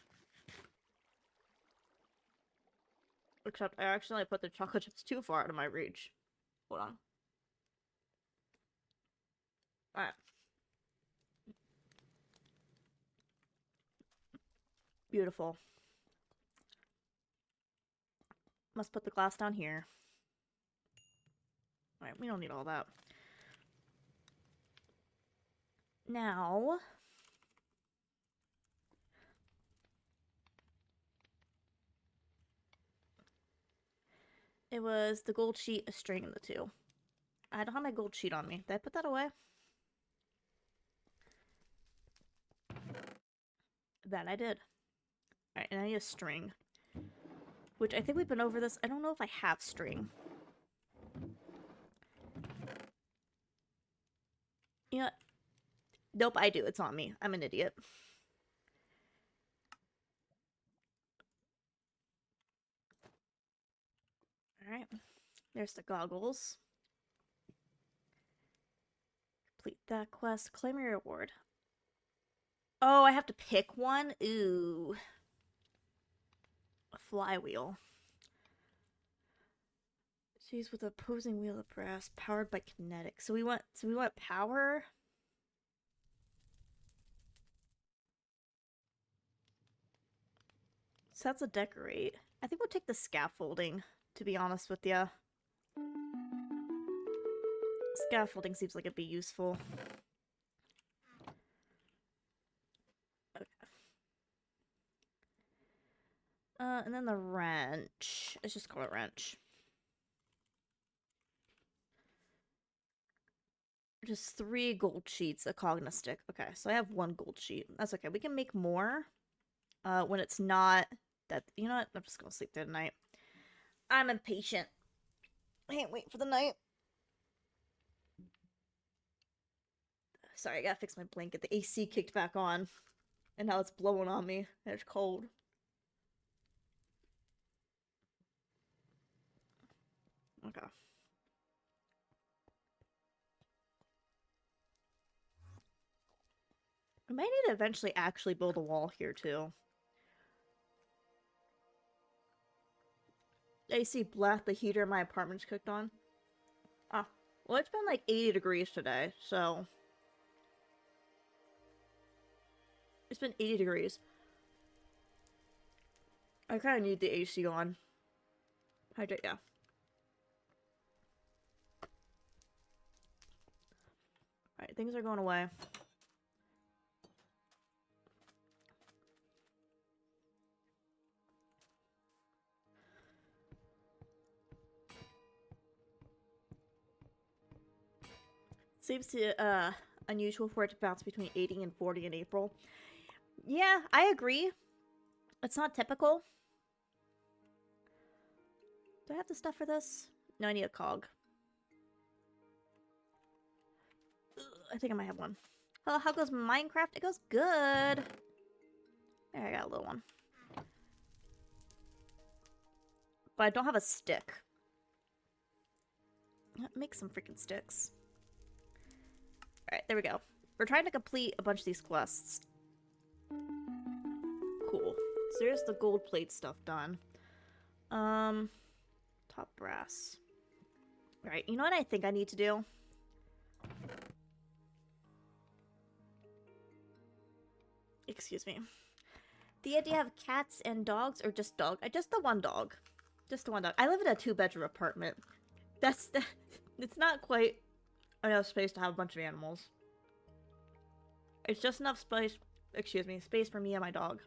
Except I accidentally put the chocolate chips too far out of my reach. Hold on. Alright. Beautiful. Must put the glass down here. Alright, we don't need all that. Now... it was the gold sheet, a string, and the 2. I don't have my gold sheet on me. Did I put that away? That I did. Alright, and I need a string. Which I think we've been over this. I don't know if I have string. You know what? Nope, I do. It's on me. I'm an idiot. Alright. There's the goggles. Complete that quest. Claim your reward. Oh, I have to pick one? Ooh. A flywheel. It's used with opposing wheel of brass, powered by kinetic. So we want power. So that's a decorate. I think we'll take the scaffolding, to be honest with you. Scaffolding seems like it'd be useful. Okay. And then the wrench. Let's just call it wrench. Just 3 gold sheets, a cognostic. Okay, so I have 1 gold sheet. That's okay. We can make more when it's not that. You know what? I'm just gonna sleep there tonight. I'm impatient. I can't wait for the night. Sorry, I gotta fix my blanket. The AC kicked back on, and now it's blowing on me, and it's cold. Okay. I might need to eventually actually build a wall here, too. AC black, the heater in my apartment's cooked on. Ah, well, it's been like 80 degrees today, so... It's been 80 degrees. I kind of need the AC on. Hydrate, yeah. Alright, things are going away. Seems to, unusual for it to bounce between 80 and 40 in April. Yeah, I agree. It's not typical. Do I have the stuff for this? No, I need a cog. Ugh, I think I might have one. Oh, how goes Minecraft? It goes good. There, I got a little one. But I don't have a stick. Make some freaking sticks. Alright, there we go. We're trying to complete a bunch of these quests. Cool. So there's the gold plate stuff done. Top brass. Alright, you know what I think I need to do? Excuse me. The idea of cats and dogs, or just dog? Just the one dog. Just the one dog. I live in a 2-bedroom apartment. It's not quite enough space to have a bunch of animals. It's just enough space, excuse me, space for me and my dog.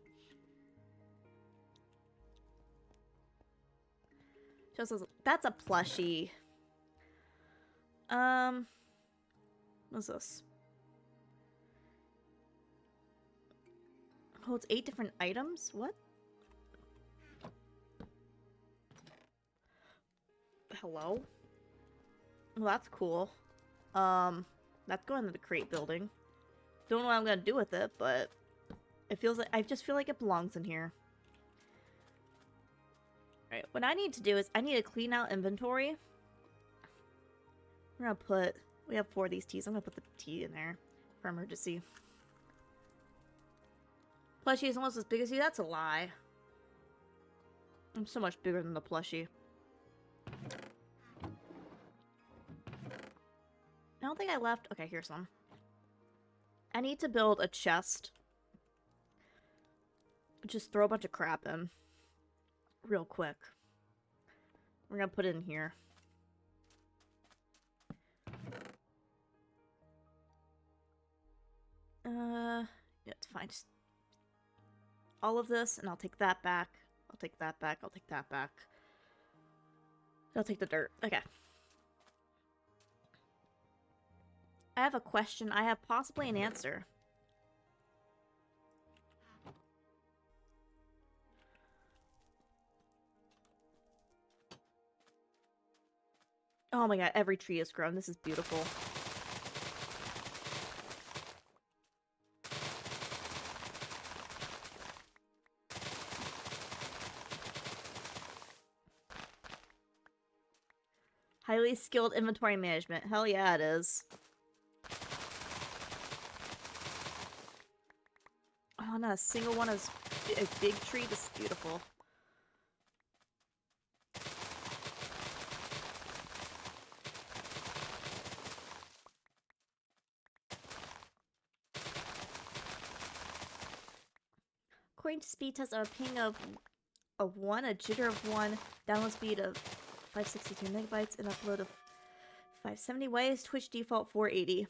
That's a plushie. What's this? Holds 8 different items? What? Hello? Well, that's cool. That's going to the crate building. Don't know what I'm gonna do with it, but it feels like I just feel like it belongs in here. Alright, what I need to do is I need to clean out inventory. We're gonna put, we have 4 of these teas. I'm gonna put the tea in there for emergency. Plushie is almost as big as you? That's a lie. I'm so much bigger than the plushie. I don't think I left. Okay, here's some. I need to build a chest. Just throw a bunch of crap in. Real quick. We're gonna put it in here. Yeah, it's fine. Just all of this, and I'll take that back. I'll take that back. I'll take that back. I'll take the dirt. Okay. I have a question. I have possibly an answer. Oh my god, every tree has grown. This is beautiful. Highly skilled inventory management. Hell yeah, it is. Oh, not a single one is a big tree. This is beautiful. According to speed test, a ping of 1, a jitter of 1, download speed of 562 megabytes, and upload of 570 waves, Twitch default 480.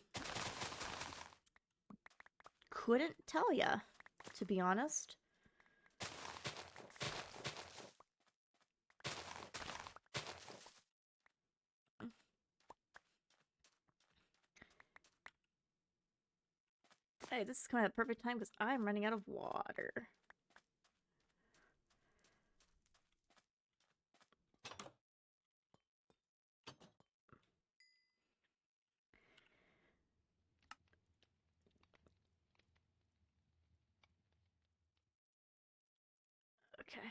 Couldn't tell ya, to be honest. Hey, this is kind of perfect time because I'm running out of water. Okay.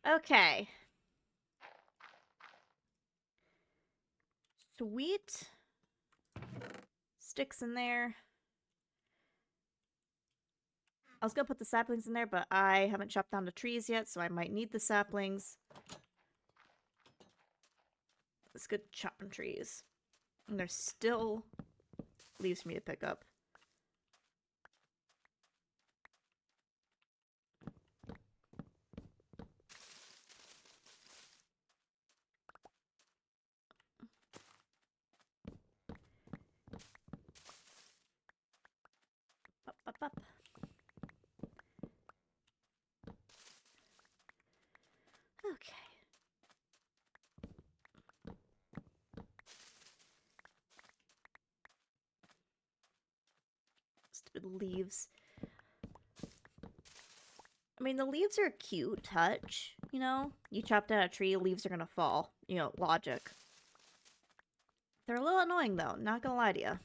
Okay. Sweet. Sticks in there. I was gonna put the saplings in there, but I haven't chopped down the trees yet, so I might need the saplings. It's good chopping trees. And there's still leaves for me to pick up. Up, up, up. Okay. Stupid leaves. I mean, the leaves are a cute touch, you know? You chop down a tree, leaves are gonna fall. You know, logic. They're a little annoying, though, not gonna lie to you.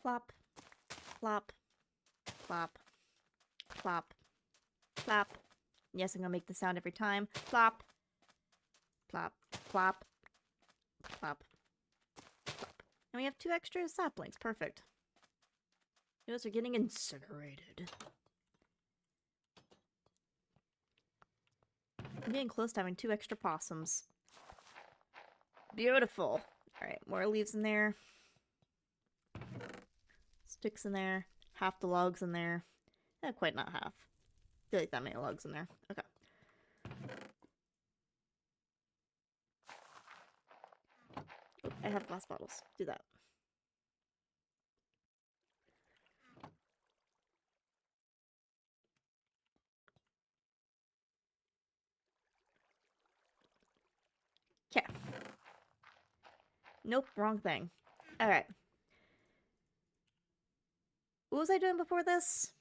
Plop, plop, plop, plop, plop. Yes, I'm gonna make the sound every time. Plop, plop, plop, plop, plop. And we have 2 extra saplings. Perfect. Those are getting incinerated. I'm getting close to having 2 extra possums. Beautiful. Alright, more leaves in there. Sticks in there. Half the logs in there. Quite not half. I feel like that many logs in there. Okay. Oh, I have glass bottles. Do that. Okay. Nope, wrong thing. Alright. What was I doing before this?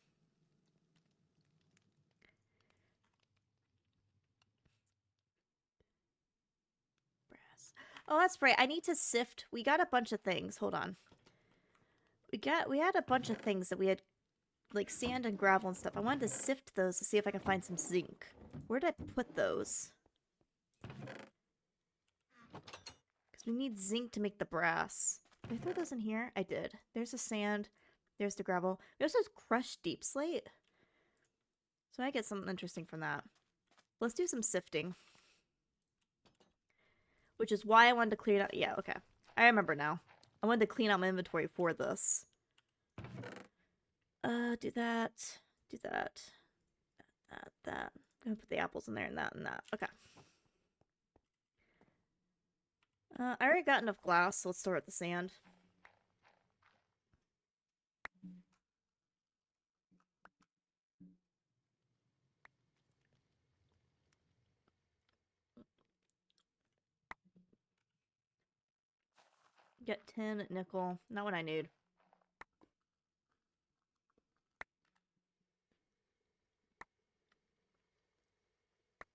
Brass. Oh, that's right. I need to sift. We got a bunch of things. Hold on. We had a bunch of things that we had, like sand and gravel and stuff. I wanted to sift those to see if I can find some zinc. Where did I put those? Because we need zinc to make the brass. Did I throw those in here? I did. There's the sand. There's the gravel. We also have crushed deep slate. So I get something interesting from that. Let's do some sifting. Which is why I wanted to clear it out. Yeah, okay. I remember now. I wanted to clean out my inventory for this. Do that. Do that. That. I'm gonna put the apples in there and that and that. Okay. I already got enough glass, so let's store at the sand. Get tin, nickel. Not what I need.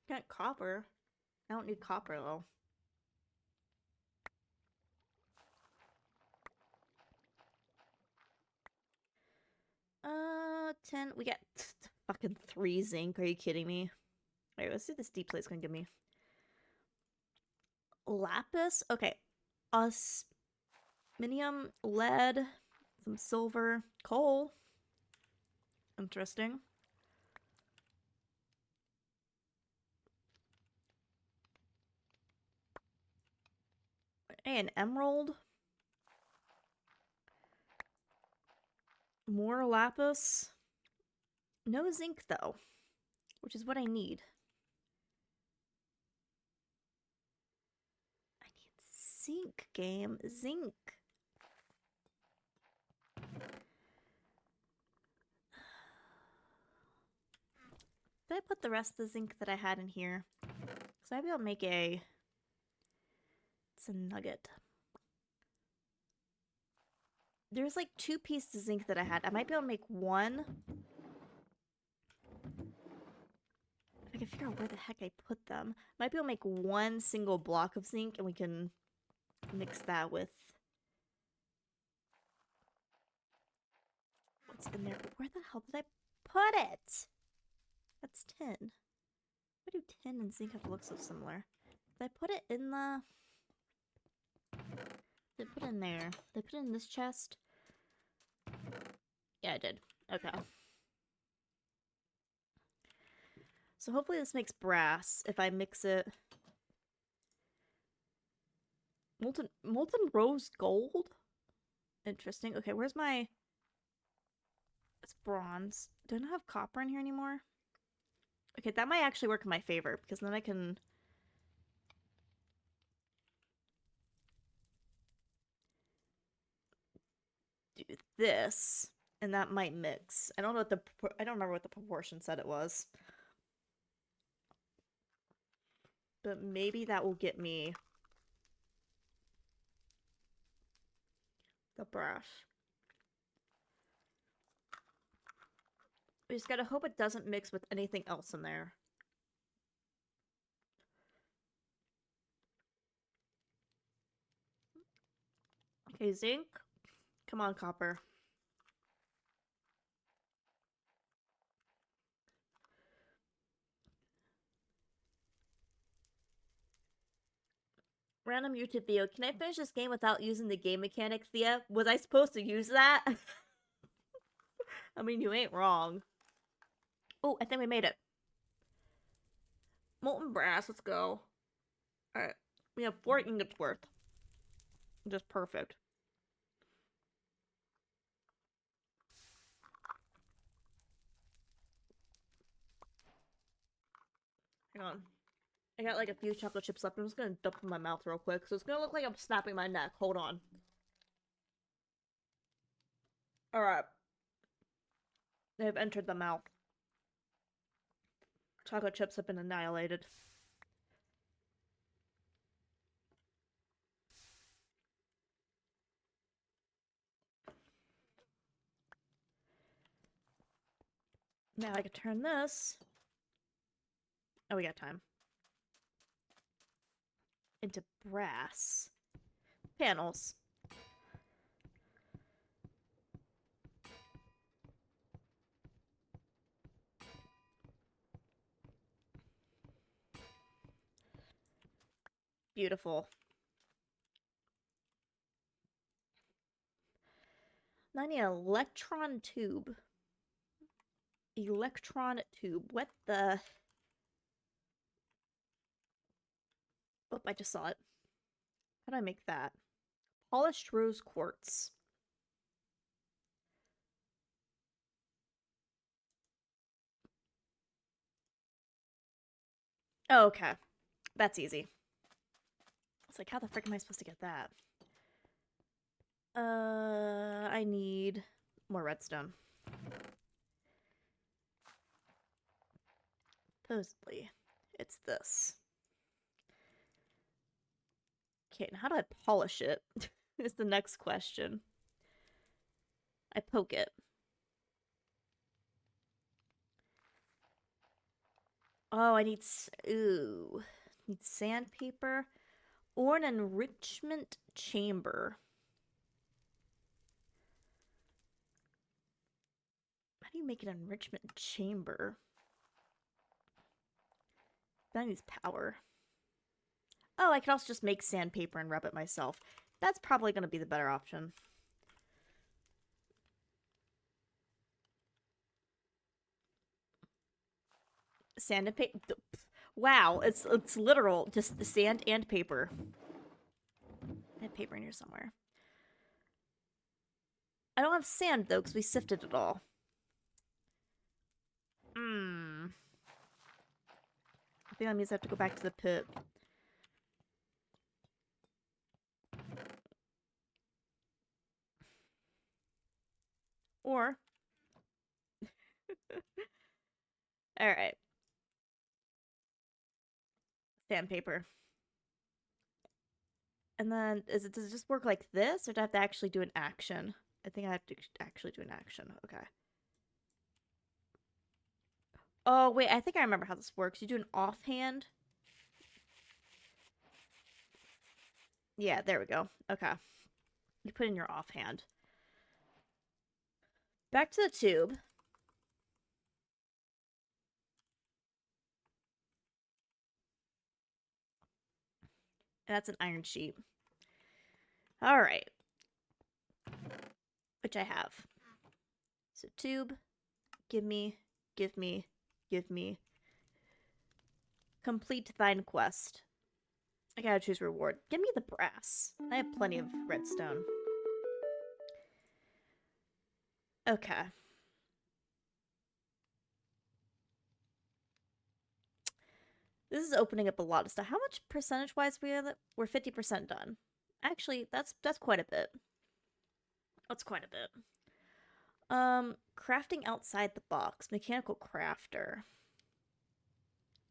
Got copper. I don't need copper, though. Tin. We got fucking 3 zinc. Are you kidding me? Alright, let's see what this deep plate's gonna give me. Lapis? Okay. Osmium, lead, some silver, coal. Interesting. Hey, an emerald. More lapis. No zinc, though. Which is what I need. I need zinc, game. Zinc. Did I put the rest of the zinc that I had in here? So maybe I'll make a... It's a nugget. There's like 2 pieces of zinc that I had. I might be able to make 1. If I can figure out where the heck I put them. Might be able to make 1 single block of zinc and we can mix that with... What's in there? But where the hell did I put it? That's tin. Why do tin and zinc have to look so similar? Did I put it in the... Did I put it in there? Did I put it in this chest? Yeah, I did. Okay. So hopefully this makes brass if I mix it. Molten rose gold? Interesting. Okay, where's my... It's bronze. Do I not have copper in here anymore? Okay, that might actually work in my favor, because then I can... do this, and that might mix. I don't know what the... I don't remember what the proportion said it was. But maybe that will get me... the brass. We just gotta hope it doesn't mix with anything else in there. Okay, zinc. Come on, copper. Random YouTube video. Can I finish this game without using the game mechanic, Thea? Was I supposed to use that? I mean, you ain't wrong. Oh, I think we made it. Molten brass, let's go. Alright. We have 4 ingots worth. Just perfect. Hang on. I got like a few chocolate chips left. I'm just gonna dump them in my mouth real quick. So it's gonna look like I'm snapping my neck. Hold on. Alright. They have entered the mouth. Chocolate chips have been annihilated. Now I can turn this. Oh, we got time. Into brass panels. Beautiful. Now I need an electron tube. Electron tube. What the? Oh, I just saw it. How do I make that? Polished rose quartz. Oh, okay. That's easy. It's like, how the frick am I supposed to get that? I need more redstone. Supposedly, it's this. Okay, now how do I polish it? Is the next question. I poke it. Oh, I need need sandpaper or an enrichment chamber. How do you make an enrichment chamber? That needs power. Oh, I could also just make sandpaper and rub it myself. That's probably going to be the better option. Sand and paper. Wow, it's literal. Just sand and paper. I have paper in here somewhere. I don't have sand, though, because we sifted it all. I think that means I have to go back to the pit. Or... Alright. Sandpaper. And then, does it just work like this, or do I have to actually do an action? I think I have to actually do an action. Okay. Oh, wait, I think I remember how this works. You do an offhand. Yeah, there we go. Okay. You put in your offhand. Back to the tube. And that's an iron sheet. Alright. Which I have. So tube. Give me. Give me. Give me. Complete thine quest. I gotta choose reward. Give me the brass. I have plenty of redstone. Okay. This is opening up a lot of stuff. How much percentage-wise we're 50% done. Actually, that's quite a bit. That's quite a bit. Crafting outside the box. Mechanical crafter.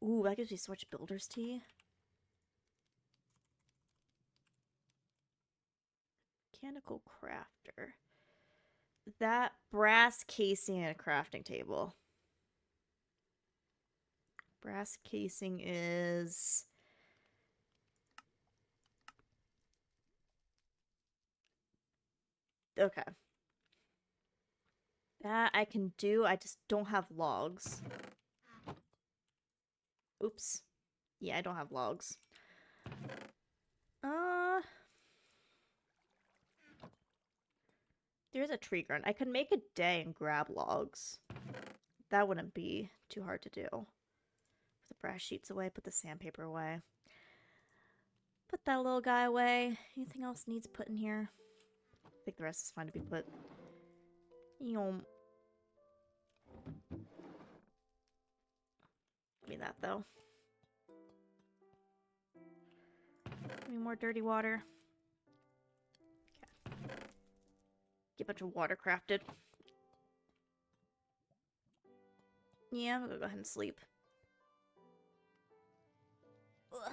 Ooh, that gives me so much builder's tea. Mechanical crafter. That brass casing and a crafting table. Brass casing is... Okay. That I can do, I just don't have logs. Oops. Yeah, I don't have logs. There's a tree ground. I could make a day and grab logs. That wouldn't be too hard to do. Put the brass sheets away, put the sandpaper away. Put that little guy away. Anything else needs put in here? I think the rest is fine to be put. Give me that, though. Give me more dirty water. Okay. Get a bunch of water crafted. Yeah, I'm gonna go ahead and sleep. Ugh.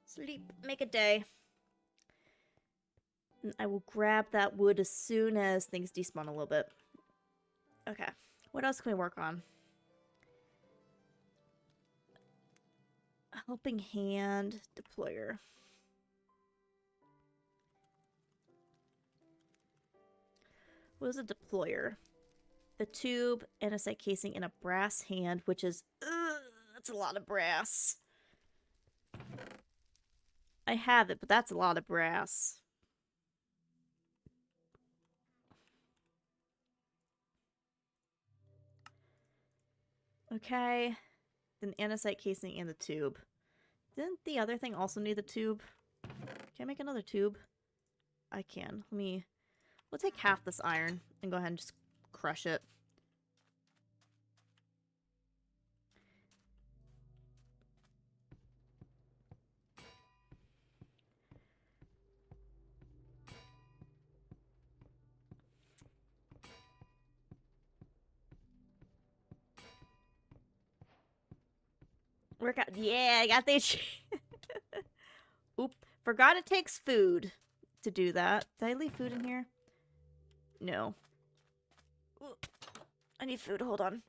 Sleep. Make a day. And I will grab that wood as soon as things despawn a little bit. Okay. What else can we work on? Helping hand. Deployer. What is a deployer? The tube, andesite casing, and a brass hand, which is... that's a lot of brass. I have it, but that's a lot of brass. Okay. Then andesite casing and the tube. Didn't the other thing also need the tube? Can I make another tube? I can. We'll take half this iron and go ahead and just crush it. Work out. Yeah, I got the Oop. Forgot it takes food to do that. Did I leave food in here? No. Ooh. I need food. Hold on.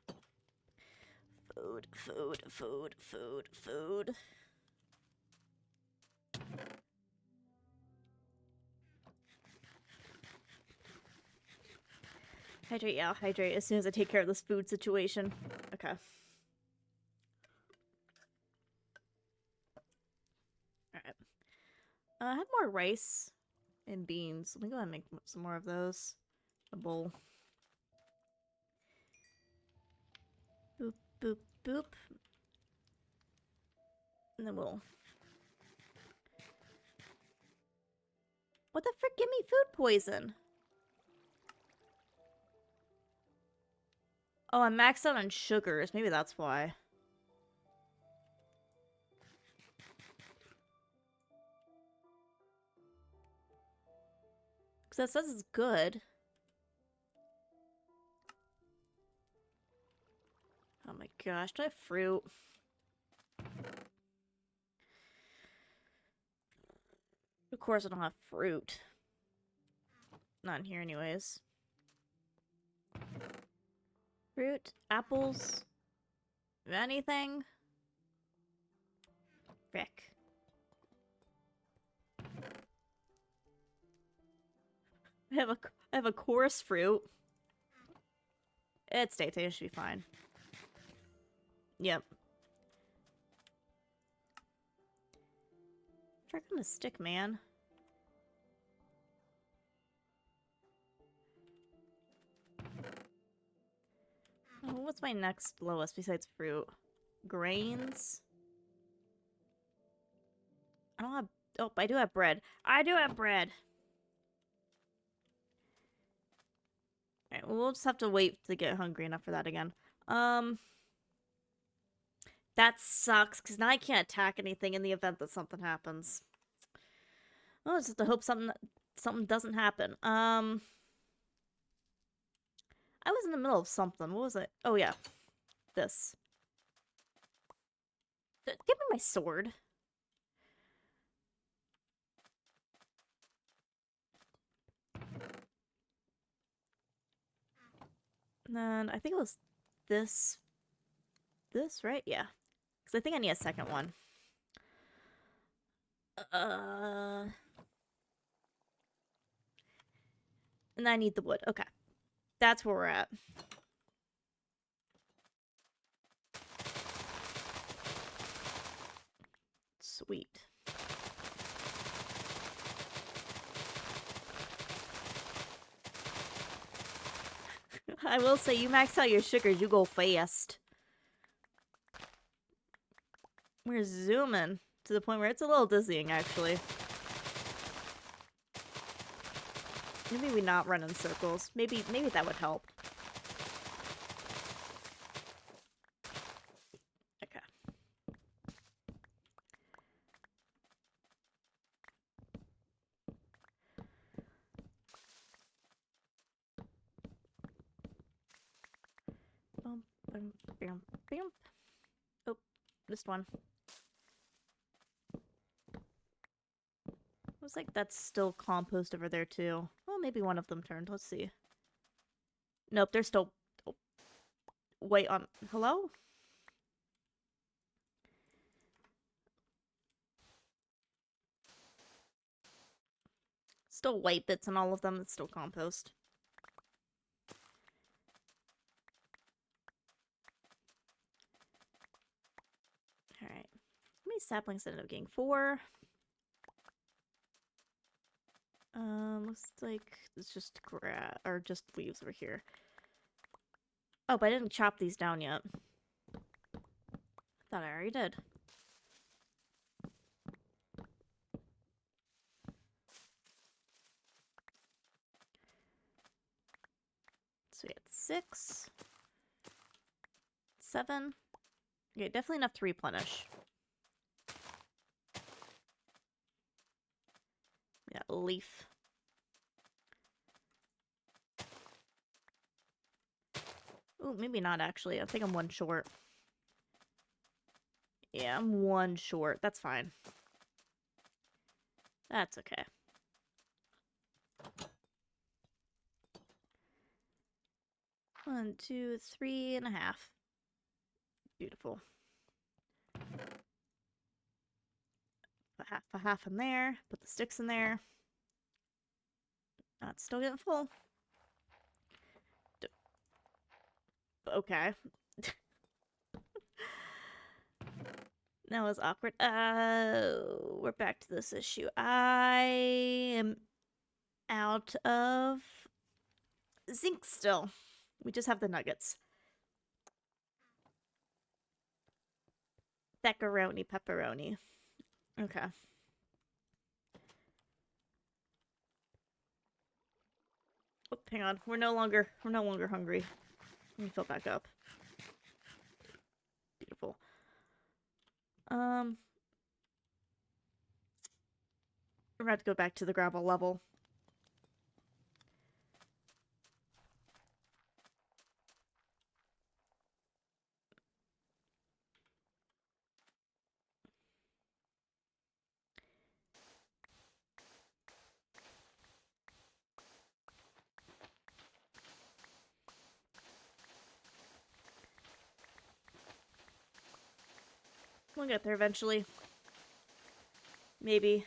Food, food, food, food, food. Hydrate, yeah, hydrate as soon as I take care of this food situation. Okay. Alright. I have more rice and beans. Let me go ahead and make some more of those. A bowl. Boop, boop, boop. And then we'll... What the frick? Give me food poison! Oh, I'm maxed out on sugars. Maybe that's why. Because that says it's good. Oh my gosh, do I have fruit? Of course I don't have fruit. Not in here anyways. Fruit? Apples? Anything? Frick. I have a chorus fruit. It's daytime, it should be fine. Yep. Frick on a stick, man. Oh, what's my next lowest besides fruit? Grains? I don't have... Oh, I do have bread. I do have bread! Alright, well, we'll just have to wait to get hungry enough for that again. That sucks, because now I can't attack anything in the event that something happens. Oh, just have to hope something doesn't happen. I was in the middle of something. What was it? Oh, yeah. This. Give me my sword. And then I think it was this. This, right? Yeah. Because I think I need a second one. And I need the wood. Okay. That's where we're at. Sweet. I will say, you max out your sugars, you go fast. We're zooming to the point where it's a little dizzying, actually. Maybe we not run in circles. Maybe that would help. Okay. Bum, bum, bum, bum. Oh, missed one. Looks like that's still compost over there, too. Well, maybe one of them turned. Let's see. Nope, they're still... Oh. Wait on... Hello? Still white bits in all of them. It's still compost. Alright. How many saplings ended up getting? 4. Looks like it's just grass... Or just leaves over here. Oh, but I didn't chop these down yet. Thought I already did. So we had 6. 7. Okay, definitely enough to replenish. Yeah, leaf. Ooh, maybe not actually. I think I'm 1 short. Yeah, I'm 1 short. That's fine. That's okay. One, 2, 3.5. Beautiful. Put a half in there. Put the sticks in there. It's still getting full. Okay. That was awkward. We're back to this issue. I am out of zinc still. We just have the nuggets. Pepperoni, pepperoni. Okay. Oh, hang on. We're no longer hungry. Let me fill back up. Beautiful. We're about to go back to the gravel level. We'll get there eventually. Maybe.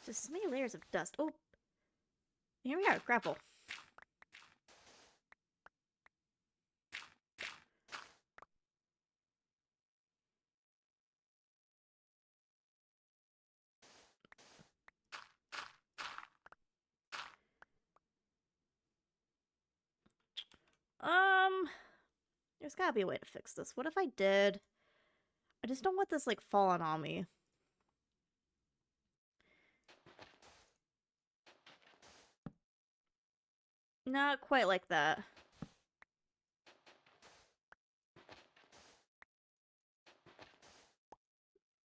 Just so many layers of dust. Oh! Here we are, gravel. There's gotta be a way to fix this. What if I did? I just don't want this, like, falling on me. Not quite like that.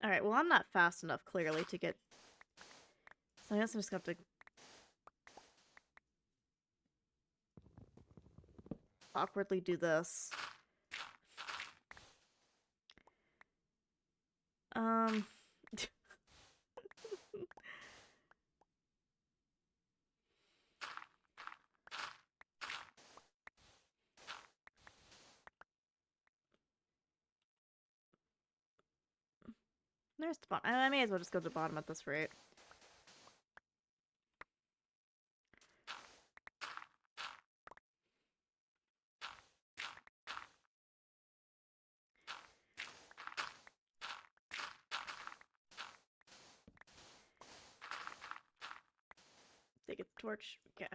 Alright, well, I'm not fast enough, clearly, to get... So I guess I'm just gonna have to... awkwardly do this. There's the bottom. I may as well just go to the bottom at this rate. torch. Okay.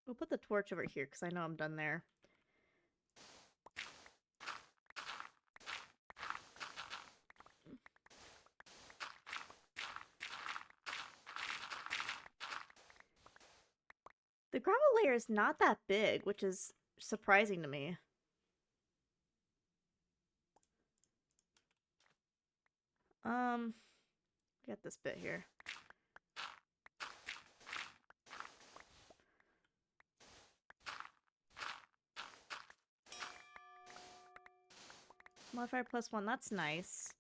We'll put the torch over here because I know I'm done there. The gravel layer is not that big, which is surprising to me. Get this bit here. Modifier +1, that's nice.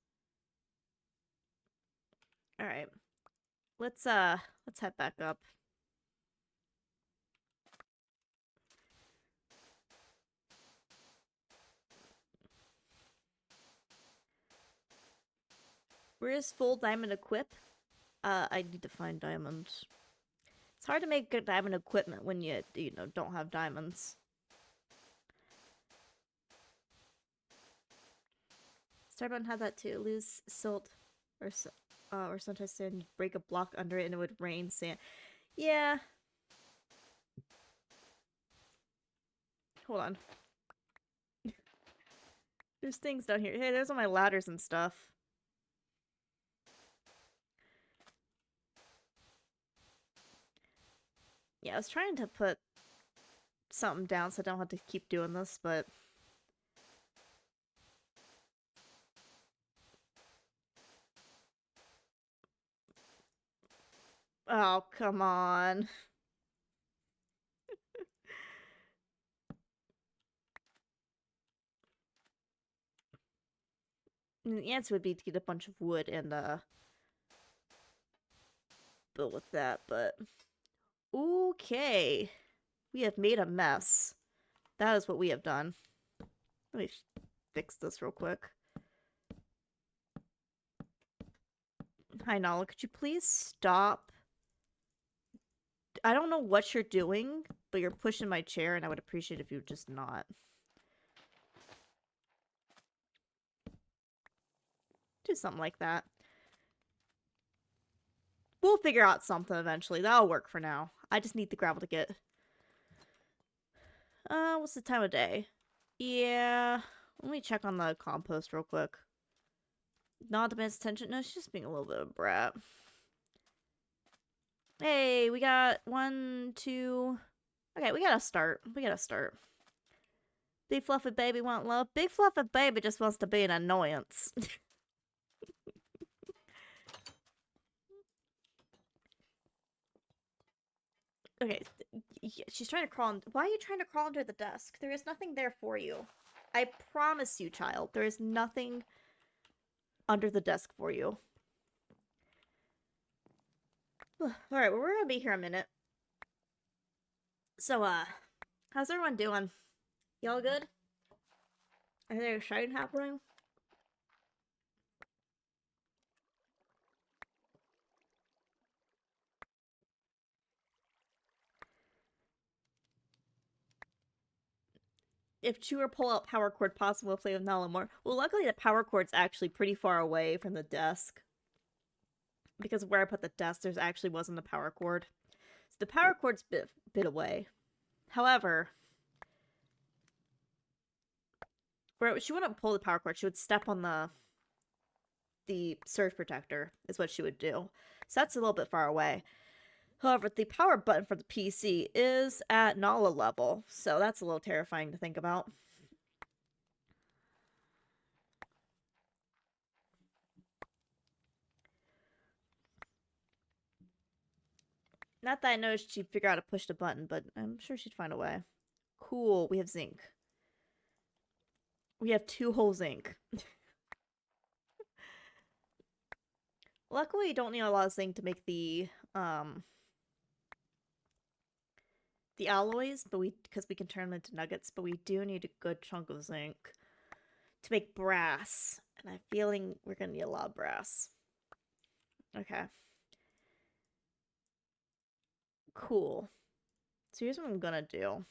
Alright. Let's head back up. Where is full diamond equip? I need to find diamonds. It's hard to make good diamond equipment when you know, don't have diamonds. Starbone had that too. Lose silt or sometimes sand, break a block under it and it would rain sand. Yeah. Hold on. There's things down here. Hey, there's all my ladders and stuff. Yeah, I was trying to put something down so I don't have to keep doing this, but... Oh, come on. And the answer would be to get a bunch of wood and, build with that, but... Okay. We have made a mess. That is what we have done. Let me fix this real quick. Hi, Nala. Could you please stop? I don't know what you're doing, but you're pushing my chair, and I would appreciate if you would just not. Do something like that. We'll figure out something eventually. That'll work for now. I just need the gravel to get... what's the time of day? Yeah... Let me check on the compost real quick. Not demands attention. No, she's just being a little bit of a brat. Hey, we got 1, 2... Okay, we gotta start. Big fluffy baby want love. Big fluffy baby just wants to be an annoyance. Okay, she's trying to crawl. Why are you trying to crawl under the desk? There is nothing there for you. I promise you, child. There is nothing under the desk for you. Alright, well, we're gonna be here a minute. So, how's everyone doing? Y'all good? Is there exciting happening? If chew or pull out power cord possible, play with Nala more. Well, luckily the power cord's actually pretty far away from the desk. Because where I put the desk, there actually wasn't a power cord. So the power cord's a bit away. However, where she wouldn't pull the power cord, she would step on the surge protector, is what she would do. So that's a little bit far away. However, the power button for the PC is at Nala level, so that's a little terrifying to think about. Not that I know she'd figure out how to push the button, but I'm sure she'd find a way. Cool, we have zinc. We have 2 whole zinc. Luckily, you don't need a lot of zinc to make the alloys, but because we can turn them into nuggets, but we do need a good chunk of zinc to make brass. And I'm feeling we're gonna need a lot of brass. Okay. Cool. So here's what I'm gonna do.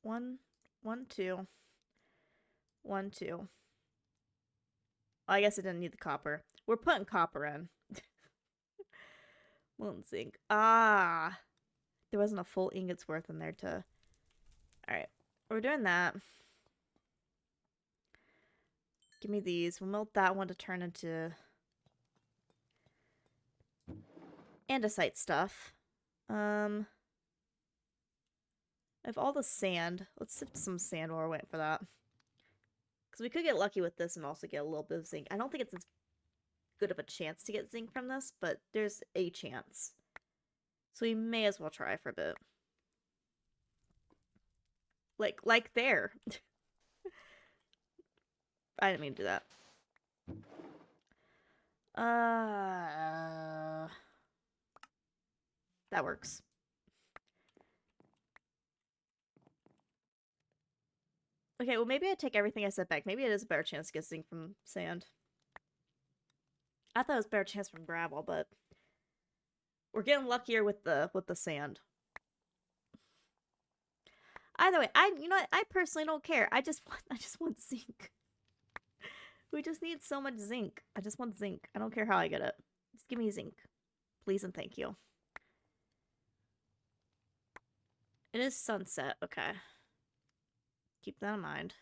One, 2, 1, 2. I guess it didn't need the copper. We're putting copper in. Molten zinc. Ah! There wasn't a full ingot's worth in there to... Alright. We're doing that. Give me these. We'll melt that one to turn into... andesite stuff. I have all the sand. Let's sift some sand while we're waiting for that. Because we could get lucky with this and also get a little bit of zinc. I don't think it's as good of a chance to get zinc from this, but there's a chance. So we may as well try for a bit. Like there. I didn't mean to do that. That works. Okay, well maybe I take everything I said back. Maybe it is a better chance to get zinc from sand. I thought it was a better chance from gravel, but we're getting luckier with the sand. Either way, you know what? I personally don't care. I just want zinc. We just need so much zinc. I just want zinc. I don't care how I get it. Just give me zinc. Please and thank you. It is sunset. Okay. Keep that in mind.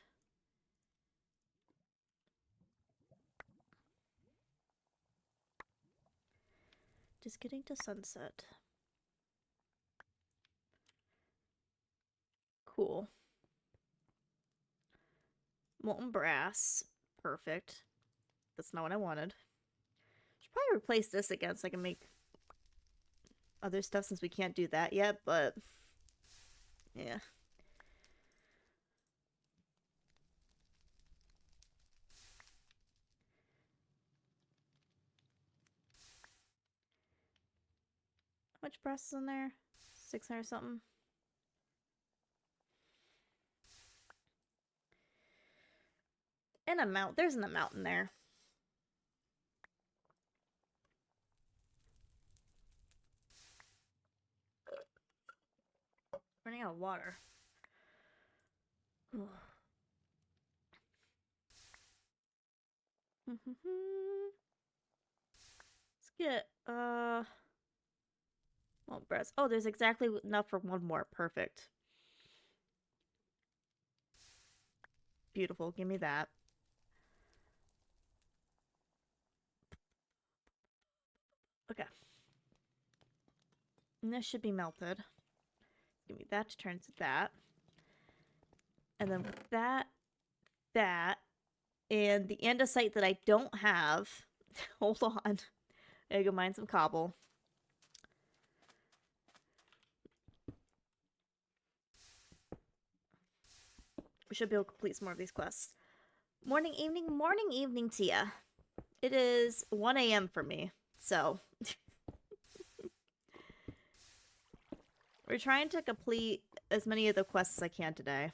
Just getting to sunset. Cool. Molten brass. Perfect. That's not what I wanted. Should probably replace this again so I can make other stuff since we can't do that yet, but yeah. How much brass is in there? 600 something? An amount. There's an amount in there. Running out of water. Let's get, well, breast. Oh, there's exactly enough for one more. Perfect. Beautiful. Give me that. Okay. And this should be melted. Give me that to turn to that. And then with that, and the andesite that I don't have. Hold on. I gotta go mine some cobble. We should be able to complete some more of these quests. Morning, evening, Tia. It is 1 a.m. for me, so... We're trying to complete as many of the quests as I can today.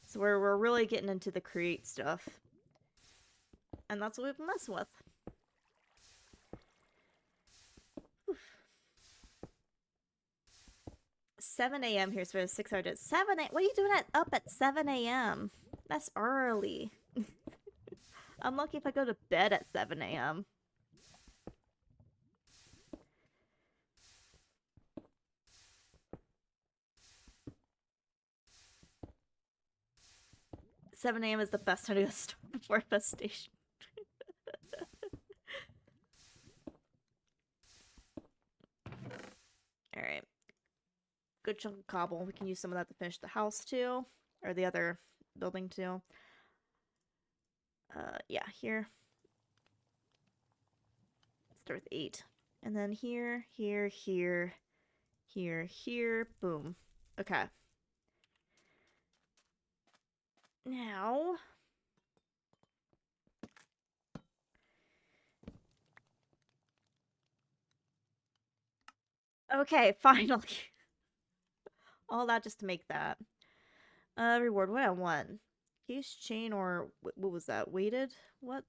So we're really getting into the create stuff. And that's what we've been messing with. Oof. 7 a.m. here's for a 6-hour day. 7 a.m. What are you doing up at 7 a.m.? That's early. I'm lucky if I go to bed at 7 a.m. $7 a.m. is the best time to go start before infestation. Alright. Good chunk of cobble. We can use some of that to finish the house too. Or the other building too. Yeah, here. Let's start with 8. And then here, here, here, here. Boom. Okay. Now... Okay, finally. All that just to make that. Reward. What I want? Case chain or what was that? Weighted? What?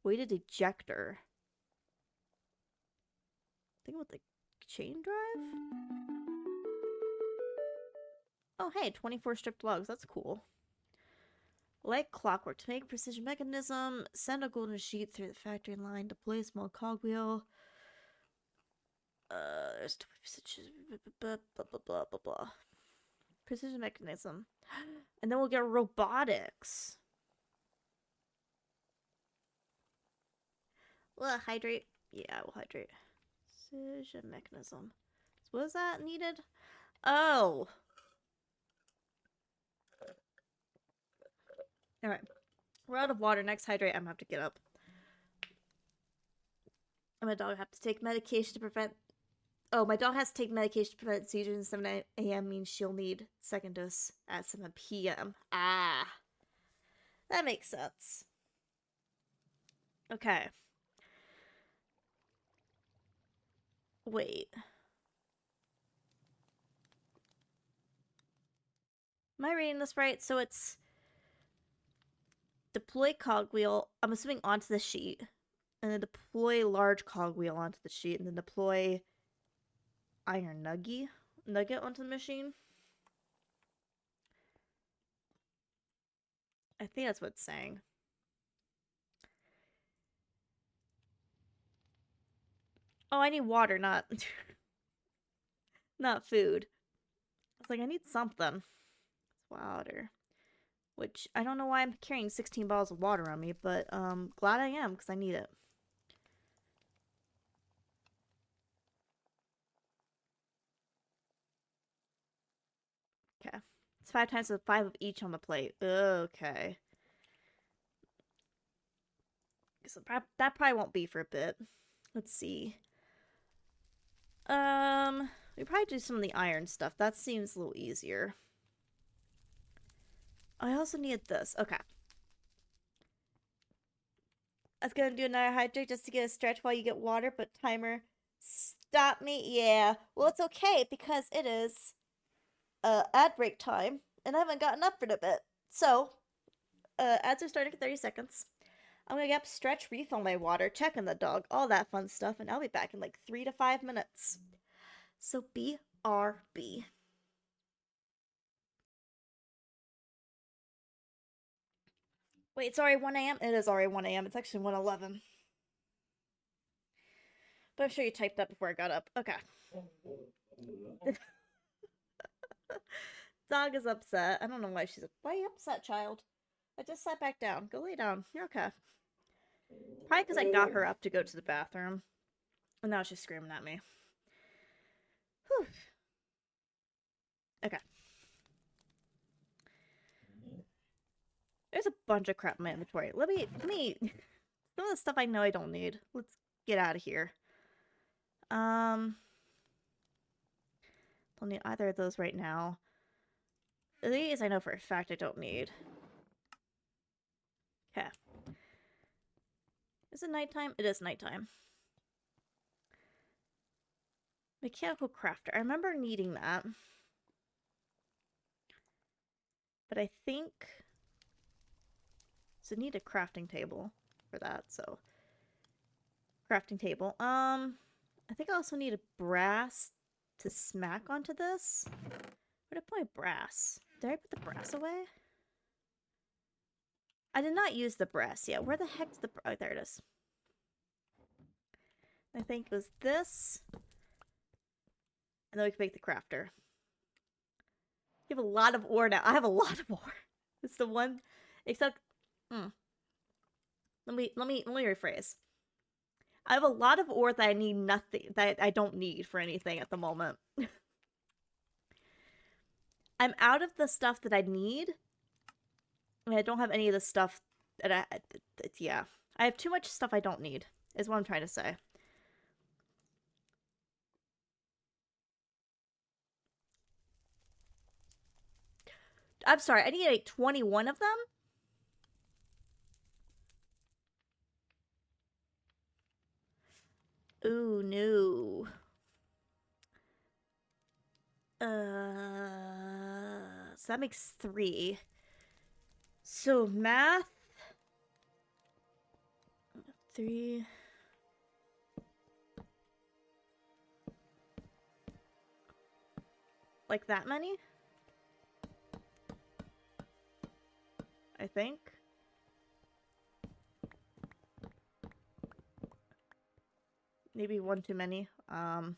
Weighted ejector. Think about the chain drive? Oh, hey, 24 stripped logs. That's cool. Like clockwork, to make precision mechanism, send a golden sheet through the factory line, deploy a small cogwheel. There's blah, blah, blah, blah, blah, blah. Precision mechanism. And then we'll get robotics. Will it hydrate? Yeah, we'll hydrate. Precision mechanism. So was that needed? Oh! Alright. We're out of water. Next hydrate, I'm gonna have to get up. And my dog have to take medication to prevent... Oh, my dog has to take medication to prevent seizures at 7 a.m. means she'll need second dose at 7 p.m. Ah. That makes sense. Okay. Wait. Am I reading this right? So it's... Deploy cogwheel, I'm assuming onto the sheet. And then deploy large cogwheel onto the sheet. And then deploy iron nugget onto the machine. I think that's what it's saying. Oh, I need water, not not food. I was like, I need something. Water. Which, I don't know why I'm carrying 16 bottles of water on me, but glad I am, because I need it. Okay. It's 5 times the 5 of each on the plate. Okay. So that probably won't be for a bit. Let's see. We probably do some of the iron stuff. That seems a little easier. I also need this. Okay. I was gonna do another hydrate just to get a stretch while you get water, but timer stop me. Yeah. Well, it's okay because it is ad break time, and I haven't gotten up for a bit. So, ads are starting in 30 seconds. I'm gonna get up, stretch, refill my water, check on the dog, all that fun stuff, and I'll be back in like 3 to 5 minutes. So BRB. Wait, it's already 1 a.m.? It is already 1 a.m. It's actually 1:11. But I'm sure you typed that before I got up. Okay. Dog is upset. I don't know why she's... Why are you upset, child? I just sat back down. Go lay down. You're okay. Probably because I got her up to go to the bathroom. And now she's screaming at me. Whew. Okay. There's a bunch of crap in my inventory. Let me... Some of the stuff I know I don't need. Let's get out of here. Don't need either of those right now. These I know for a fact I don't need. Okay. Is it nighttime? It is nighttime. Mechanical crafter. I remember needing that. But I think... So I need a crafting table for that, so... Crafting table. I think I also need a brass to smack onto this. Where'd I put my brass? Did I put the brass away? I did not use the brass yet. Where the heck did the... Oh, there it is. I think it was this. And then we can make the crafter. You have a lot of ore now. I have a lot of ore. It's the one... Except... Let me rephrase. I have a lot of ore that I need nothing... That I don't need for anything at the moment. I'm out of the stuff that I need. I don't have any of the stuff that I... Yeah. I have too much stuff I don't need, is what I'm trying to say. I'm sorry, I need like 21 of them? Ooh, no. So that makes 3. So math... 3... Like that many? think. Maybe one too many. Oh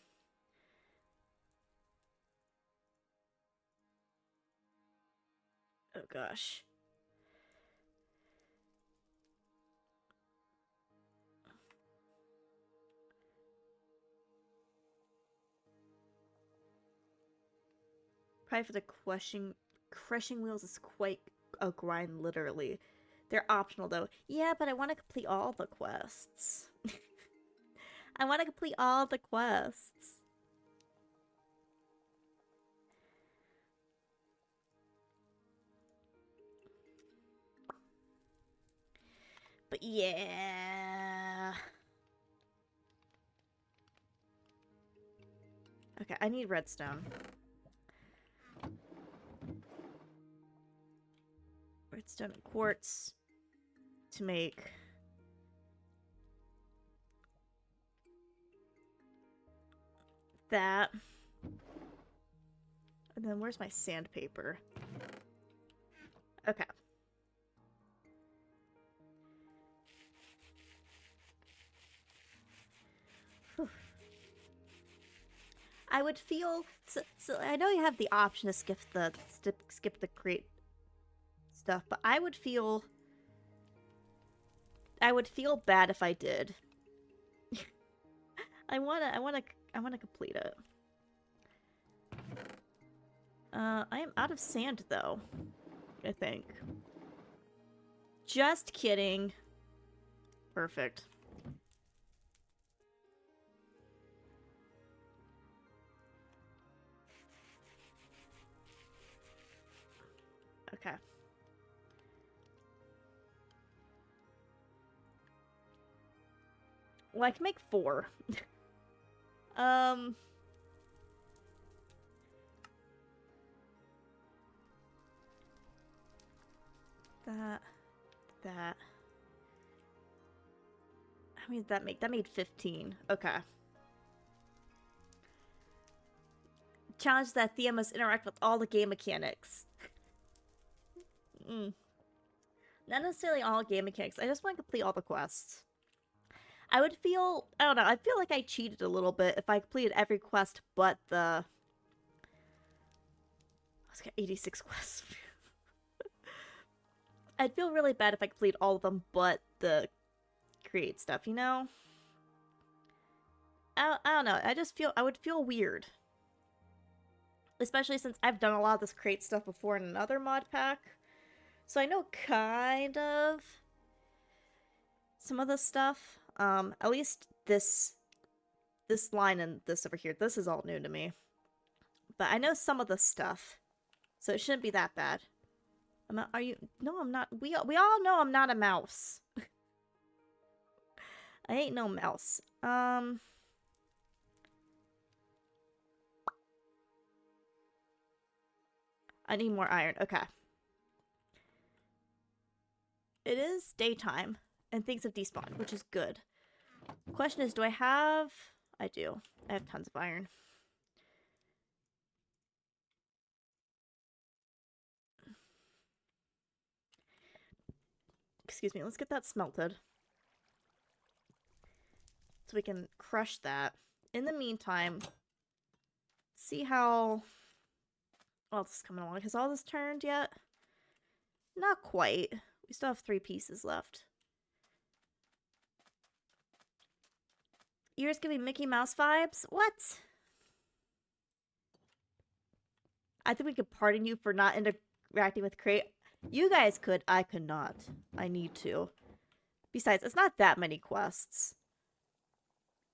gosh. Probably for the crushing wheels is quite a grind, literally. They're optional though. Yeah, but I want to complete all the quests. I want to complete all the quests. But yeah. Okay, I need redstone. Redstone and quartz to make that. And then where's my sandpaper? Okay. Whew. I would feel so I know you have the option to skip the crate stuff, but I would feel bad if I did. I wanna complete it. I am out of sand though, I think. Just kidding. Perfect. Okay. Well, I can make 4. That. How many did that make? That made 15. Okay. Challenge that Thea must interact with all the game mechanics. Not necessarily all game mechanics. I just want to complete all the quests. I would feel... I don't know. I feel like I cheated a little bit if I completed every quest but the... Let's get 86 quests. I'd feel really bad if I completed all of them but the create stuff, you know? I don't know. I would feel weird. Especially since I've done a lot of this create stuff before in another mod pack. So I know kind of some of this stuff. At least this line and this over here. This is all new to me. But I know some of the stuff. So it shouldn't be that bad. Are you? No, I'm not. We all know I'm not a mouse. I ain't no mouse. I need more iron. Okay. It is daytime, and things have despawned, which is good. Question is, do I have... I do. I have tons of iron. Excuse me, let's get that smelted. So we can crush that. In the meantime, see how... Oh, this is coming along. Has all this turned yet? Not quite. We still have 3 pieces left. You're just giving Mickey Mouse vibes? What? I think we could pardon you for not interacting with Crate. You guys could. I could not. I need to. Besides, it's not that many quests.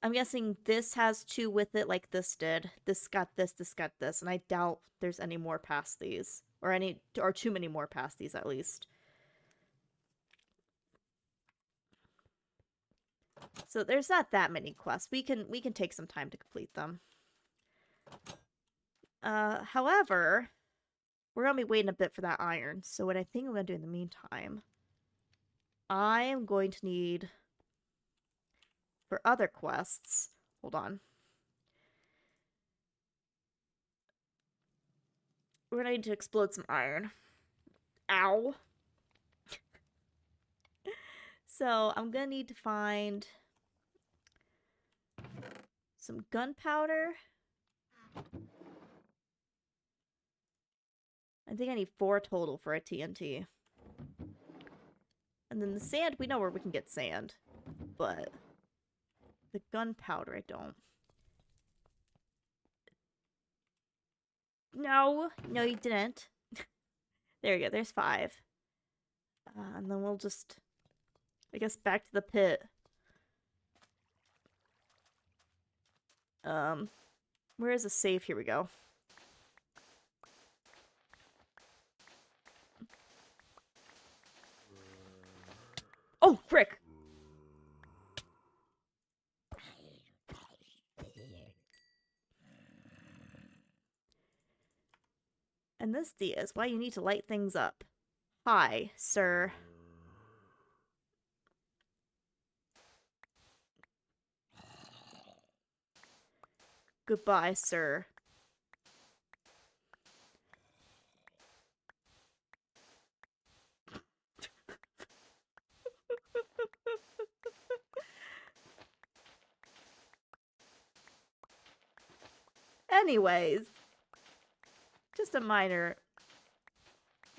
I'm guessing this has 2 with it like this did. This got this got this. And I doubt there's any more past these. Or too many more past these, at least. So there's not that many quests. We can take some time to complete them. However, we're gonna be waiting a bit for that iron. So what I think I'm gonna do in the meantime, I am going to need, for other quests, hold on. We're gonna need to explode some iron. Ow. So I'm gonna need to find some gunpowder. I think I need 4 total for a TNT. And then the sand, we know where we can get sand. But the gunpowder, I don't. No, no you didn't. There you go, there's 5. And then we'll just, I guess, back to the pit. Where is the safe? Here we go. Oh, frick! And this is why you need to light things up. Hi, sir. Goodbye, sir. Anyways. Just a minor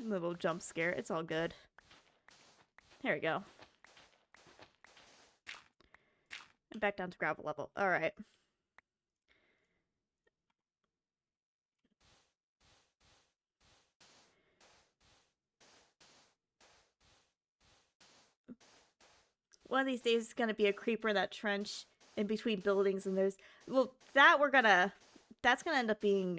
little jump scare. It's all good. Here we go. And back down to gravel level. Alright. One of these days is gonna be a creeper in that trench in between buildings, and there's... Well, that's gonna end up being,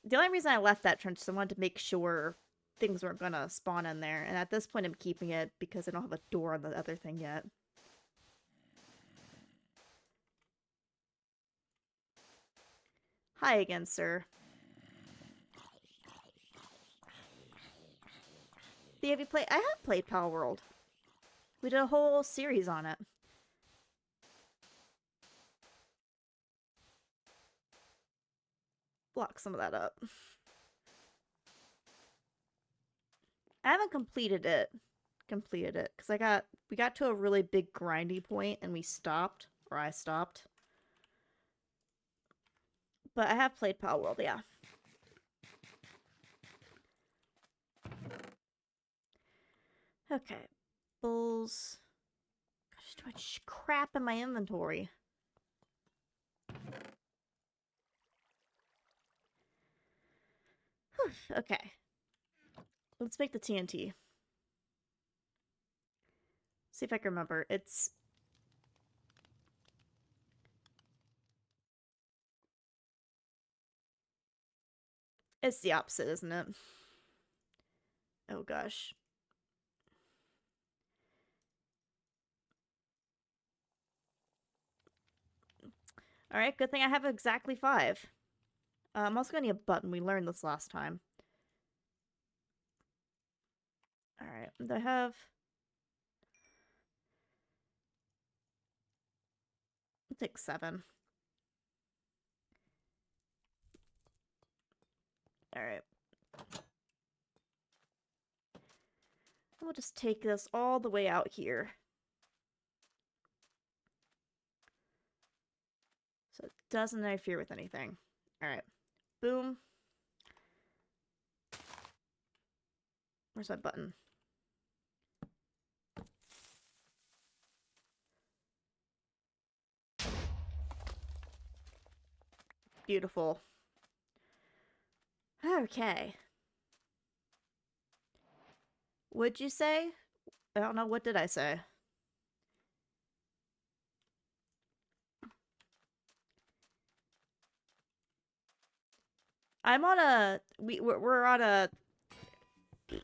the only reason I left that trench is I wanted to make sure things weren't gonna spawn in there, and at this point I'm keeping it because I don't have a door on the other thing yet. Hi again, sir. See, have you played? I have played Power World. We did a whole series on it. Block some of that up. I haven't completed it. Because we got to a really big grindy point and we stopped. Or I stopped. But I have played Power World, yeah. Okay. Bulls. Gosh, too much crap in my inventory. Whew, okay. Let's make the TNT. See if I can remember. It's the opposite, isn't it? Oh gosh. Alright, good thing I have exactly 5. I'm also gonna need a button. We learned this last time. Alright, I have... I'll take 7. Alright. We'll just take this all the way out here. So it doesn't interfere with anything. Alright. Boom. Where's my button? Beautiful. Okay. Would you say? I don't know, what did I say? I'm on a... We're on a...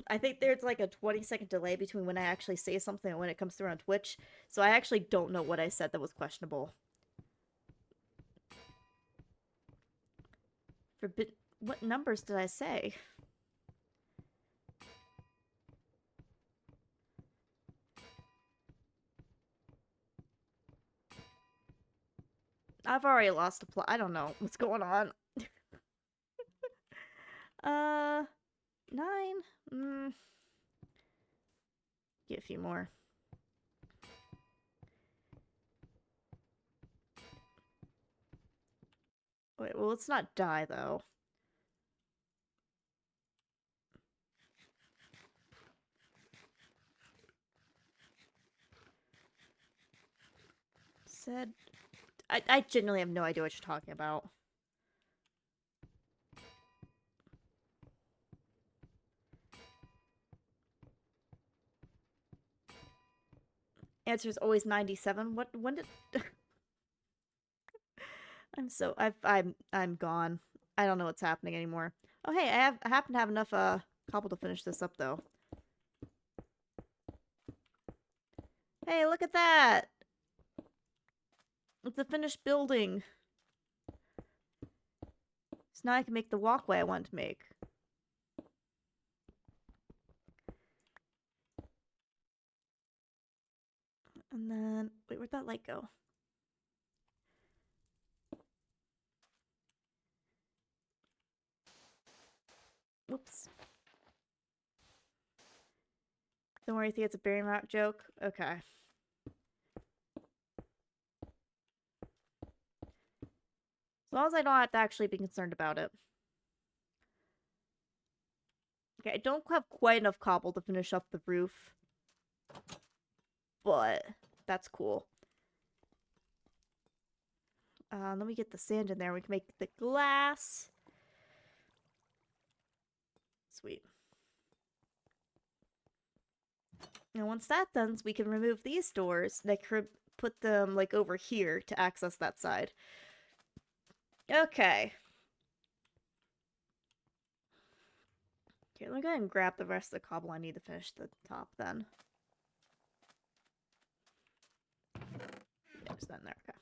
I think there's like a 20-second delay between when I actually say something and when it comes through on Twitch. So I actually don't know what I said that was questionable. What numbers did I say? I've already lost a plot. I don't know what's going on. 9. Get a few more. Wait, well, let's not die, though. Said... I genuinely have no idea what you're talking about. Answer is always 97. What? When did... I'm gone. I don't know what's happening anymore. Oh, hey, I happen to have enough, cobble to finish this up, though. Hey, look at that! It's a finished building. So now I can make the walkway I want to make. And then... Wait, where'd that light go? Whoops. Don't worry, I think it's a berry map joke. Okay. As long as I don't have to actually be concerned about it. Okay, I don't have quite enough cobble to finish up the roof. But that's cool. Let me get the sand in there. We can make the glass. Sweet. And once that's done, we can remove these doors. And I could put them, like, over here to access that side. Okay. Okay, let me go ahead and grab the rest of the cobble I need to finish the top, then. It's done there, okay.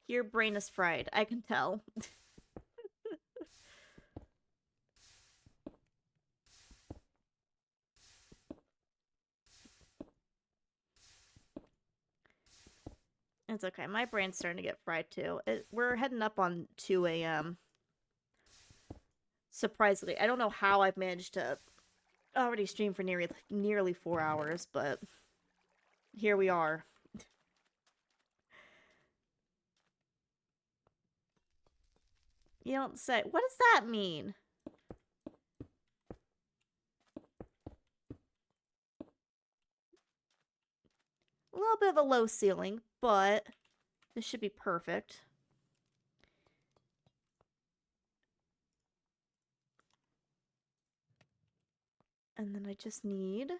Your brain is fried. I can tell. It's okay. My brain's starting to get fried, too. We're heading up on 2 a.m. Surprisingly. I don't know how I've managed to already stream for nearly 4 hours, but here we are. You don't say. What does that mean? A little bit of a low ceiling, but this should be perfect. And then I just need...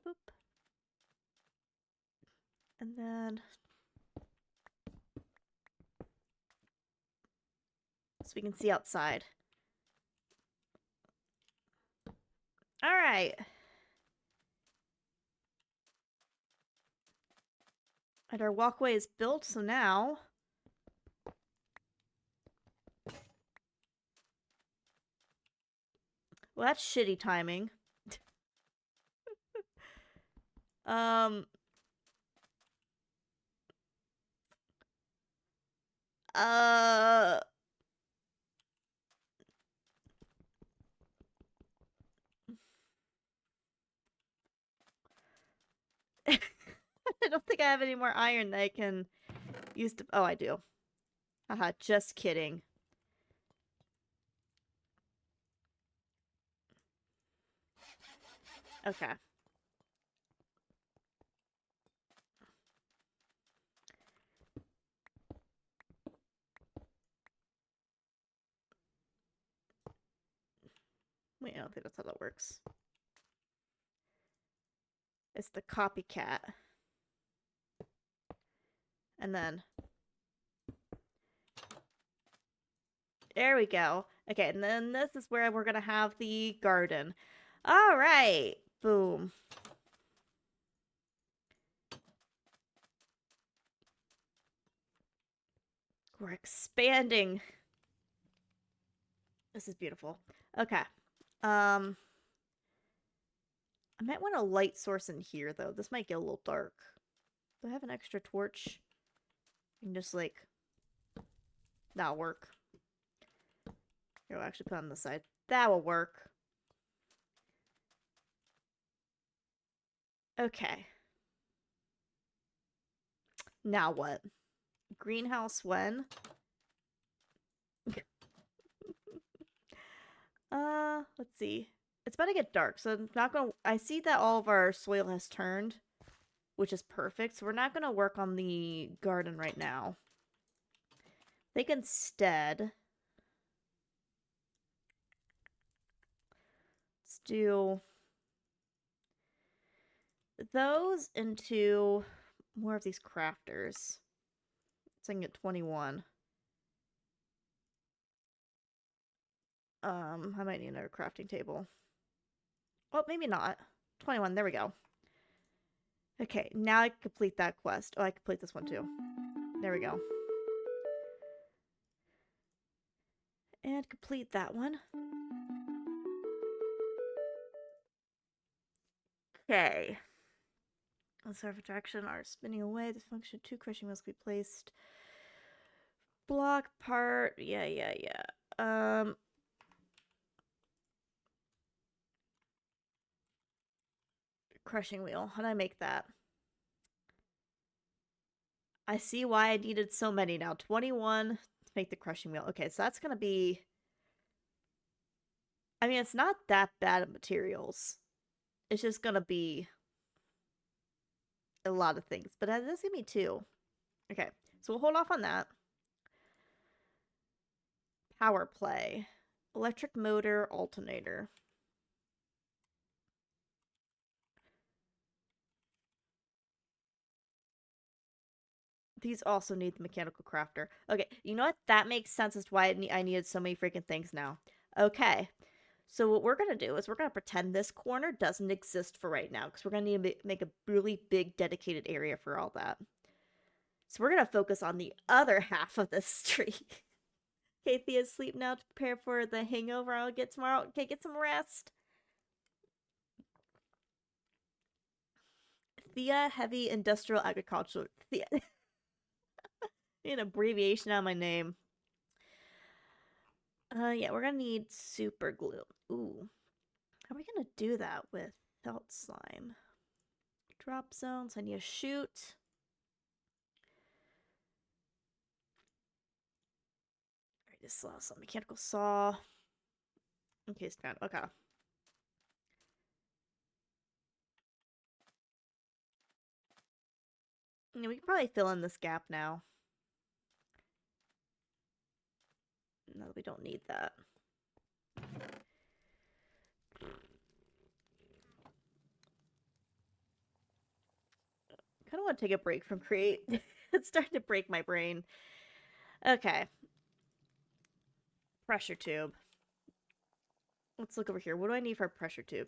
Boop. And then... so we can see outside. Alright. And our walkway is built, so now... well, that's shitty timing. Um... I don't think I have any more iron that I can use to... oh, I do. Haha, just kidding. Okay. Wait, I don't think that's how that works. It's the copycat. And then... there we go. Okay, and then this is where we're gonna have the garden. Alright! Boom. We're expanding. This is beautiful. Okay. I might want a light source in here, though. This might get a little dark. Do I have an extra torch? I can just, like... That'll work. Here, I'll actually put it on the side. That will work. Okay. Now what? Greenhouse when? Let's see. It's about to get dark, so I'm not gonna... I see that all of our soil has turned, which is perfect, so we're not gonna work on the garden right now. I think instead... Let's do... those into more of these crafters. So I can get 21. I might need another crafting table. Oh, maybe not. 21, there we go. Okay, now I can complete that quest. Oh, I complete this one too. There we go. And complete that one. Okay. Let's start attraction are spinning away. This function 2 crushing must be placed. Block part. Yeah. Crushing wheel. How do I make that? I see why I needed so many now. 21 to make the crushing wheel. Okay, so that's gonna be... I mean, it's not that bad of materials. It's just gonna be a lot of things. But that does give me 2. Okay, so we'll hold off on that. Power play. Electric motor, alternator. These also need the mechanical crafter. Okay, you know what? That makes sense as to why I needed so many freaking things now. Okay, so what we're going to do is we're going to pretend this corner doesn't exist for right now because we're going to need to make a really big dedicated area for all that. So we're going to focus on the other half of this street. Okay, Thea's asleep now to prepare for the hangover I'll get tomorrow. Okay, get some rest. Thea Heavy Industrial Agriculture. Thea. An abbreviation on my name. Yeah, we're gonna need super glue. Ooh. How are we gonna do that without slime? Drop zones, I need a chute. Alright, this is a mechanical saw. Okay, it's found. Okay. Yeah, we can probably fill in this gap now. No, we don't need that. I kind of want to take a break from Create. It's starting to break my brain. Okay. Pressure tube. Let's look over here. What do I need for a pressure tube?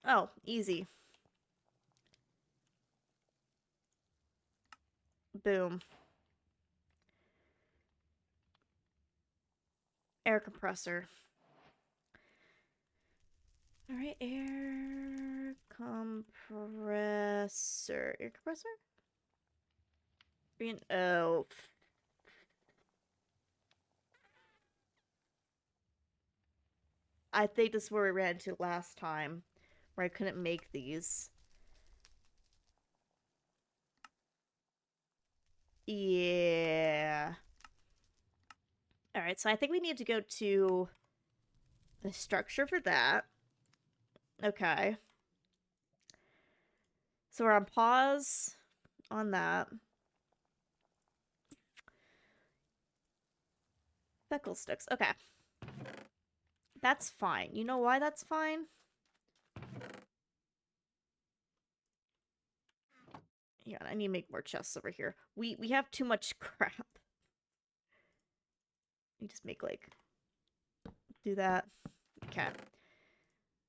Oh, easy. Boom. Air compressor. Alright, air compressor. Air compressor? Oh. I think this is where we ran into last time, where I couldn't make these. Yeah. Alright, so I think we need to go to the structure for that. Okay. So we're on pause on that. Feckle sticks. Okay. That's fine. You know why that's fine? Yeah, I need to make more chests over here. We have too much crap. We just make, like... Do that. Okay.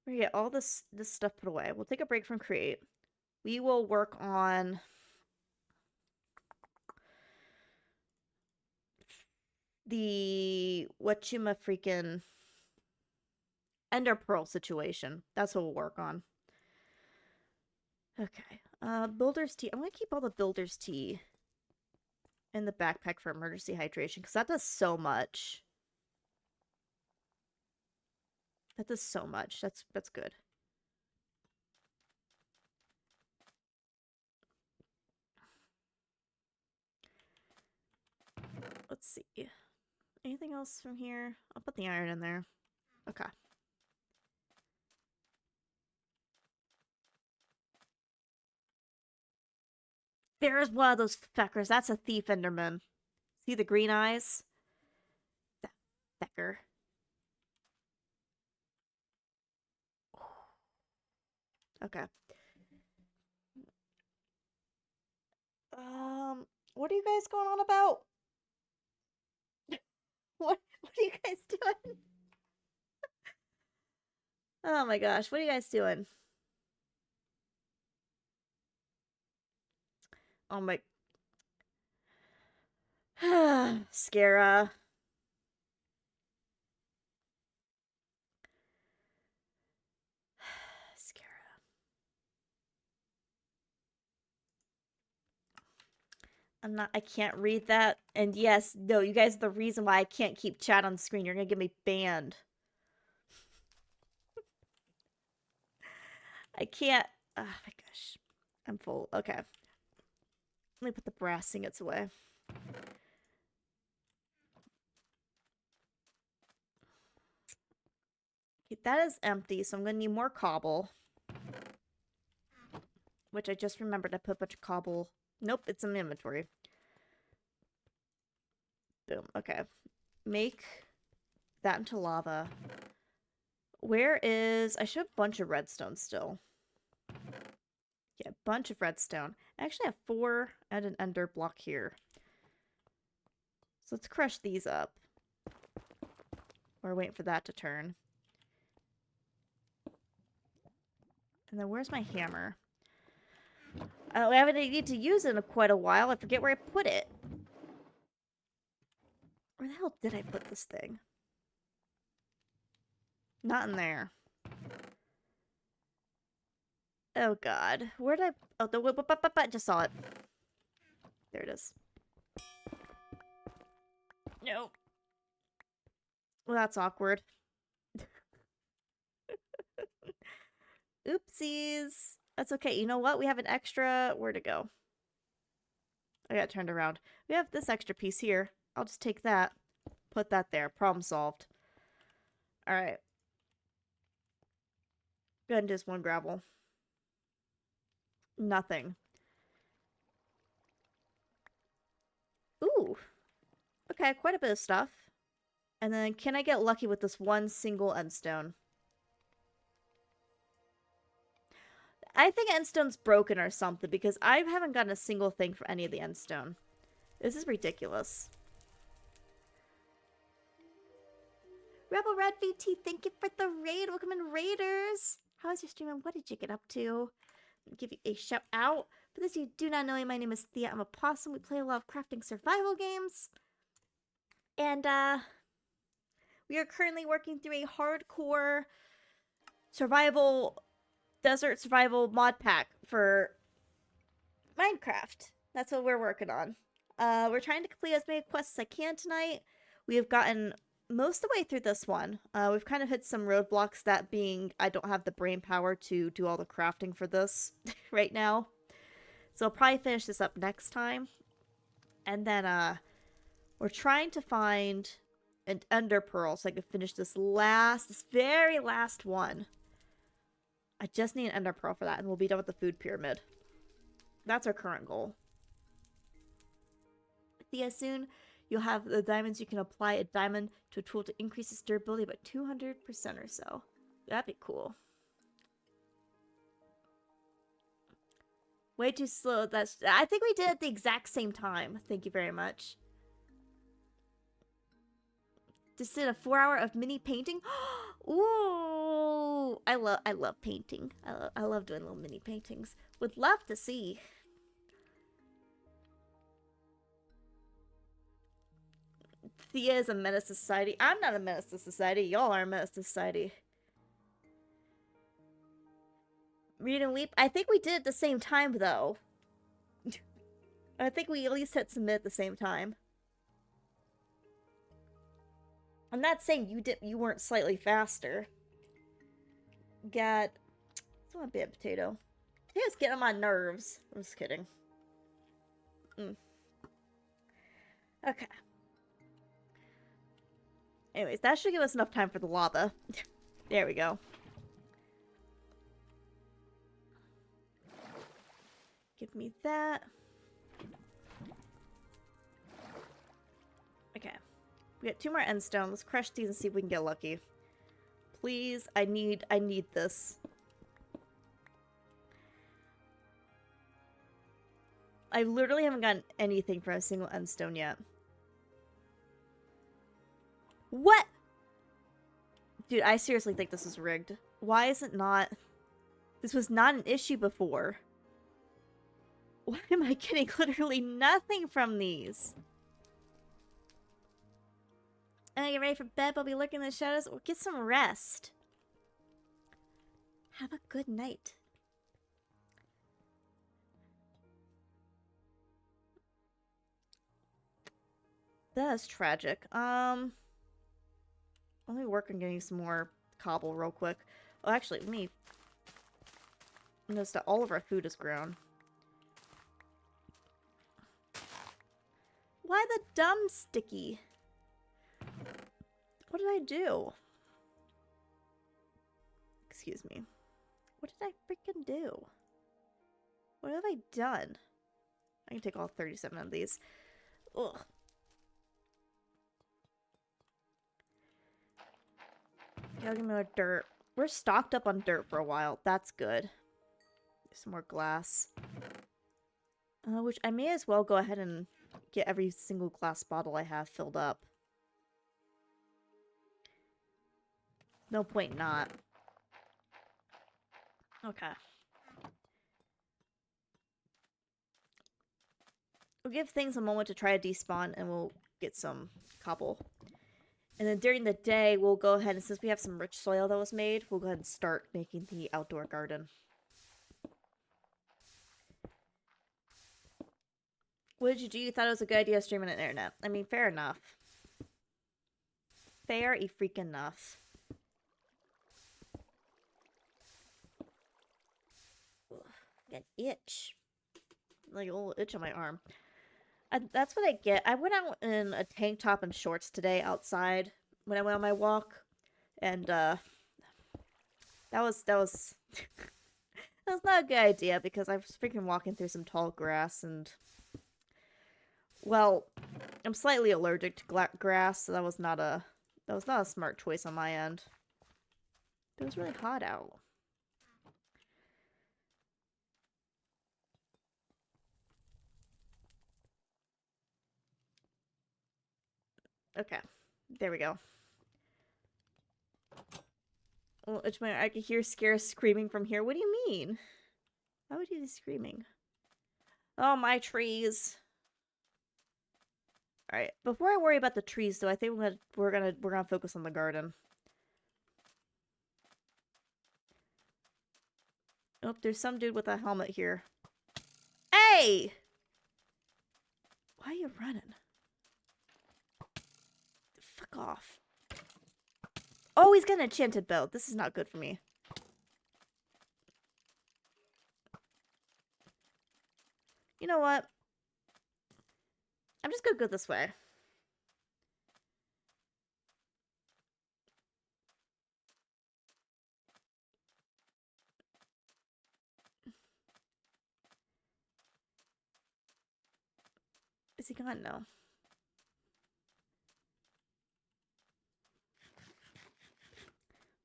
We're gonna get all this stuff put away. We'll take a break from Create. We will work on the whatchuma freaking ender pearl situation. That's what we'll work on. Okay. Builder's tea. I'm gonna keep all the builder's tea in the backpack for emergency hydration because that does so much. That does so much. That's good. Let's see. Anything else from here? I'll put the iron in there. Okay. There's one of those feckers. That's a thief enderman. See the green eyes? That fecker. Okay. What are you guys going on about? What are you guys doing? Oh my gosh, what are you guys doing? Oh my... Scara. Scara. I can't read that. And yes, no, you guys are the reason why I can't keep chat on screen. You're gonna get me banned. I can't... Oh my gosh. I'm full. Okay. Let me put the brass ingots away. Okay, that is empty, so I'm gonna need more cobble. Which I just remembered I put a bunch of cobble. Nope, it's in the inventory. Boom. Okay. Make that into lava. Where is... I should have a bunch of redstone still. Yeah, a bunch of redstone. I actually have 4 and an ender block here. So let's crush these up. We're waiting for that to turn. And then where's my hammer? I haven't needed to use it in quite a while. I forget where I put it. Where the hell did I put this thing? Not in there. Oh god. Where did I... Oh, I just saw it. There it is. Nope. Well, that's awkward. Oopsies. That's okay. You know what? We have an extra... Where'd it go? I got turned around. We have this extra piece here. I'll just take that. Put that there. Problem solved. Alright. Go ahead and do this one gravel. Nothing. Ooh. Okay, quite a bit of stuff. And then can I get lucky with this one single endstone? I think endstone's broken or something because I haven't gotten a single thing for any of the endstone. This is ridiculous. Rebel Red VT, thank you for the raid. Welcome in, Raiders. How was your stream and what did you get up to? I'll give you a shout out. For those of you who do not know me, my name is Thea. I'm a possum. We play a lot of crafting survival games. And we are currently working through a hardcore desert survival mod pack for Minecraft. That's what we're working on. We're trying to complete as many quests as I can tonight. We have gotten most of the way through this one. We've kind of hit some roadblocks, that being I don't have the brain power to do all the crafting for this right now. So I'll probably finish this up next time. And then we're trying to find an ender pearl so I can finish this very last one. I just need an ender pearl for that and we'll be done with the food pyramid. That's our current goal. Thea, soon you'll have the diamonds. You can apply a diamond to a tool to increase its durability by 200% or so. That'd be cool. Way too slow. I think we did it at the exact same time. Thank you very much. Just did a 4-hour of mini painting. Ooh, I love painting. I love doing little mini paintings. Would love to see. Thea is a menace to society. I'm not a menace to society. Y'all are a menace to society. Read and weep? I think we did at the same time, though. I think we at least hit submit at the same time. I'm not saying you weren't slightly faster. Got... It's not a bad potato. Potato's getting on my nerves. I'm just kidding. Okay. Anyways, that should give us enough time for the lava. There we go. Give me that. Okay. We got 2 more endstone. Let's crush these and see if we can get lucky. Please, I need this. I literally haven't gotten anything from a single endstone yet. What? Dude, I seriously think this is rigged. Why is it not? This was not an issue before. Why am I getting literally nothing from these? And get ready for bed, but I'll be lurking in the shadows. Or get some rest. Have a good night. That is tragic. Let me work on getting some more cobble real quick. Oh, actually, let me notice that all of our food is grown. Why the dumb sticky? What did I do? Excuse me. What did I freaking do? What have I done? I can take all 37 of these. Ugh. Yeah, give me more dirt. We're stocked up on dirt for a while. That's good. Some more glass. Which I may as well go ahead and get every single glass bottle I have filled up. No point not. Okay. We'll give things a moment to try to despawn and we'll get some cobble. And then during the day, we'll go ahead and since we have some rich soil that was made, we'll go ahead and start making the outdoor garden. What did you do? You thought it was a good idea streaming on the internet. I mean, fair enough. Fair-y-freaking enough. Ugh, I got an itch. Like a little itch on my arm. That's what I get. I went out in a tank top and shorts today outside when I went on my walk. And, that was that was not a good idea because I was freaking walking through some tall grass and... Well, I'm slightly allergic to grass, so that was not a smart choice on my end. It was really hot out. Okay, there we go. Well, I could hear Scarce screaming from here. What do you mean? Why would he be screaming? Oh, my trees. Alright, before I worry about the trees, though, I think we're gonna focus on the garden. Oh, there's some dude with a helmet here. Hey! Why are you running? Fuck off. Oh, he's got an enchanted bow. This is not good for me. You know what? I'm just gonna go this way. Is he gone? No.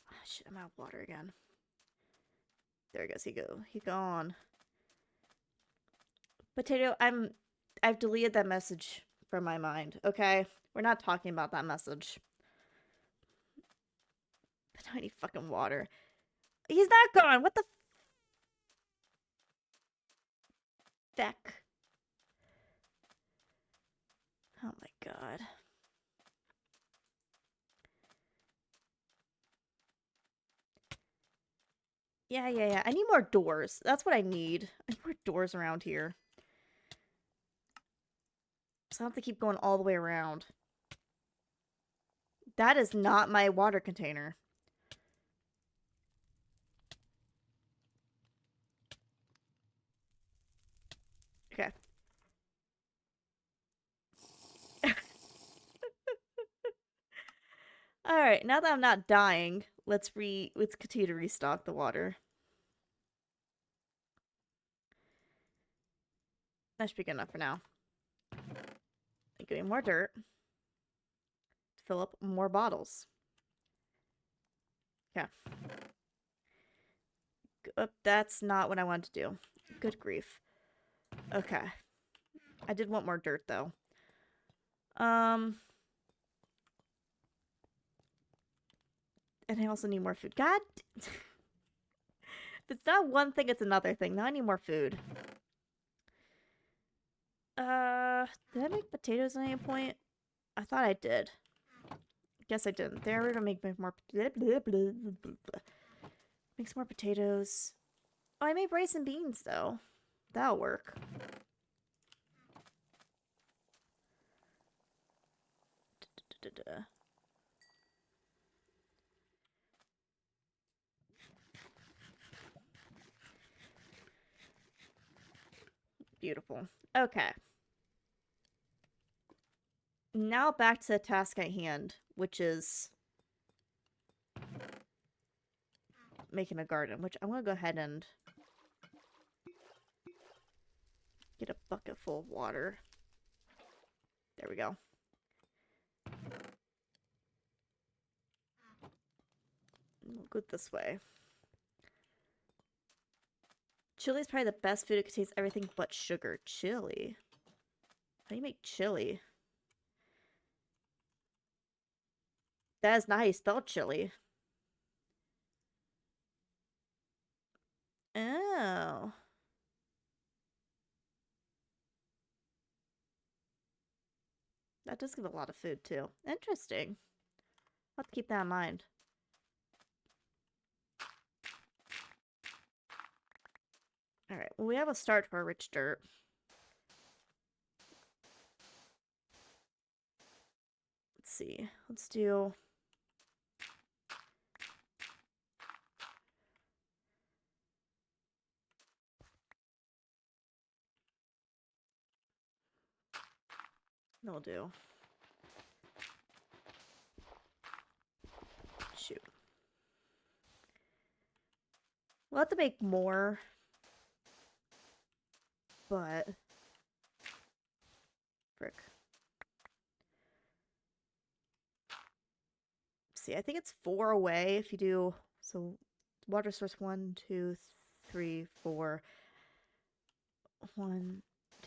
Oh, shit, I'm out of water again. There he goes. He gone. Potato, I've deleted that message from my mind, okay? We're not talking about that message. But I need fucking water. He's not gone! What the feck? Oh my god. Yeah. I need more doors. That's what I need. I need more doors around here. So I don't have to keep going all the way around. That is not my water container. Okay. Alright, now that I'm not dying, let's continue to restock the water. That should be good enough for now. Give me more dirt. Fill up more bottles. Yeah. That's not what I wanted to do. Good grief. Okay. I did want more dirt, though. And I also need more food. God! If it's not one thing, it's another thing. Now I need more food. Did I make potatoes at any point? I thought I did. Guess I didn't. There, we're gonna make more. Make some more potatoes. Oh, I made rice and beans, though. That'll work. Beautiful. Okay. Now back to the task at hand, which is making a garden, which I'm gonna go ahead and get a bucket full of water. There we go. We'll go this way. Chili is probably the best food. It contains everything but sugar. Chili? How do you make chili? That is not how you spell chili. Oh. That does give a lot of food, too. Interesting. I'll have to keep that in mind. Alright, well, we have a start for our rich dirt. Let's see. Let's do... That'll do. Shoot. We'll have to make more. But... Frick. See, I think it's 4 away if you do... So, water source 1, 2, 3, 4. 1,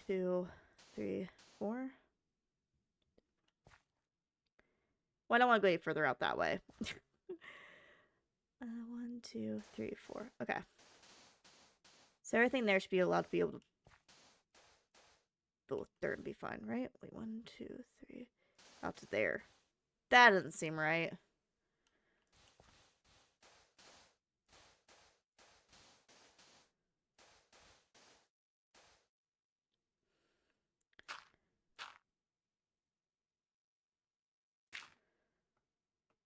2, 3, 4. Well, I don't want to go any further out that way. 1, 2, 3, 4. Okay. So everything there should be allowed to be able to fill with dirt and be fine, right? Wait, 1, 2, 3. Out to there. That doesn't seem right.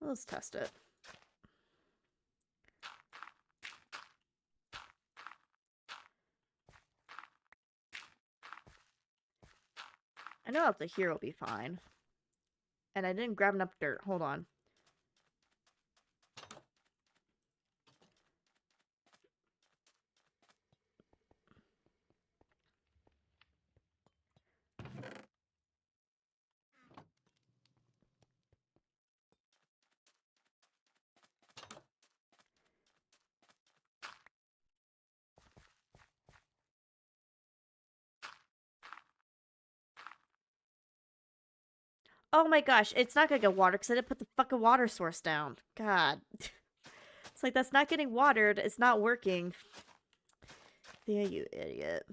Let's test it. I know up to here will be fine. And I didn't grab enough dirt. Hold on. Oh my gosh, it's not gonna get water because I didn't put the fucking water source down. God. It's like, that's not getting watered. It's not working. Yeah, you idiot.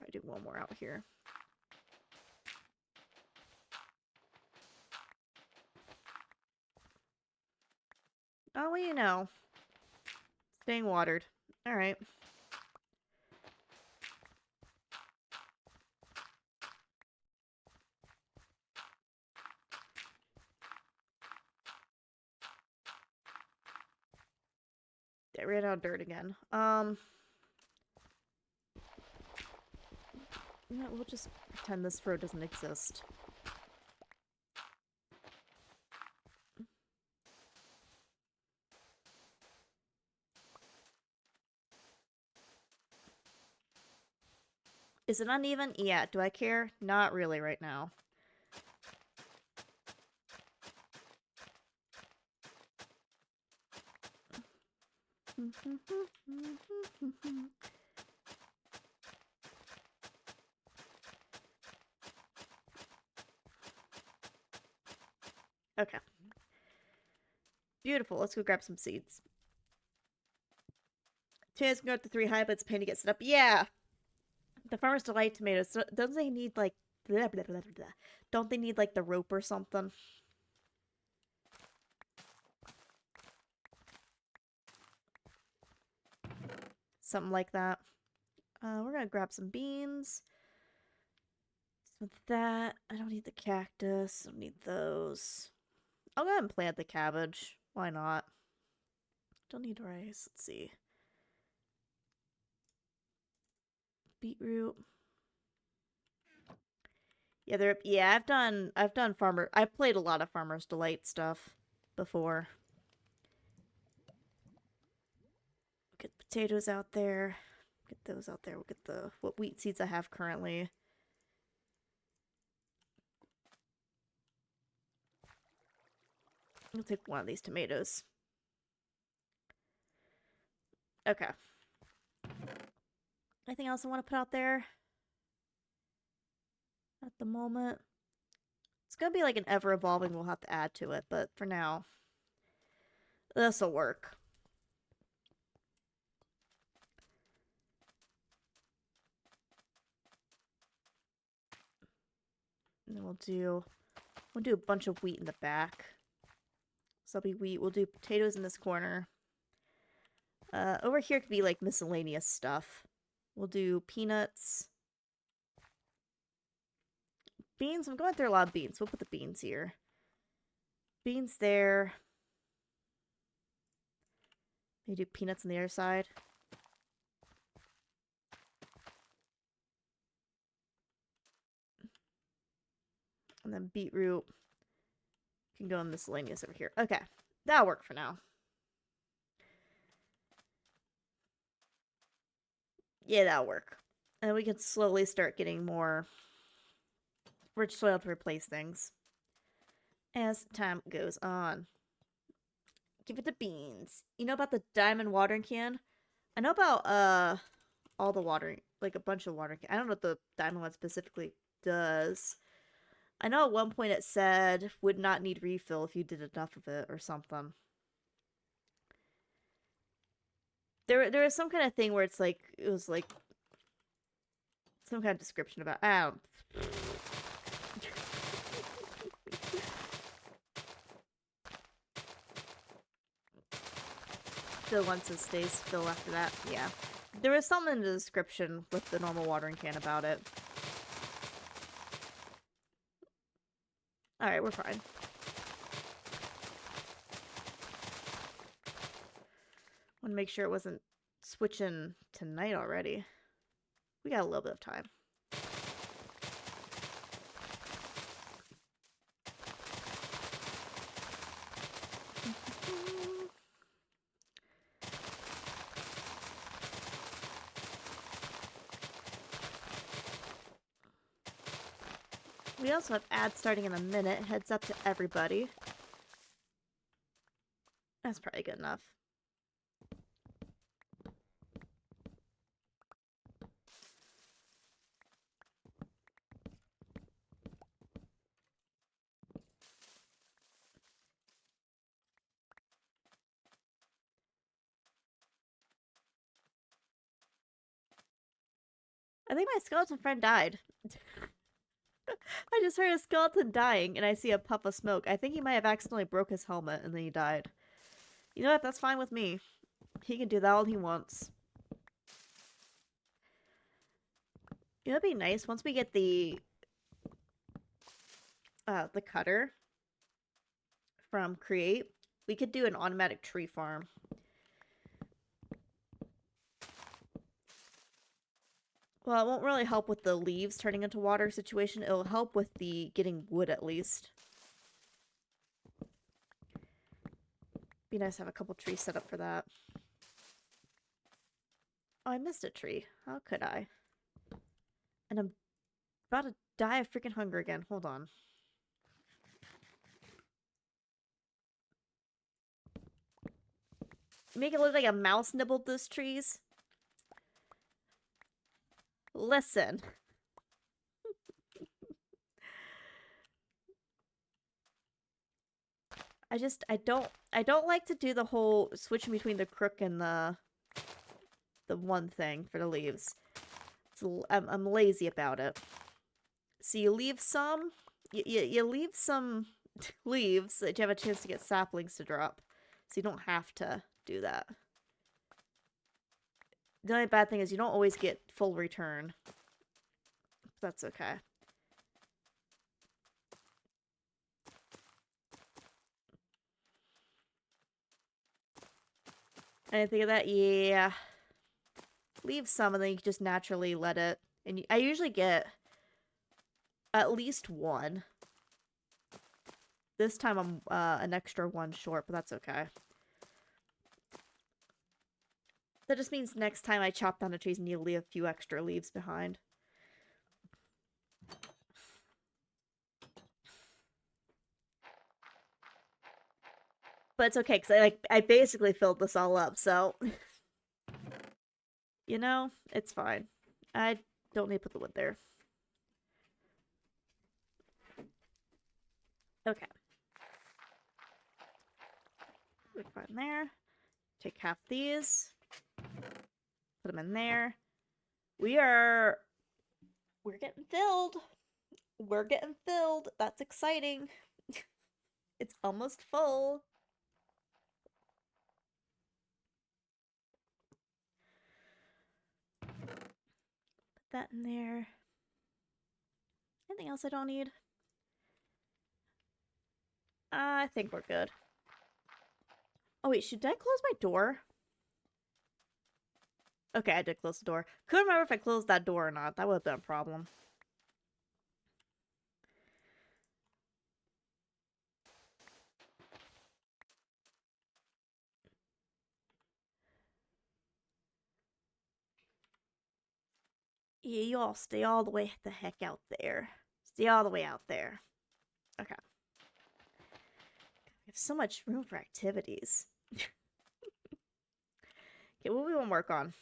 I do one more out here. Oh, well, you know. Staying watered. Alright. They ran out of dirt again. Yeah, we'll just pretend this road doesn't exist. Is it uneven? Yeah. Do I care? Not really right now. Okay. Beautiful. Let's go grab some seeds. Tomatoes can go up to 3 high, but it's a pain to get set up. Yeah! The Farmer's Delight tomatoes, don't they need, like... Blah, blah, blah, blah. Don't they need, like, the rope or something? Something like that. We're gonna grab some beans. With that, I don't need the cactus. I don't need those. I'll go ahead and plant the cabbage. Why not? Don't need rice. Let's see. Beetroot. Yeah, I've played a lot of Farmer's Delight stuff before. Get potatoes out there. Get those out there. We'll get what wheat seeds I have currently. I'll take one of these tomatoes. Okay. Anything else I want to put out there? At the moment. It's gonna be like an ever-evolving, we'll have to add to it, but for now, this'll work. And then we'll do a bunch of wheat in the back. So that'll be wheat. We'll do potatoes in this corner. Over here could be like miscellaneous stuff. We'll do peanuts. Beans. I'm going through a lot of beans. We'll put the beans here. Beans there. Maybe do peanuts on the other side. And then beetroot can go in miscellaneous over here. Okay. That'll work for now. Yeah, that'll work. And we can slowly start getting more rich soil to replace things as time goes on. Give it the beans. You know about the diamond watering can? I know about all the watering, like a bunch of watering can. I don't know what the diamond one specifically does. I know at one point it said would not need refill if you did enough of it or something. There was some kind of thing where it was like some kind of description about fill once it stays fill after that. Yeah. There was something in the description with the normal watering can about it. Alright, we're fine. Want to make sure it wasn't switching to night already. We got a little bit of time. We also have ads starting in a minute. Heads up to everybody. That's probably good enough. I think my skeleton friend died. I just heard a skeleton dying, and I see a puff of smoke. I think he might have accidentally broke his helmet, and then he died. You know what? That's fine with me. He can do that all he wants. You know, it'd be nice once we get the cutter from Create. We could do an automatic tree farm. Well, it won't really help with the leaves turning into water situation. It'll help with the getting wood at least. Be nice to have a couple trees set up for that. Oh, I missed a tree. How could I? And I'm about to die of freaking hunger again. Hold on. Make it look like a mouse nibbled those trees. Listen. I don't like to do the whole switching between the crook and the one thing for the leaves. I'm lazy about it. So you leave some, you leave some leaves so that you have a chance to get saplings to drop. So you don't have to do that. The only bad thing is you don't always get full return. That's okay. Anything of that? Yeah. Leave some and then you can just naturally let it. And I usually get at least one. This time I'm an extra one short, but that's okay. That just means next time I chop down the trees, I need to leave a few extra leaves behind. But it's okay, because I basically filled this all up, so... You know, it's fine. I don't need to put the wood there. Okay. Wood farm there. Take half these. Put them in there. We're getting filled. We're getting filled. That's exciting. It's almost full. Put that in there. Anything else I don't need? I think we're good. Oh wait, should I close my door? Okay, I did close the door. Couldn't remember if I closed that door or not. That would have been a problem. Yeah, you all stay all the way the heck out there. Stay all the way out there. Okay. We have so much room for activities. Okay, what do we want to work on?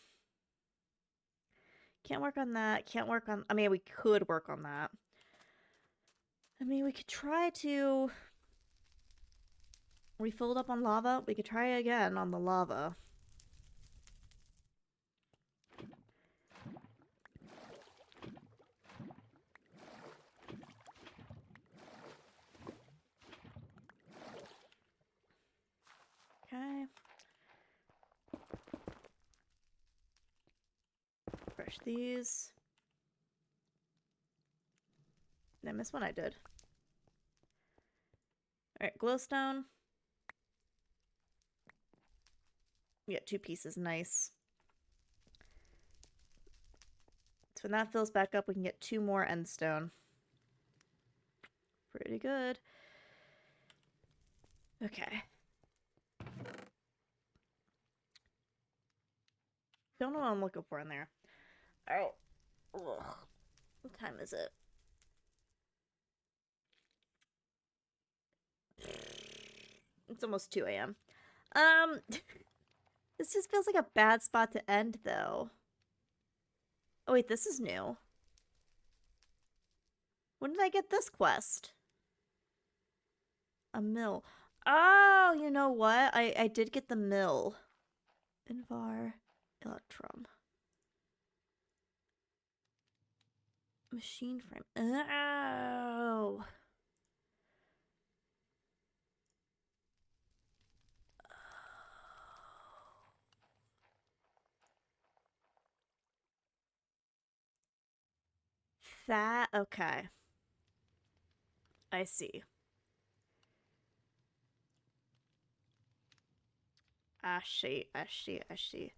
Can't work on that. Can't work on... I mean, we could work on that. I mean, we could try to... We filled up on lava. We could try again on the lava. Okay. Brush these. Did I miss one? I did. Alright, glowstone. We got 2 pieces. Nice. So when that fills back up, we can get 2 more endstone. Pretty good. Okay. Don't know what I'm looking for in there. Alright. What time is it? It's almost 2 a.m. This just feels like a bad spot to end, though. Oh, wait, this is new. When did I get this quest? A mill. Oh, you know what? I did get the mill. Invar Electrum. Machine frame. Oh. that? Okay. I see. I see, I see, I see.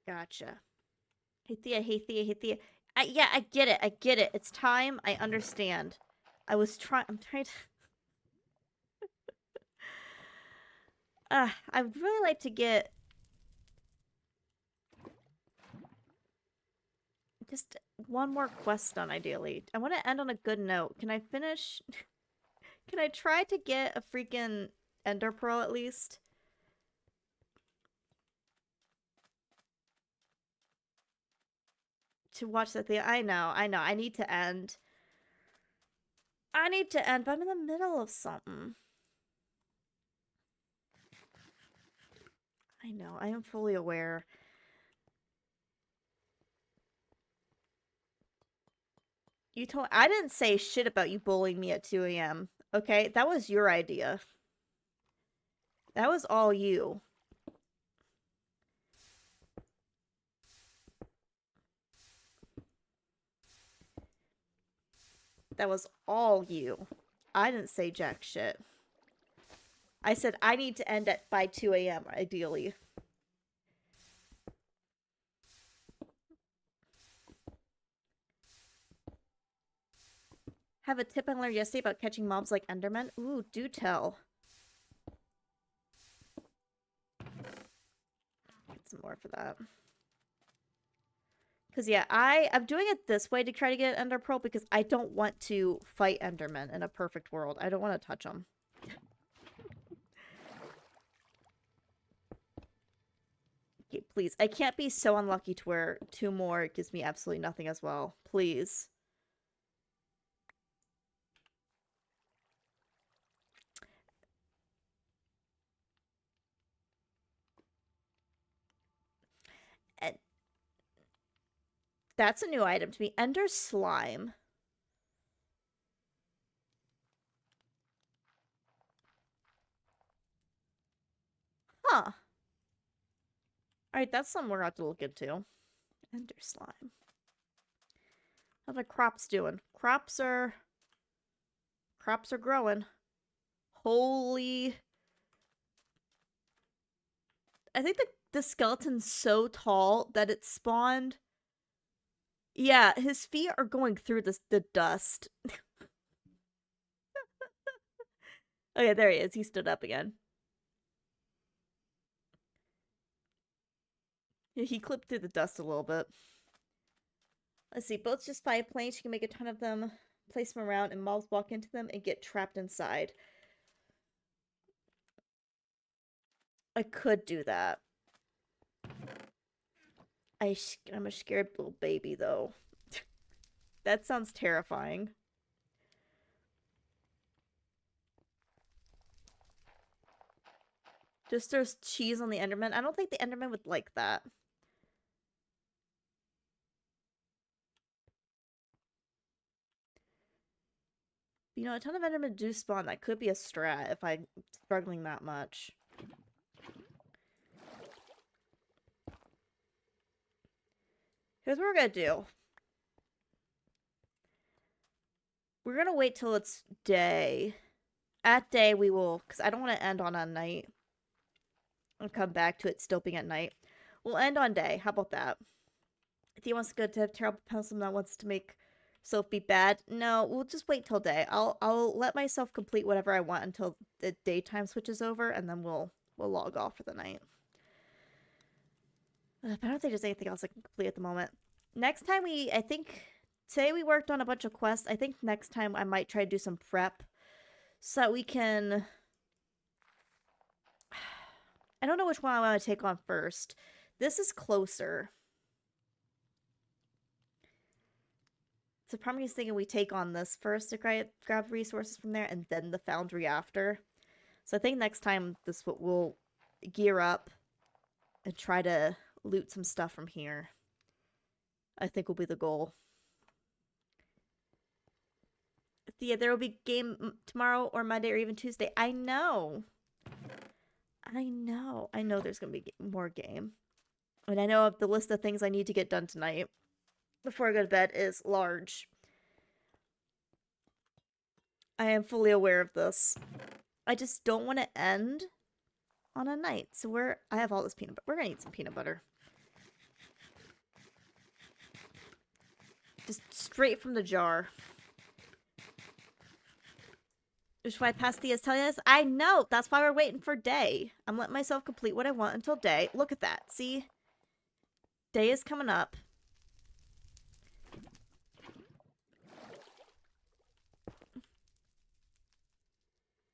Gotcha. Hey Thea, hey Thea, hey Thea. Yeah, I get it, I get it. It's time, I understand. I'm trying to... I would really like to get... just one more quest done, ideally. I want to end on a good note. Can I finish... Can I try to get a freaking Ender Pearl at least? To watch that thing. I know, I know. I need to end. I need to end, but I'm in the middle of something. I know, I am fully aware. I didn't say shit about you bullying me at 2 a.m. Okay? That was your idea. That was all you. That was all you. I didn't say jack shit. I said I need to end at by 2 a.m. ideally. Have a tip I learned yesterday about catching mobs like Endermen? Ooh, do tell. Get some more for that. Because, yeah, I'm doing it this way to try to get Ender Pearl because I don't want to fight Endermen in a perfect world. I don't want to touch them. Okay, please. I can't be so unlucky to where 2 more gives me absolutely nothing as well. Please. And that's a new item to me. Ender Slime. Huh. Alright, that's something we're going to have to look into. Ender Slime. How the crops doing? Crops are growing. Holy... I think the skeleton's so tall that it spawned... Yeah, his feet are going through the dust. Okay, there he is. He stood up again. Yeah, he clipped through the dust a little bit. Let's see. Boats just 5 planes. You can make a ton of them, place them around, and mobs walk into them and get trapped inside. I could do that. I'm a scared little baby, though. That sounds terrifying. Just there's cheese on the Enderman. I don't think the Enderman would like that. You know, a ton of Endermen do spawn. That could be a strat if I'm struggling that much. Here's what we're gonna do. We're gonna wait till it's day. At day, we will... Because I don't want to end on a night. I'll come back to it still being at night. We'll end on day. How about that? If he wants to go to terrible pencil that wants to make self be bad, no, we'll just wait till day. I'll let myself complete whatever I want until the daytime switches over, and then we'll log off for the night. But I don't think there's anything else I can complete at the moment. Next time I think today we worked on a bunch of quests. I think next time I might try to do some prep so that we can... I don't know which one I want to take on first. This is closer. So probably just thinking we take on this first to grab resources from there and then the foundry after. So I think next time we'll gear up and try to loot some stuff from here. I think will be the goal. Yeah, there will be game tomorrow or Monday or even Tuesday. I know. I know. I know there's gonna be more game. And I know the list of things I need to get done tonight before I go to bed is large. I am fully aware of this. I just don't want to end on a night. So I have all this peanut butter. We're gonna eat some peanut butter. Just straight from the jar. Which is why Pastia is telling us, I know! That's why we're waiting for day. I'm letting myself complete what I want until day. Look at that. See? Day is coming up.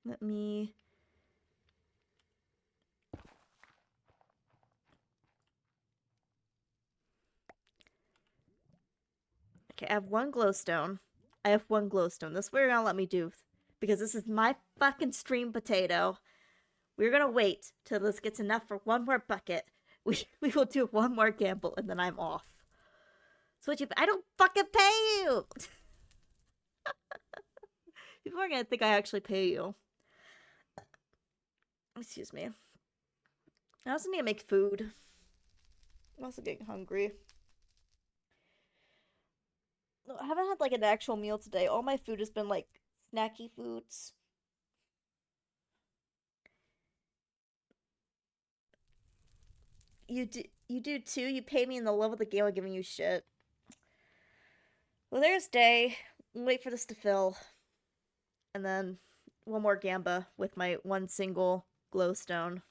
Let me... Okay, I have one glowstone. I have one glowstone. This is what you're gonna let me do. Because this is my fucking stream potato. We're gonna wait till this gets enough for one more bucket. We will do one more gamble and then I'm off. So what I don't fucking pay you! People are gonna think I actually pay you. Excuse me. I also need to make food. I'm also getting hungry. I haven't had like an actual meal today. All my food has been like snacky foods. You do too? You pay me in the love of the game while giving you shit. Well, there's day. Wait for this to fill. And then one more gamba with my one single glowstone.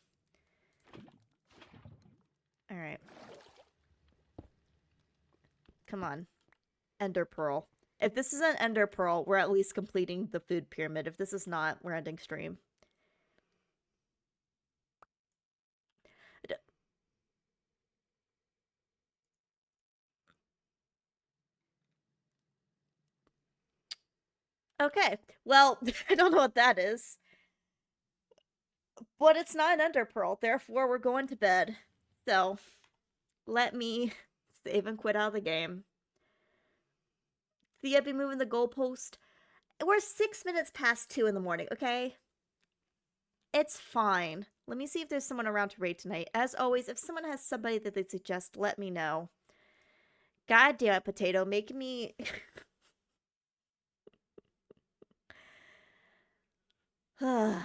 Alright. Come on. Ender Pearl. If this is an Ender Pearl, we're at least completing the food pyramid. If this is not, we're ending stream. Okay, well, I don't know what that is. But it's not an Ender Pearl, therefore we're going to bed. So, let me save and quit out of the game. See, I'd be moving the goalpost. We're 6 minutes past 2 in the morning, okay? It's fine. Let me see if there's someone around to raid tonight. As always, if someone has somebody that they suggest, let me know. God damn it, Potato, making me... Let's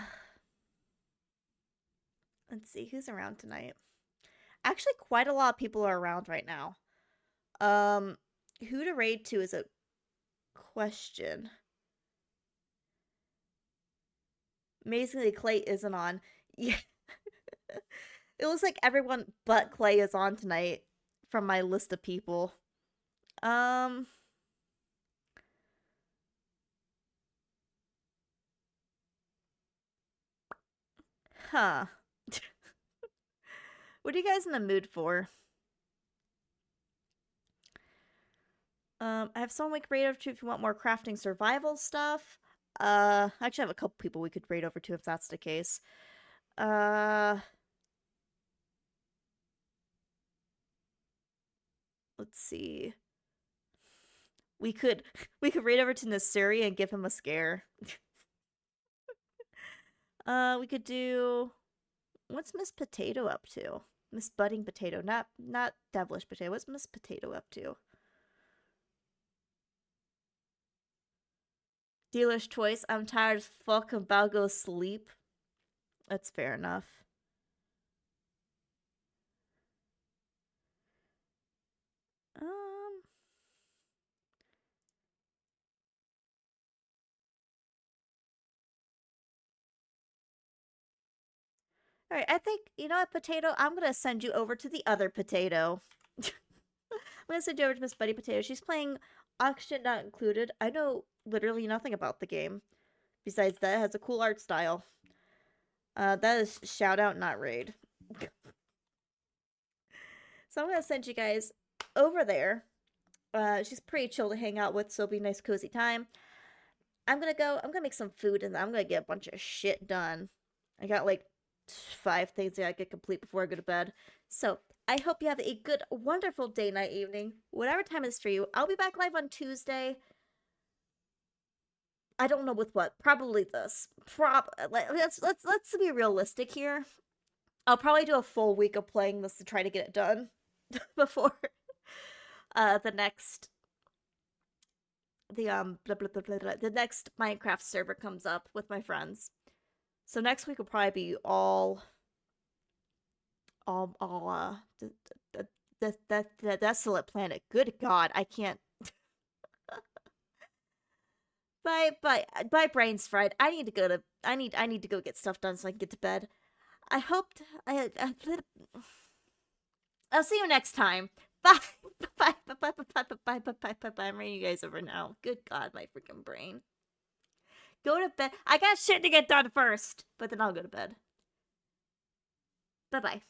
see, who's around tonight? Actually, quite a lot of people are around right now. Who to raid to is a question. Amazingly, Clay isn't on. Yeah. It looks like everyone but Clay is on tonight from my list of people. Huh. What are you guys in the mood for? I have someone we could raid over to if you want more crafting survival stuff. I actually have a couple people we could raid over to if that's the case. Let's see. We could raid over to Nasuri and give him a scare. We could do... What's Miss Potato up to? Miss Budding Potato, not Devilish Potato. What's Miss Potato up to? Dealer's choice. I'm tired as fuck. I'm about to go sleep. That's fair enough. Alright, I think, you know what, Potato? I'm gonna send you over to the other Potato. I'm gonna send you over to Miss Buddy Potato. She's playing Auction Not Included. I know literally nothing about the game. Besides that, it has a cool art style. That is shout out, not raid. So I'm gonna send you guys over there. She's pretty chill to hang out with, so it'll be a nice cozy time. I'm gonna make some food and I'm gonna get a bunch of shit done. I got like 5 things that I get complete before I go to bed. So I hope you have a good, wonderful day, night, evening, whatever time it is for you. I'll be back live on Tuesday. I don't know with what. Probably this. Let's be realistic here. I'll probably do a full week of playing this to try to get it done before the next the next Minecraft server comes up with my friends. So next week will probably be all the Desolate Planet. Good God, I can't. My brain's fried. I need to go to. I need to go get stuff done so I can get to bed. I hoped I'll see you next time. Bye. Bye. Bye. Bye. Bye. Bye. Bye. Bye. Bye. Bye. Bye. I'm reading you guys over now. Good God, my freaking brain. Go to bed. I got shit to get done first, but then I'll go to bed. Bye bye.